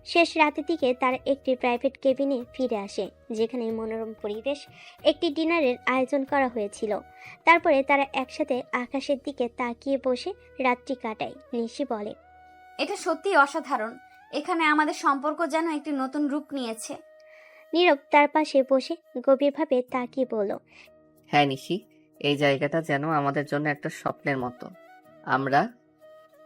শেষ রাতের দিকে তারা একটি প্রাইভেট কেবিনে ফিরে আসে, যেখানে মনোরম পরিবেশ একটি ডিনারের আয়োজন করা হয়েছিল। তারপরে তারা একসাথে আকাশের দিকে তাকিয়ে বসে রাত্রি কাটায়। নিশি বলে, এটা সত্যি অসাধারণ, এখানে আমাদের সম্পর্ক যেন একটি নতুন রূপ নিয়েছে। নীরব তার পাশে বসে গভীরভাবে তাকিয়ে বলল, হ্যাঁ নিশি, এই জায়গাটা যেন আমাদের জন্য একটা স্বপ্নের মতো। আমরা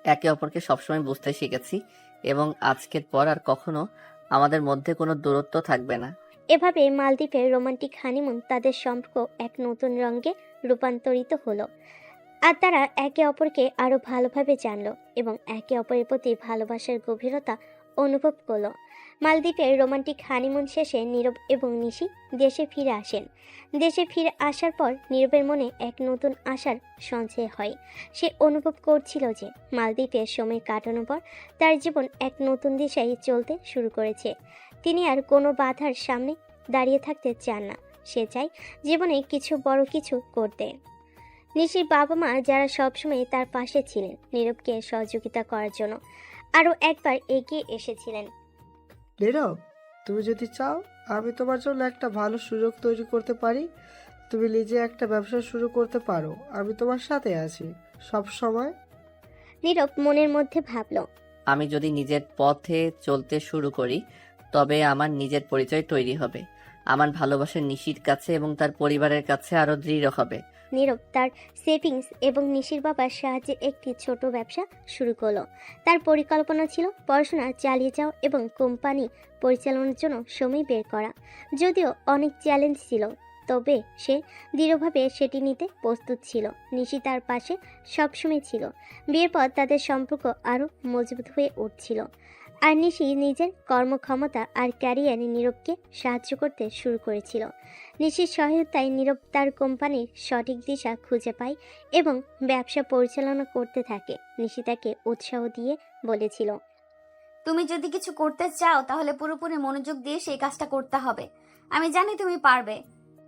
একে অপরকে সবসময় বুঝতে শিখেছি এবং আজকের পর আর কখনো আমাদের মধ্যে কোনো দূরত্ব থাকবে না। এভাবে মালদ্বীপের রোমান্টিক হানিমুন তাদের সম্পর্ক এক নতুন রঙে রূপান্তরিত হলো। আর তারা একে অপরকে আরও ভালোভাবে জানলো এবং একে অপরের প্রতি ভালোবাসার গভীরতা অনুভব করলো। মালদ্বীপের রোমান্টিক হানিমুন শেষে নীরব এবং নিশি দেশে ফিরে আসেন। দেশে ফিরে আসার পর নীরবের মনে এক নতুন আশার সঞ্চয় হয়। সে অনুভব করছিল যে মালদ্বীপের সময় কাটানোর পর তার জীবন এক নতুন দিশায় চলতে শুরু করেছে। তিনি আর কোনো বাধার সামনে দাঁড়িয়ে থাকতে চান না। সে চায় জীবনে কিছু বড় কিছু করতে। নিশির বাবা মা, যারা সবসময় তার পাশে ছিলেন নীরবকে সহযোগিতা করার জন্য, আরও একবার এগিয়ে এসেছিলেন। নীরব, তুমি যদি চাও আমি তোমার জন্য একটা ভালো সুযোগ তৈরি করতে পারি। তুমি নিজে একটা ব্যবসা শুরু করতে পারো, আমি তোমার সাথে আছি সব সময়। নীরব মনের মধ্যে ভাবল, আমি যদি নিজের পথে চলতে শুরু করি তবে আমার নিজের পরিচয় তৈরি হবে। আমার ভালোবাসা নিশির কাছে এবং তার পরিবারের কাছে আরো দৃঢ় হবে। নীরব তার সেভিংস এবং নিশির বাবার সাহায্যে একটি ছোট ব্যবসা শুরু করলো। তার পরিকল্পনা ছিল পড়াশোনা চালিয়ে যাওয়া এবং কোম্পানি পরিচালনার জন্য সময় বের করা। যদিও অনেক চ্যালেঞ্জ ছিল, তবে সে দৃঢ়ভাবে সেটি নিতে প্রস্তুত ছিল। নিশি তার পাশে সবসময় ছিল। বিয়ের পর তাদের সম্পর্ক আরও মজবুত হয়ে উঠছিল, আর নিশি নিজের কর্মক্ষমতা আর ক্যারিয়ারে নীরবকে সাহায্য করতে শুরু করেছিল। নিশির সহায়তায় নীরব তার কোম্পানির সঠিক দিশা খুঁজে পায় এবং ব্যবসা পরিচালনা করতে থাকে। নিশি তাকে উৎসাহ দিয়ে বলেছিল, তুমি যদি কিছু করতে চাও তাহলে পুরোপুরি মনোযোগ দিয়ে সেই কাজটা করতে হবে। আমি জানি তুমি পারবে,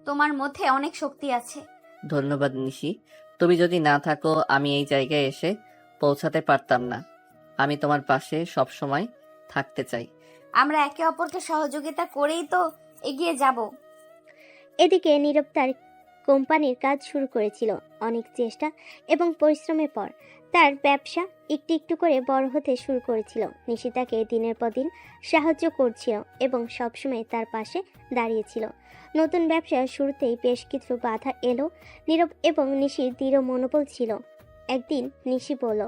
তোমার মধ্যে অনেক শক্তি আছে। ধন্যবাদ নিশি, তুমি যদি না থাকো আমি এই জায়গায় এসে পৌঁছাতে পারতাম না। আমি তোমার পাশে সব সময় থাকতে চাই। আমরা একে অপরকে সহযোগিতা করেই তো এগিয়ে যাব। এদিকে নীরব তার কোম্পানির কাজ শুরু করেছিল। অনেক চেষ্টা এবং পরিশ্রমের পর তার ব্যবসা একটু একটু করে বড় হতে শুরু করেছিল। নিশি তাকে দিনের পর দিন সাহায্য করছিল এবং সবসময় তার পাশে দাঁড়িয়েছিল। নতুন ব্যবসা শুরুতেই বেশ কিছু বাধা এলো। নীরব এবং নিশির দৃঢ় মনোবল ছিল। একদিন নিশি বলল,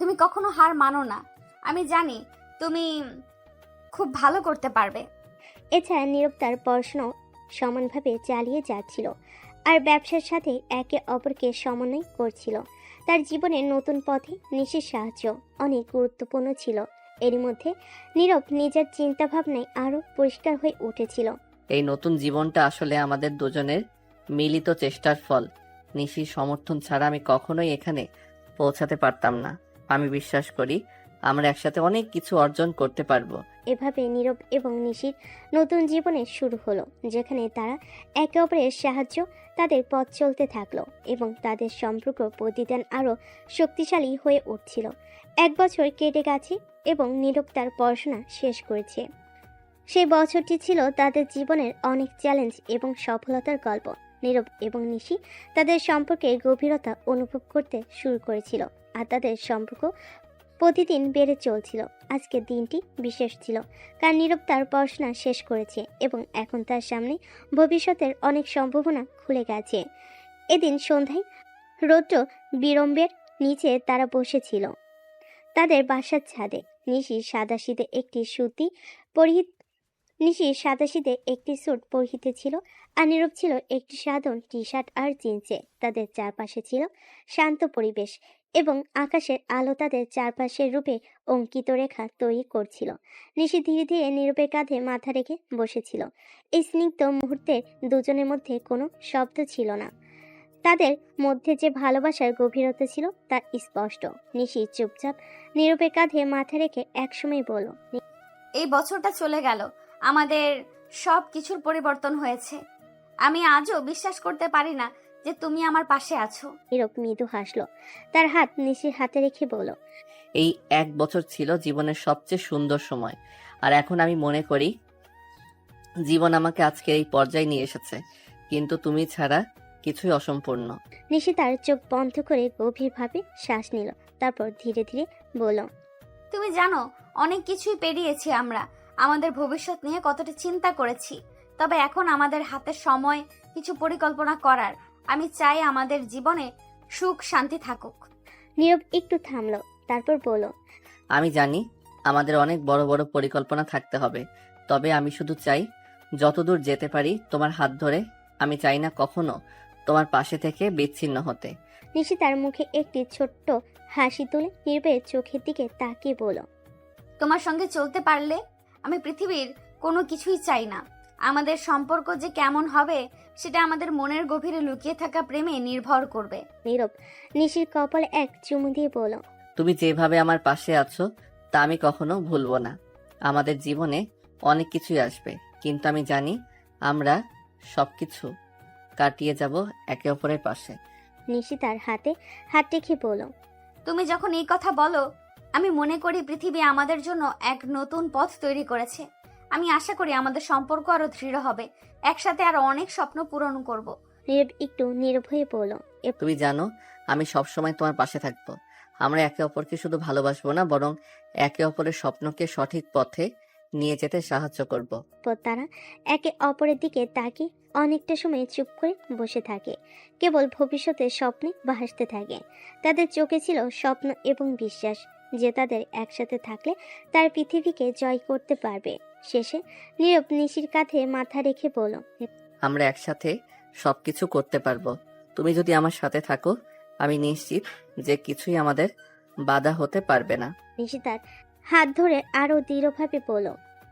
তুমি কখনো হার মানো না, আমি জানি তুমি খুব ভালো করতে পারবে। এছাড়া নীরব তার পড়াশোনাও সমানভাবে চালিয়ে যাচ্ছিল আর ব্যবসার সাথে একে অপরকে সমন্বয় করছিল। তার জীবনের নতুন পথে নিশির সাহায্য অনেক গুরুত্বপূর্ণ ছিল। এরই মধ্যে নীরব নিজের চিন্তাভাবনায় আরও পরিষ্কার হয়ে উঠেছিল। এই নতুন জীবনটা আসলে আমাদের দুজনের মিলিত চেষ্টার ফল। নিশির সমর্থন ছাড়া আমি কখনোই এখানে পৌঁছাতে পারতাম না। আমি বিশ্বাস করি আমরা একসাথে অনেক কিছু অর্জন করতে পারবো। এভাবে নীরব এবং নিশির নতুন জীবনের শুরু হলো, যেখানে তারা একে অপরের সাহায্য তাদের পথ চলতে থাকলো এবং তাদের সম্পর্ক প্রতিদিন আরও শক্তিশালী হয়ে উঠছিল। 1 বছর কেটে গেছে এবং নীরব তার পড়াশোনা শেষ করেছে। সেই বছরটি ছিল তাদের জীবনের অনেক চ্যালেঞ্জ এবং সফলতার গল্প। নীরব এবং নিশি তাদের সম্পর্কে গভীরতা অনুভব করতে শুরু করেছিল, আর তাদের সম্পর্ক প্রতিদিন বেড়ে চলছিল। আজকের দিনটি বিশেষ ছিল, কারণ নীরব তার পড়াশোনা শেষ করেছে এবং এখন তার সামনে ভবিষ্যতের অনেক সম্ভাবনা খুলে গেছে। এদিন সন্ধ্যায় রৌদ্র বিড়ম্বের নিচে তারা বসেছিল তাদের বাসার ছাদে। নিশির সাদাসিধে একটি স্যুট পরিহিত ছিল, আর নীরব ছিল একটি সাধারণ টি শার্ট আর জিন্সে। তাদের চারপাশে ছিল শান্ত পরিবেশ এবং আকাশের আলো তাদের চারপাশের রূপে অঙ্কিত রেখা তৈরি করছিল। নিশি ধীরে ধীরে নীরবের কাঁধে মাথা রেখে বসেছিল। এই স্নিগ্ধ মুহূর্তে দুজনের মধ্যে কোনো শব্দ ছিল না। তাদের মধ্যে যে ভালোবাসার গভীরতা ছিল তা স্পষ্ট। নিশি চুপচাপ নীরবের কাঁধে মাথা রেখে একসময় বলল, এই বছরটা চলে গেল, আমাদের সব কিছুর পরিবর্তন হয়েছে। আমি আজও বিশ্বাস করতে পারি না যে তুমি আমার পাশে আছো। নীরব মৃদু হাসলো, তার হাত নিশির হাতে রেখে বলল, এই 1 বছর ছিল জীবনের সবচেয়ে সুন্দর সময়, আর এখন আমি মনে করি জীবন আমাকে আজকের এই পর্যায়ে নিয়ে এসেছে, কিন্তু তুমি ছাড়া কিছুই অসম্পূর্ণ। নিশি তার চোখ বন্ধ করে গভীরভাবে শ্বাস নিল, তারপর ধীরে ধীরে বলল, তুমি জানো অনেক কিছুই পেরিয়েছি আমরা, আমাদের ভবিষ্যৎ নিয়ে কতটা চিন্তা করেছি। তবে এখন আমাদের হাতে সময় কিছু পরিকল্পনা করার। আমি চাই আমাদের জীবনে সুখ শান্তি থাকুক। নীরব একটু থামলো, তারপর বলল, আমি জানি আমাদের অনেক বড় বড় পরিকল্পনা থাকতে হবে, তবে আমি শুধু চাই যতদূর যেতে পারি তোমার হাত ধরে। আমি চাই না কখনো তোমার পাশে থেকে বিচ্ছিন্ন হতে। নিশি তার মুখে একটি ছোট্ট হাসি তুলে নীরবের চোখের দিকে তাকিয়ে বলল, তোমার সঙ্গে চলতে পারলে আমি পৃথিবীর কোনো কিছুই চাই না। আমাদের সম্পর্ক যে কেমন হবে সেটা আমাদের মনের গভীরে লুকিয়ে থাকা প্রেমে নির্ভর করবে। নীরব নিশির কপালে এক চুমু দিয়ে বলল, তুমি যেভাবে আমার পাশে আছো তা আমি কখনো ভুলবো না। আমাদের জীবনে অনেক কিছুই আসবে, কিন্তু আমি জানি আমরা সবকিছু কাটিয়ে যাব একে অপরের পাশে। নিশি তার হাতে হাত রেখে বলল, তুমি যখন এই কথা বলো আমি মনে করি পৃথিবী আমাদের জন্য এক নতুন পথ তৈরি করেছে। আমি আশা করি আমাদের সম্পর্ক আরো দৃঢ় হবে, একসাথে আরো অনেক স্বপ্ন পূরণ করব। নীরব একটু নীরব হয়ে বলল, তুমি জানো আমি সবসময় তোমার পাশে থাকবো। আমরা একে অপরকে শুধু ভালোবাসবো না, বরং একে অপরের স্বপ্নকে সঠিক পথে নিয়ে যেতে সাহায্য করব। তারা একে অপরের দিকে তাকিয়ে অনেকটা সময় চুপ করে বসে থাকে, কেবল ভবিষ্যতের স্বপ্নে ভাসতে থাকে। তাদের চোখে ছিল স্বপ্ন এবং বিশ্বাস যে তাদের একসাথে থাকলে তার পৃথিবীকে জয় করতে পারবে। শেষে নীরব নিশির কাঁধে মাথা রেখে বলল, আমরা একসাথে সবকিছু করতে পারবো। তুমি যদি আমার সাথে থাকো, আমি নিশ্চিত যে কিছুই আমাদের বাধা হতে পারবে না। নিশি তার হাত ধরে আরো দৃঢ়ভাবে বলল,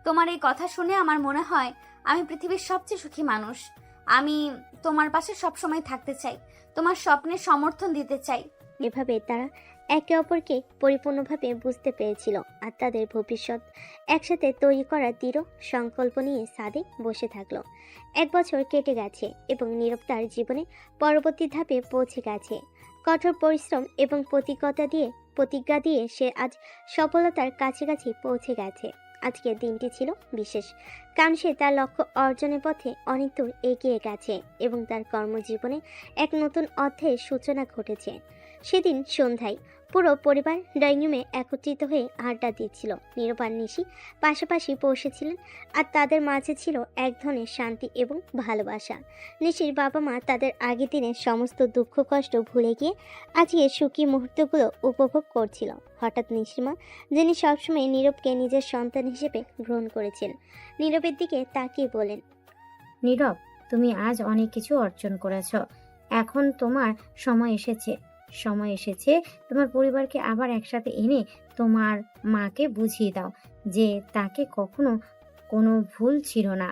তোমার এই কথা শুনে আমার মনে হয় আমি পৃথিবীর সবচেয়ে সুখী মানুষ। আমি তোমার পাশে সবসময় থাকতে চাই, তোমার স্বপ্নের সমর্থন দিতে চাই। এভাবে তারা একে অপরকে পরিপূর্ণভাবে বুঝতে পেরেছিল আর তাদের ভবিষ্যৎ একসাথে তৈরি করার দৃঢ় সংকল্প নিয়ে ছাদে বসে থাকলো। 1 বছর কেটে গেছে এবং নীরব তার জীবনে পরবর্তী ধাপে পৌঁছে গেছে। কঠোর পরিশ্রম এবং প্রতিজ্ঞা দিয়ে সে আজ সফলতার কাছাকাছি পৌঁছে গেছে। আজকের দিনটি ছিল বিশেষ, কারণ সে তার লক্ষ্য অর্জনের পথে অনেক দূর এগিয়ে গেছে এবং তার কর্মজীবনে এক নতুন অধ্যায়ের সূচনা ঘটেছে। সেদিন সন্ধ্যায় পুরো পরিবার ড্রয়িং রুমে একত্রিত হয়ে আড্ডা দিচ্ছিল। নীরব আর নিশি পাশাপাশি বসেছিলেন আর তাদের মাঝে ছিল এক ধরনের শান্তি এবং ভালোবাসা। নিশির বাবা মা তাদের আগের দিনের সমস্ত দুঃখ কষ্ট ভুলে গিয়ে আজকে সুখী মুহূর্তগুলো উপভোগ করছিল। হঠাৎ নিশির মা, যিনি সবসময় নীরবকে নিজের সন্তান হিসেবে গ্রহণ করেছেন, নীরবের দিকে তাকিয়ে বলেন, নীরব, তুমি আজ অনেক কিছু অর্জন করেছো। এখন তোমার সময় এসেছে তোমার পরিবারকে আবার একসাথে এনে তোমার মাকে বুঝিয়ে দাও যে তাকে কখনো কোনো ভুল ছিল না।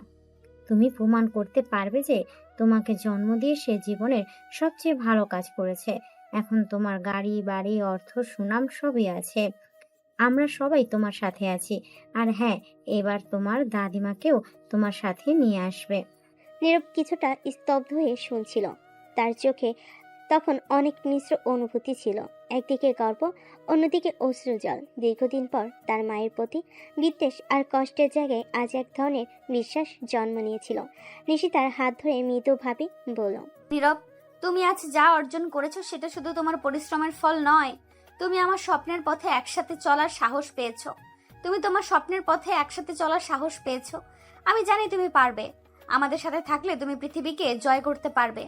তুমি প্রমাণ করতে পারবে যে তোমাকে জন্ম দিয়ে সে জীবনের সবচেয়ে ভালো কাজ করেছে। এখন তোমার গাড়ি, বাড়ি, অর্থ, সুনাম সবই আছে। আমরা সবাই তোমার সাথে আছি। আর হ্যাঁ, এবার তোমার দাদিমাকেও তোমার সাথে নিয়ে আসবে। নীরব কিছুটা স্তব্ধ হয়ে শুনছিল। তার চোখে তখন অনেক মিশ্র অনুভূতি ছিল, একদিকে গর্ব, অন্যদিকে অশ্রুজল। দীর্ঘদিন পর তার মায়ের প্রতি বিদ্বেষ আর কষ্টের জায়গায় আজ এক ধরনের বিশ্বাস জন্ম নিয়েছিল। নিশি তার হাত ধরে মৃদুভাবে বলল, নীরব, তুমি আজ যা অর্জন করেছো সেটা শুধু তোমার পরিশ্রমের ফল নয়, তুমি আমার স্বপ্নের পথে একসাথে চলার সাহস পেয়েছো। আমি জানি তুমি পারবে। আমাদের সাথে থাকলে তুমি পৃথিবীকে জয় করতে পারবে।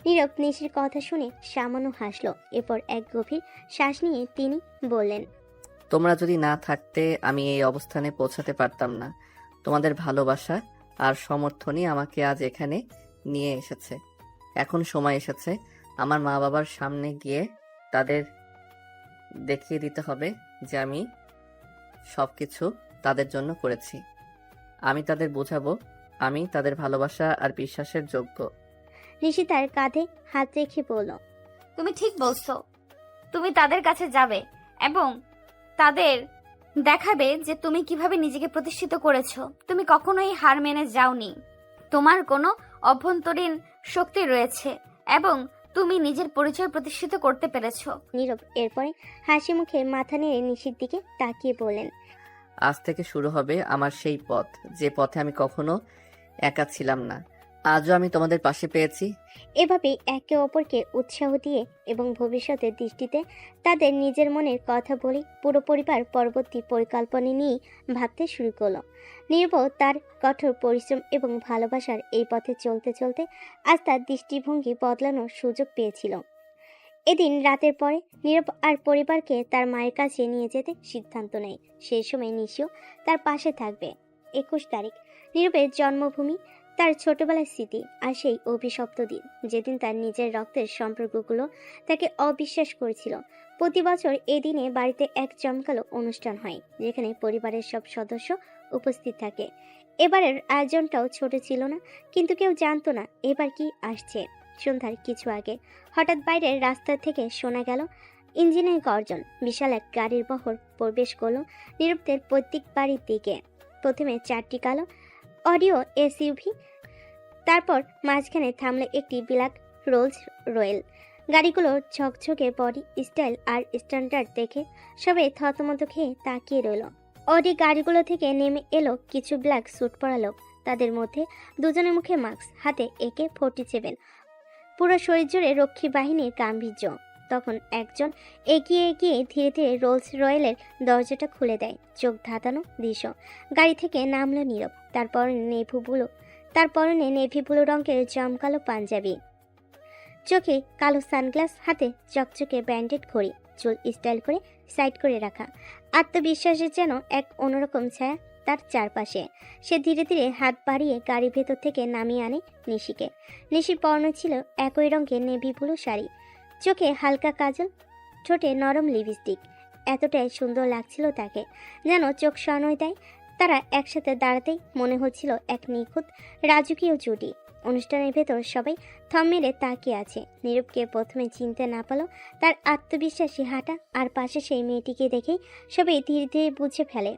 নীরব নিশির কথা শুনে সামান্য হাসলো। এরপর এক গভীর শ্বাস নিয়ে তিনি বললেন, তোমরা যদি না থাকতে আমি এই অবস্থানে পৌঁছাতে পারতাম না। তোমাদের ভালোবাসা আর সমর্থনই আমাকে আজ এখানে নিয়ে এসেছে। এখন সময় এসেছে আমার মা বাবার সামনে গিয়ে তাদের দেখিয়ে দিতে হবে যে আমি সবকিছু তাদের জন্য করেছি। আমি তাদের বোঝাবো আমি তাদের ভালোবাসা আর বিশ্বাসের যোগ্য। নিশি তার কাঁধে হাত রেখে বলল, তুমি ঠিক বলছো। তুমি তাদের কাছে যাবে এবং তাদের দেখাবে যে তুমি কিভাবে নিজেকে প্রতিষ্ঠিত করেছো। তুমি কখনোই হার মেনে যাওনি। তোমার কোনো অভ্যন্তরীণ শক্তি রয়েছে এবং তুমি নিজের পরিচয় প্রতিষ্ঠিত করতে পেরেছো। নীরব এরপরে হাসি মুখে মাথা নেড়ে নিশির দিকে তাকিয়ে বললেন, আজ থেকে শুরু হবে আমার সেই পথ, যে পথে আমি কখনো একা ছিলাম না। আজও আমি তোমাদের পাশে পেয়েছি। এভাবেই একে অপরকে উৎসাহ দিয়ে এবং ভবিষ্যতের দৃষ্টিতে তাদের নিজের মনের কথা বলে পুরো পরিবার পরবর্তী পরিকল্পনা নিয়ে ভাবতে শুরু করলো। নীরব তার কঠোর পরিশ্রম এবং ভালোবাসার এই পথে চলতে চলতে আজ তার দৃষ্টিভঙ্গি বদলানোর সুযোগ পেয়েছিল। এদিন রাতের পরে নীরব আর পরিবারকে তার মায়ের কাছে নিয়ে যেতে সিদ্ধান্ত নেয়। সেই সময় নিশিও তার পাশে থাকবে। 21 তারিখ, নীরবের জন্মভূমি, তার ছোটবেলার স্মৃতি আর সেই অভিশপ্ত দিন যেদিন তার নিজের রক্তের সম্পর্কগুলো তাকে অবিশ্বাস করেছিল। প্রতি বছর এই দিনে বাড়িতে এক জমকালো অনুষ্ঠান হয় যেখানে পরিবারের সব সদস্য উপস্থিত থাকে। এবারের আয়োজনটাও ছোট ছিল না, কিন্তু কেউ জানতো না এবার কি আসছে। সন্ধ্যার কিছু আগে হঠাৎ বাইরের রাস্তা থেকে শোনা গেল ইঞ্জিনের গর্জন। বিশাল এক গাড়ির বহর প্রবেশ করলো নীরবদের প্রত্যেক বাড়ির দিকে। প্রথমে 4টি কালো অডিও এসইউভি, তারপর মাঝখানে থামলো একটি ব্ল্যাক রোলস রয়েল। গাড়িগুলোর ঝকঝকে বডি স্টাইল আর স্ট্যান্ডার্ড দেখে সবাই থতমত খেয়ে তাকিয়ে রইল। অডি গাড়িগুলো থেকে নেমে এলো কিছু ব্ল্যাক স্যুট পরা লোক। তাদের মধ্যে দুজনের মুখে মাস্ক, হাতে AK-47, পুরো শরীর জুড়ে রক্ষী বাহিনীর গাম্ভীর্য। তখন একজন এগিয়ে এগিয়ে ধীরে ধীরে রোলস রয়েলের দরজাটা খুলে দেয়। চোখ ধাঁধানো দৃশ্য। গাড়ি থেকে নামলো নীরব। তার পরনে নেভি ব্লু রঙের জমকালো পাঞ্জাবি, চোখে কালো সানগ্লাস, হাতে চকচকে ব্যান্ডেড ঘড়ি, চুল স্টাইল করে সাইড করে রাখা। আত্মবিশ্বাসের যেন এক অন্যরকম ছায়া তার চারপাশে। সে ধীরে ধীরে হাত বাড়িয়ে গাড়ির ভেতর থেকে নামিয়ে আনে নিশিকে। নিশির পরনে ছিল একই রঙের নেভি ব্লু শাড়ি, চোখে হালকা কাজল, ঠোঁটে নরম লিপস্টিক। এতটাই সুন্দর লাগছিল তাকে, যেন চোখ সনয় দেয়। তারা একসাথে দাঁড়াতেই মনে হচ্ছিল এক নিখুঁত রাজকীয় জুটি। অনুষ্ঠানের ভেতর সবাই থম মেরে তাকিয়ে আছে। নীরবকে প্রথমে চিনতে না পারল তার আত্মবিশ্বাসী হাঁটা আর পাশে সেই মেয়েটিকে দেখেই সবাই ধীরে ধীরে বুঝে ফেলে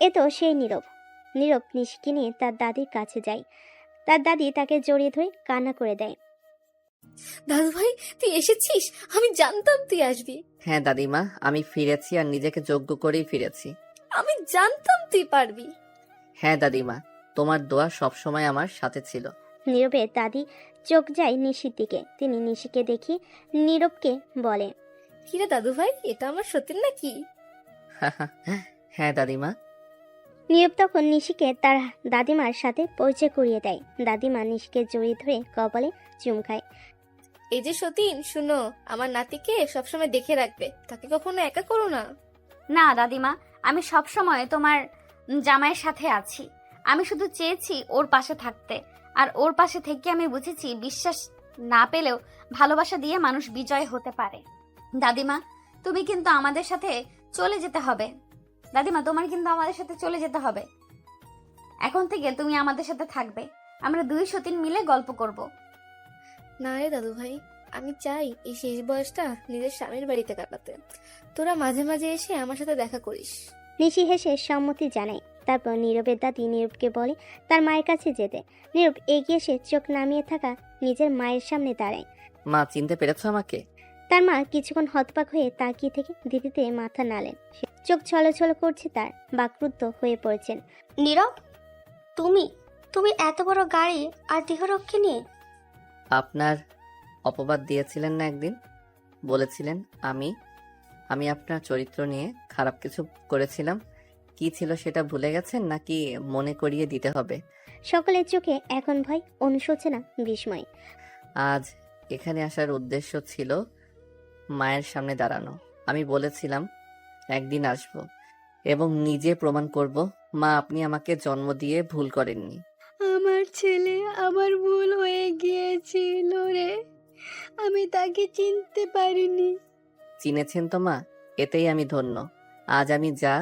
এ তো সেই নীরব। নীরব নিশিকে নিয়ে তার দাদির কাছে যায়। তার দাদি তাকে জড়িয়ে ধরে কান্না করে দেয়। দাদু ভাই, তুই এসেছিস? আমি জানতাম তুই আসবি। হ্যাঁ দাদিমা, আমি ফিরেছি আর নিজেকে যোগ্য করেই ফিরেছি। আমি জানতাম তুই পারবি। হ্যাঁ দাদিমা, তোমার দোয়া সবসময় আমার সাথে ছিল। নীরবের দাদি চোখ যায় নিশির দিকে। তিনি নিশিকে দেখিয়ে নীরবকে বলে, কিরে দাদু ভাই, এটা আমার সত্যি নাকি? হ্যাঁ দাদিমা। নীরব তখন নিশিকে তার দাদিমার সাথে পরিচয় করিয়ে দেয়। দাদিমা নিশিকে জড়িয়ে ধরে কপালে চুম খায়। এই যে সতীন, শুনো, আমার নাতিকে সবসময় দেখে রাখবে, তাকে কখনো একা করো না। না দাদিমা, আমি সব সময় তোমার জামাইয়ের সাথে আছি। আমি শুধু চেয়েছি ওর পাশে থাকতে, আর ওর পাশে থেকে আমি বুঝেছি বিশ্বাস না পেলেও ভালোবাসা দিয়ে মানুষ বিজয় হতে পারে। দাদিমা, তুমি কিন্তু আমাদের সাথে চলে যেতে হবে। দাদিমা, তোমার কিন্তু আমাদের সাথে চলে যেতে হবে। এখন থেকে তুমি আমাদের সাথে থাকবে। আমরা দুই সতীন মিলে গল্প করব। না রে দাদু ভাই, আমি চাই এই শেষ বয়সটা নিজের স্বামীর বাড়িতে কাটাতে। তোরা মাঝে মাঝে এসে আমার সাথে দেখা করিস। নিশি হেসে সম্মতি জানায়। তারপর নীরবের দাদি নীরবকে বলে তার মায়ের কাছে যেতে। নীরব এগিয়ে এসে চোখ নামিয়ে থাকা নিজের মায়ের সামনে দাঁড়ায়। মা, চিনতে পেরেছো আমাকে? তার মা কিছুক্ষণ হতবাক হয়ে তাকিয়ে থেকে ধীরে ধীরে মাথা নাড়লেন। চোখ ছলছল করছে, তার বাকরুদ্ধ হয়ে পড়েছেন। নীরব, তুমি এত বড় গাড়ি আর দেহরক্ষী নিয়ে? আপনার অপবাদ দিয়েছিলেন না একদিন, বলেছিলেন আমি আপনার চরিত্র নিয়ে খারাপ কিছু করেছিলাম। কি ছিল সেটা ভুলে গেছেন নাকি মনে করিয়ে দিতে হবে? সকলের চোখে এখন ভয়, অনুশোচনা, বিস্ময়। আজ এখানে আসার উদ্দেশ্য ছিল মায়ের সামনে দাঁড়ানো। আমি বলেছিলাম একদিন আসব এবং নিজে প্রমাণ করব মা, আপনি আমাকে জন্ম দিয়ে ভুল করেননি। আমার ছেলে, আমার ভুল হয়ে গিয়েছিল রে, আমি তাকে চিনতে পারিনি। চিনেছেন তো মা, এতেই আমি ধন্য। আজ আমি যা,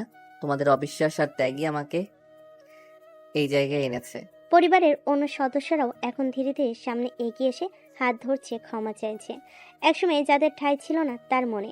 তোমাদের অবিশ্বাস আর ত্যাগই আমাকে এই জায়গায় এনেছে। পরিবারের অন্য সদস্যরাও এখন ধীরে ধীরে সামনে এগিয়ে এসে হাত ধরছে, ক্ষমা চাইছে। একসময় যাদের ঠাঁই ছিল না তার মনে,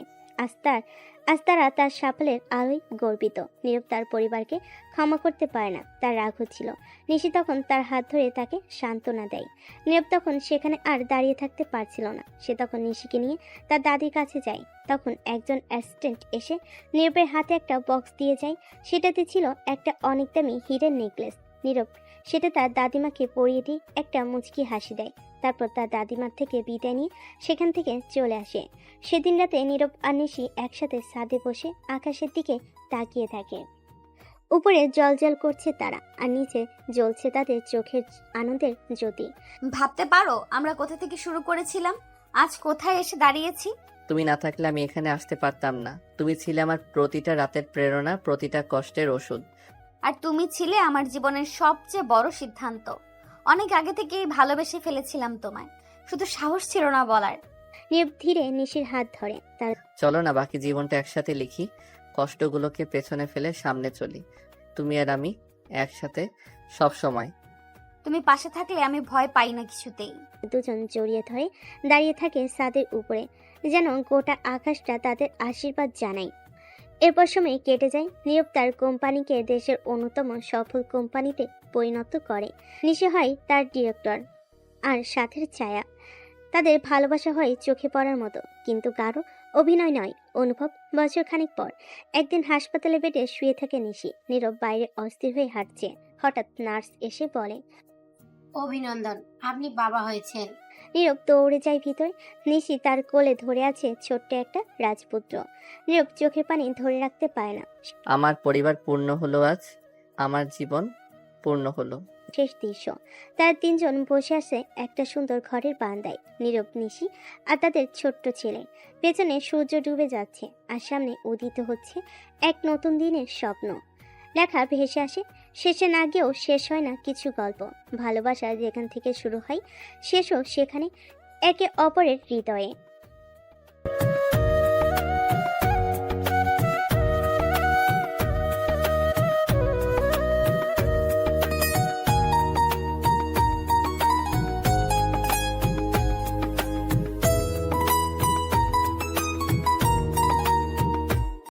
আজ তারা তার সাফল্যের আলোয় গর্বিত। নীরব তার পরিবারকে ক্ষমা করতে পারে না, তার রাগ হচ্ছিল। নিশি তখন তার হাত ধরে তাকে সান্ত্বনা দেয়। নীরব তখন সেখানে আর দাঁড়িয়ে থাকতে পারছিল না। সে তখন নিশিকে নিয়ে তার দাদির কাছে যায়। তখন একজন অ্যাসিস্ট্যান্ট এসে নীরবের হাতে একটা বক্স দিয়ে যায়। সেটাতে ছিল একটা অনেক দামি হীরের নেকলেস। নীরব সেটা তার দাদিমাকে পরিয়ে দিয়ে একটা মুচকি হাসি দেয়। তারপর তার দাদিমার থেকে বিদায় নিয়ে সেখান থেকে চলে আসে। সেদিন রাতে নীরব আর নিশি একসাথে ছাদে বসে আকাশের দিকে তাকিয়ে থাকে। উপরে জলজল করছে তারা, আর নিচে জ্বলছে তাদের চোখের আনন্দের জ্যোতি। ভাবতে পারো আমরা কোথা থেকে শুরু করেছিলাম, আজ কোথায় এসে দাঁড়িয়েছি। তুমি না থাকলে আমি এখানে আসতে পারতাম না। তুমি ছিলে আমার প্রতিটা রাতের প্রেরণা, প্রতিটা কষ্টের ওষুধ। আর তুমি ছিলে আমার জীবনের সবচেয়ে বড় সিদ্ধান্ত। অনেক আগে থেকেই ভালোবেসে ফেলেছিলাম তোমায়, শুধু সাহস ছিল না বলার। নীরব ধীরে নিশির হাত ধরে। তার চলো না বাকি জীবনটা একসাথে লিখি, কষ্টগুলোকে পেছনে ফেলে সামনে চলি, তুমি আর আমি একসাথে সব সময়। তুমি পাশে থাকলে আমি ভয় পাই না কিছুতেই। দুজন জড়িয়ে ধরে দাঁড়িয়ে থাকে ছাদের উপরে, যেন গোটা আকাশটা তাদের আশীর্বাদ জানায়। এরপর সময় কেটে যায়। নীরব তার কোম্পানিকে দেশের অন্যতম সফল কোম্পানিতে পরিণত করে। নিশি হয় তার ডিরেক্টর আর সাথের ছায়া। তাদের ভালোবাসা হয় চোখে পড়ার মতো, কিন্তু গাঢ় অভিনয় নয়, অনুভব। বছর খানিক পর একদিন হাসপাতালে বেডে শুয়ে থাকে নিশি। নীরব বাইরে অস্থির হয়ে হাঁটছে। হঠাৎ নার্স এসে বলে, অভিনন্দন, আপনি বাবা হয়েছেন। নীরব দৌড়ে যায় ভিতরে। নিশি তার কোলে ধরে আছে ছোট্ট একটা রাজপুত্র। নীরব চোখের পানি ধরে রাখতে পারে না। আমার পরিবার পূর্ণ হলো আজ, আমার জীবন পূর্ণ হলো। শেষ দৃশ্য, তারা তিনজন বসে আছে একটা সুন্দর ঘরের বারান্দায়। নীরব, নিশি আর তাদের ছোট্ট ছেলে। পেছনে সূর্য ডুবে যাচ্ছে আর সামনে উদিত হচ্ছে এক নতুন দিনের স্বপ্ন। লেখা ভেসে আসে, শেষে না গিয়েও শেষ হয় না কিছু গল্প। ভালোবাসা যেখান থেকে শুরু হয় শেষও সেখানে, একে অপরের হৃদয়ে।